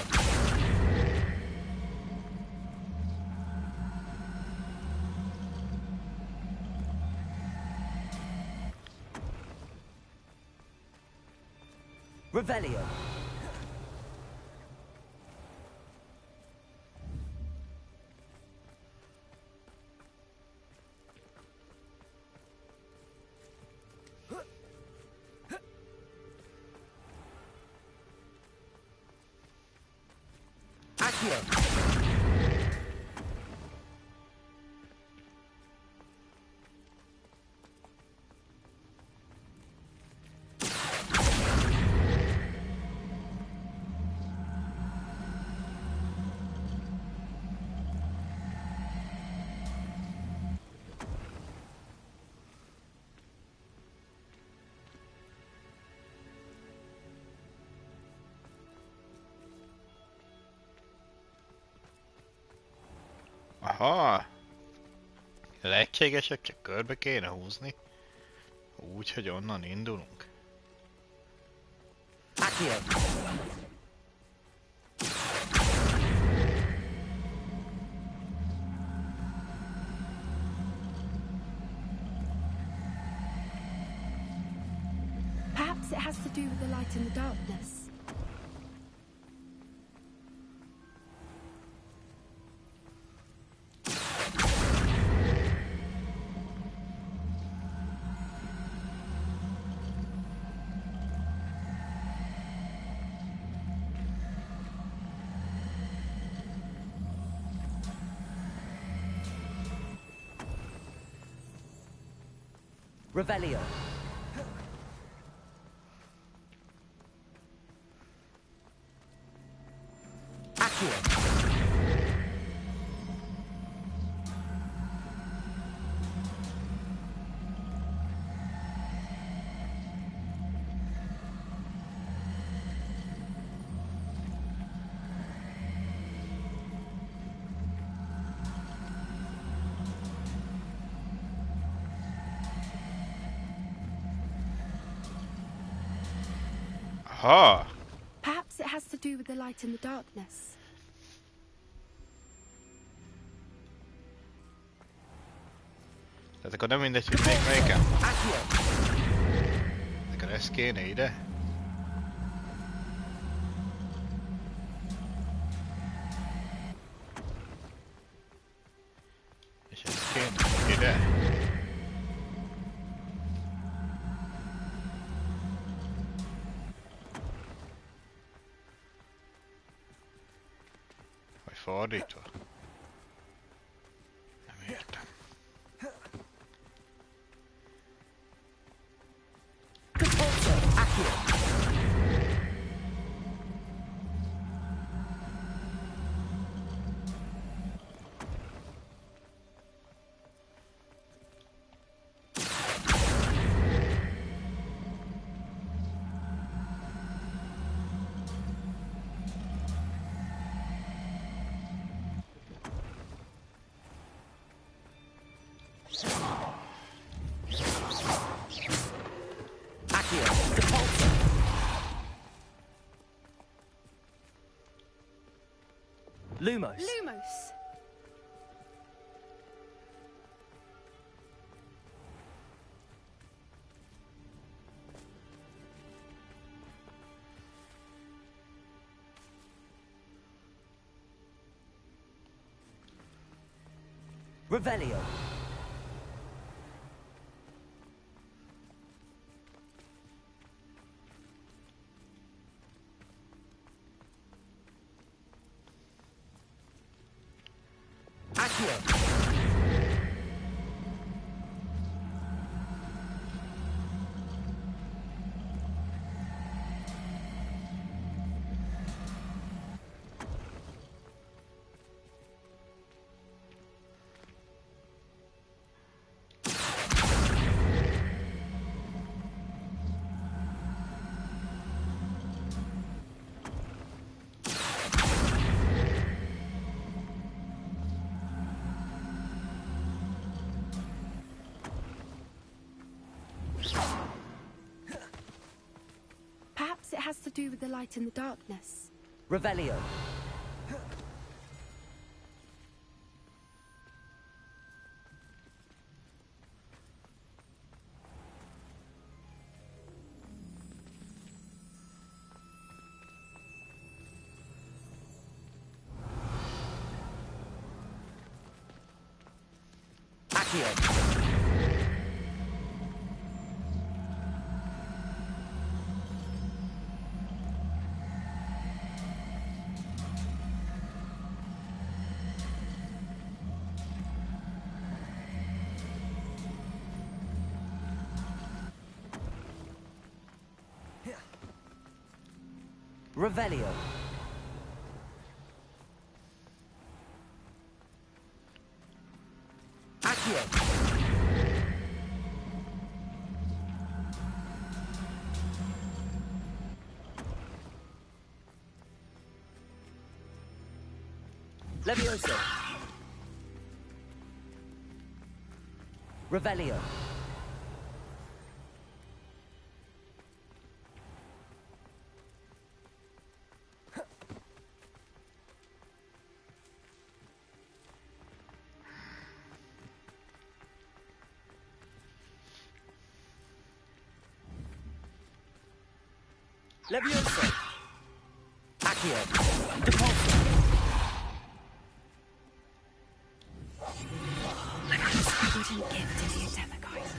Revelio. Accio. Aha! Lehetséges, hogy csak körbe kéne húzni. Úgy, hogy onnan indulunk. Accio. Perhaps it has to do with the light in the darkness. Revelio. Accio. Aha! Perhaps it has to do with the light in the darkness. Tehát akkor nem mindegy, hogy melyiken van. Akkor ez kéne ide. És ez kéne ide. Vagy fordítva. Nem értem. Lumos. Lumos. Revelio. Perhaps it has to do with the light in the darkness. Revelio. Revelio. Accio. Levioso. Revelio. Levioso. Accio. Depulso. Wouldn't give to the Demogorgon.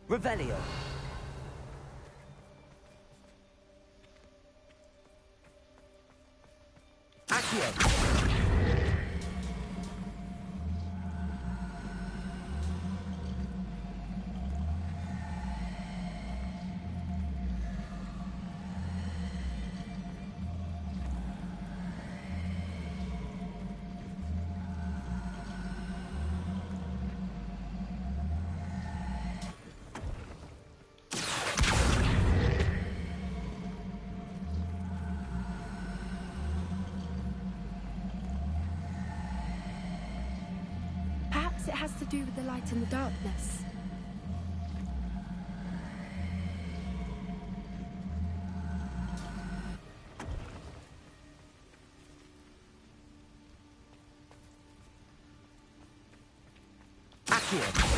Revelio. Accio. Perhaps it has to do with the light in the darkness. Accio.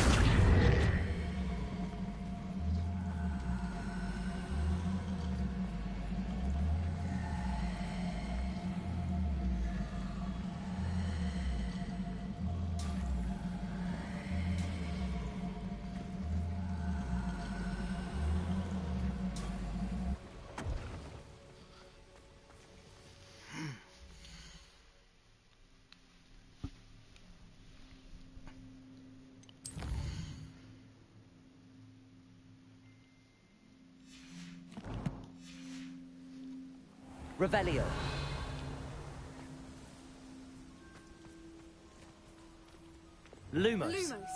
Revelio. Lumos. Lumos.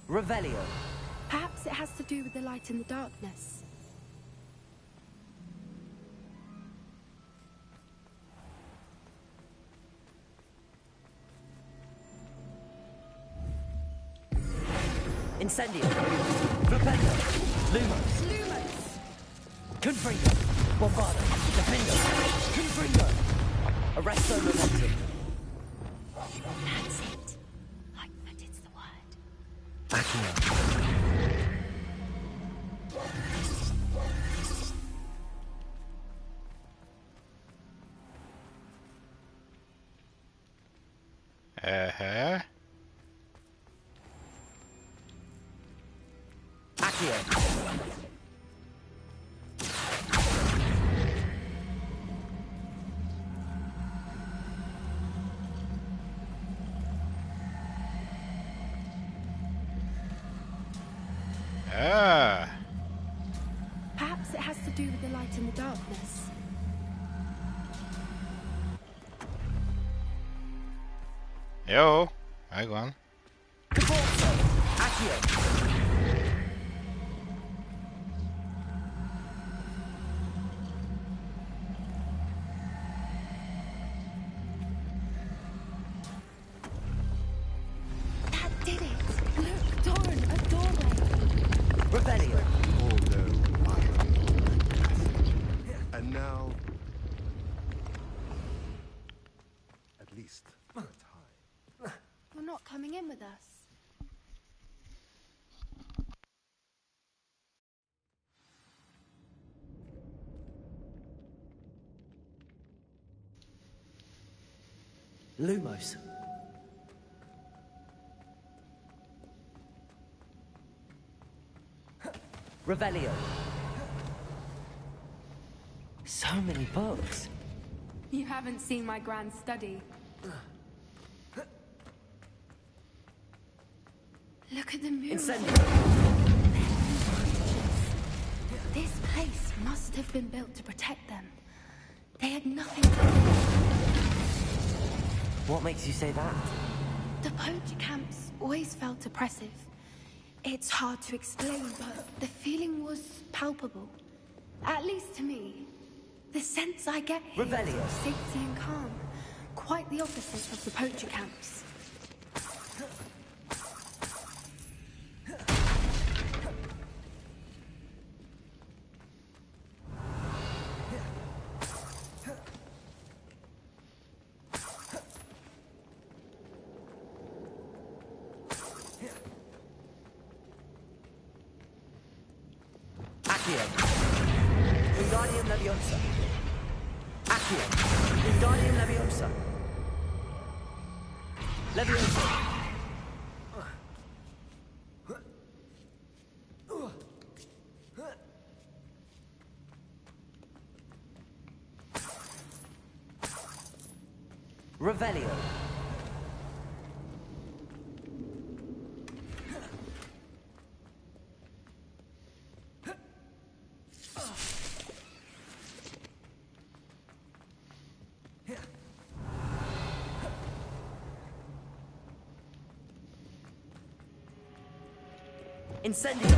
Revelio. Perhaps it has to do with the light in the darkness. Incendio. Rependo. Lumos. Lumos. Confringo. Bombado. Defendo. Confringo. Arresto Remontum. That's it. Like that it's the word. Accio. Uh-huh. Accio. Ah. Perhaps it has to do with the light in the darkness. Jó, megvan. Accio. That did it. Look, Doran, a doorway. Revelio. Although I am fantastic. And now, at least for a time. You're not coming in with us. Lumos. Revelio. So many books. You haven't seen my grand study. Look at the murals. This place must have been built to protect them. They had nothing to do. What makes you say that? The poacher camps always felt oppressive. It's hard to explain, but the feeling was palpable. At least to me. The sense I get here is Revelio. of safety and calm. Quite the opposite of the poacher camps. Accio. Wingardium Leviosa. Accio. Wingardium Leviosa. Leviosa. Revelio. Incendio.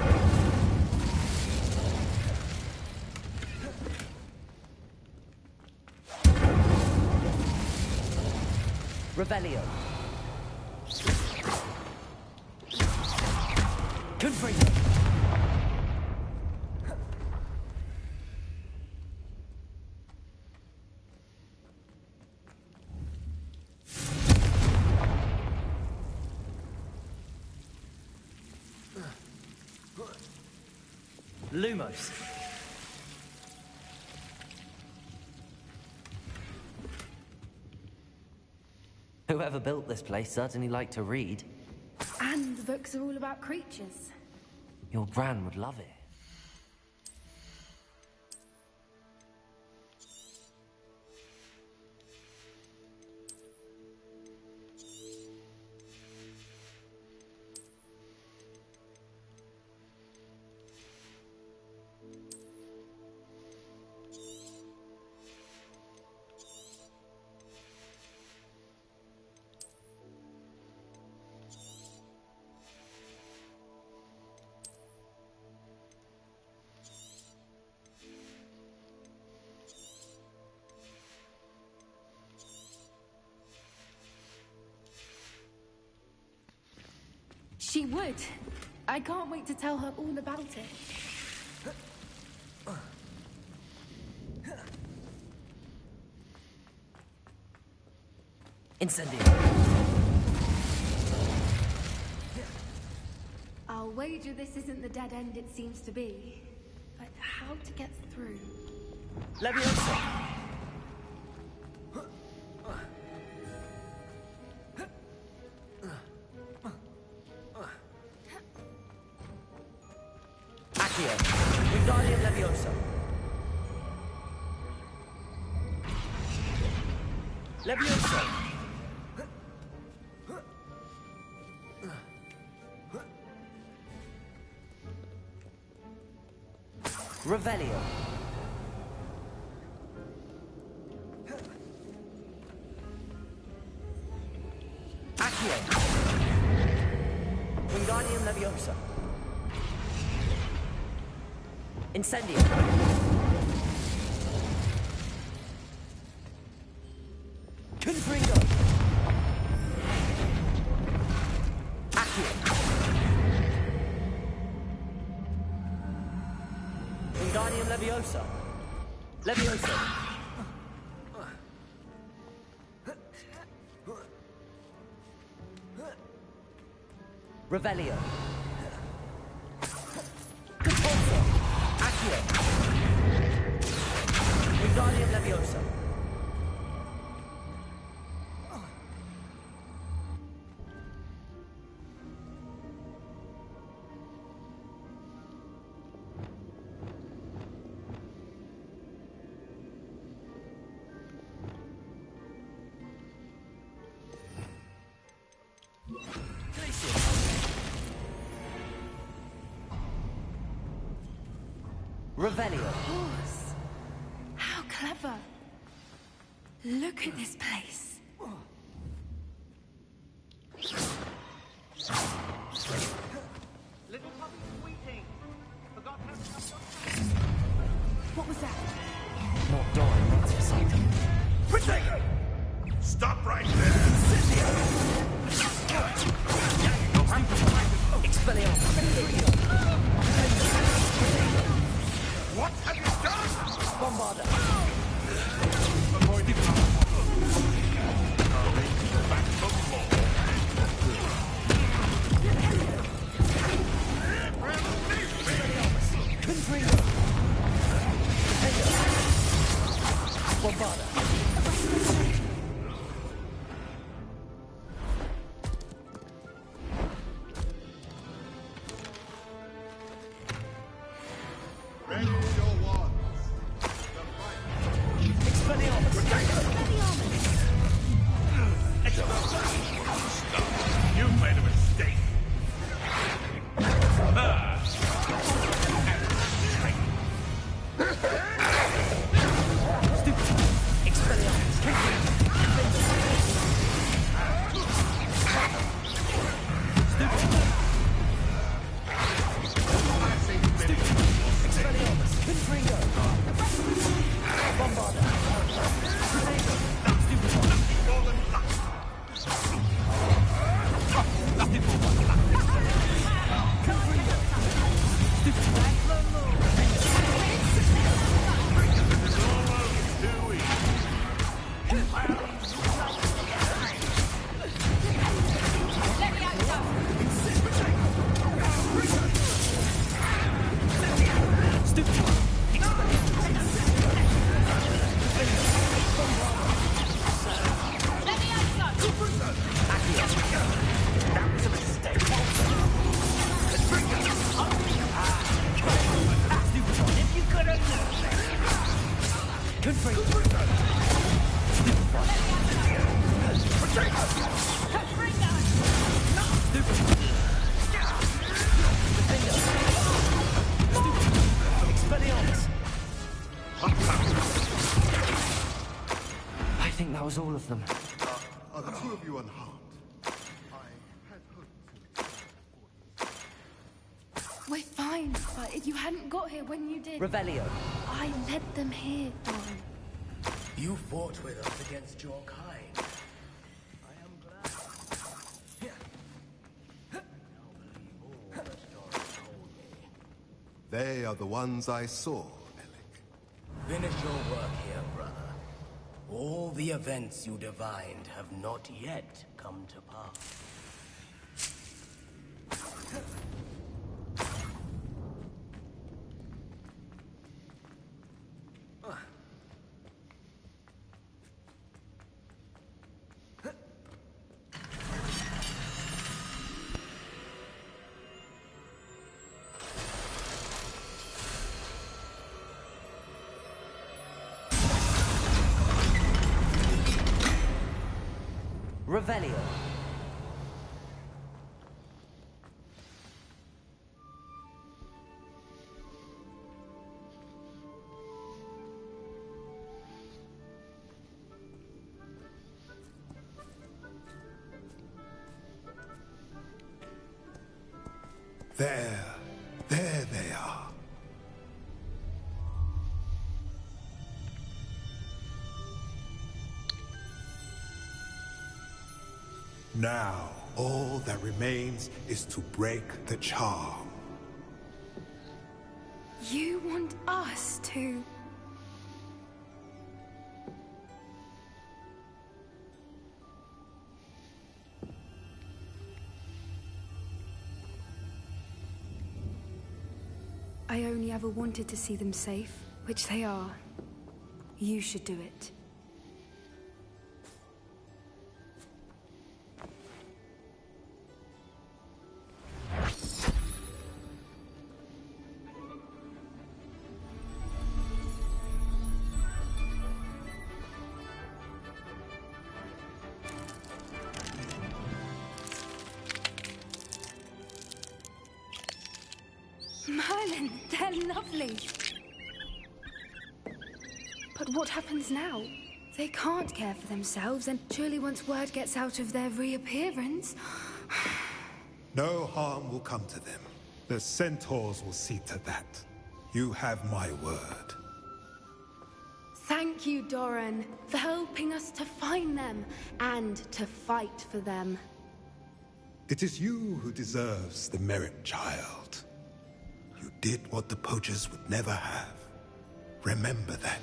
Revelio. Confringo. Lumos. Whoever built this place certainly liked to read. And the books are all about creatures. Your gran would love it. She would. I can't wait to tell her all about it. Incendio. I'll wager this isn't the dead end it seems to be. But how to get through? Leviosa. Accio. Wingardium Leviosa. Leviosa. Revelio. Accio. Wingardium Leviosa. Incendio. Confringo. Accio. Wingardium Leviosa. Leviosa. Revelio. Contorso. Accio. Wingardium Leviosa. Revelio. Horse. How clever. Look at this place. Little puppy squeaking. Forgot how to What was that? Not dying, that's exciting. Retake! Stop right there! Expelliarmus. What have you done? Bombarda. Avoid it. Back to more. Confringo. Bombarda. Ready your wands. The fight. I think that was all of them. Are the two of you unharmed? We're fine, but you hadn't got here when you did. Revelio. I led them here, Doran. You fought with us against your kind. I am glad. I now believe all that Doran told me. They are the ones I saw, Alec. Finish your work here, brother. All the events you divined have not yet come to pass. Revelio. There they are. Now, all that remains is to break the charm. You want us to... I only ever wanted to see them safe, which they are. You should do it. Merlin, they're lovely. But what happens now? They can't care for themselves, and surely once word gets out of their reappearance... No harm will come to them. The centaurs will see to that. You have my word. Thank you, Doran, for helping us to find them, and to fight for them. It is you who deserves the merit, child. You did what the poachers would never have. Remember that.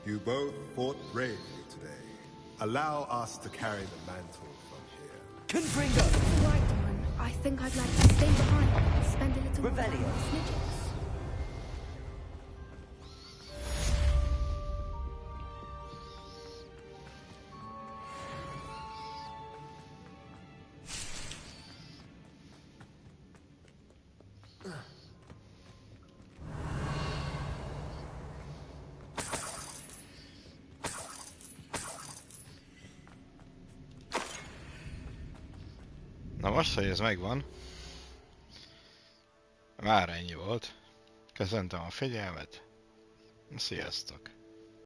You both fought bravely today. Allow us to carry the mantle from here. Confringo! Right, Doran. I think I'd like to stay behind and spend a little Revelio. time with the Snidgets. Na most, hogy ez megvan, már ennyi volt. Köszöntöm a figyelmet. Sziasztok!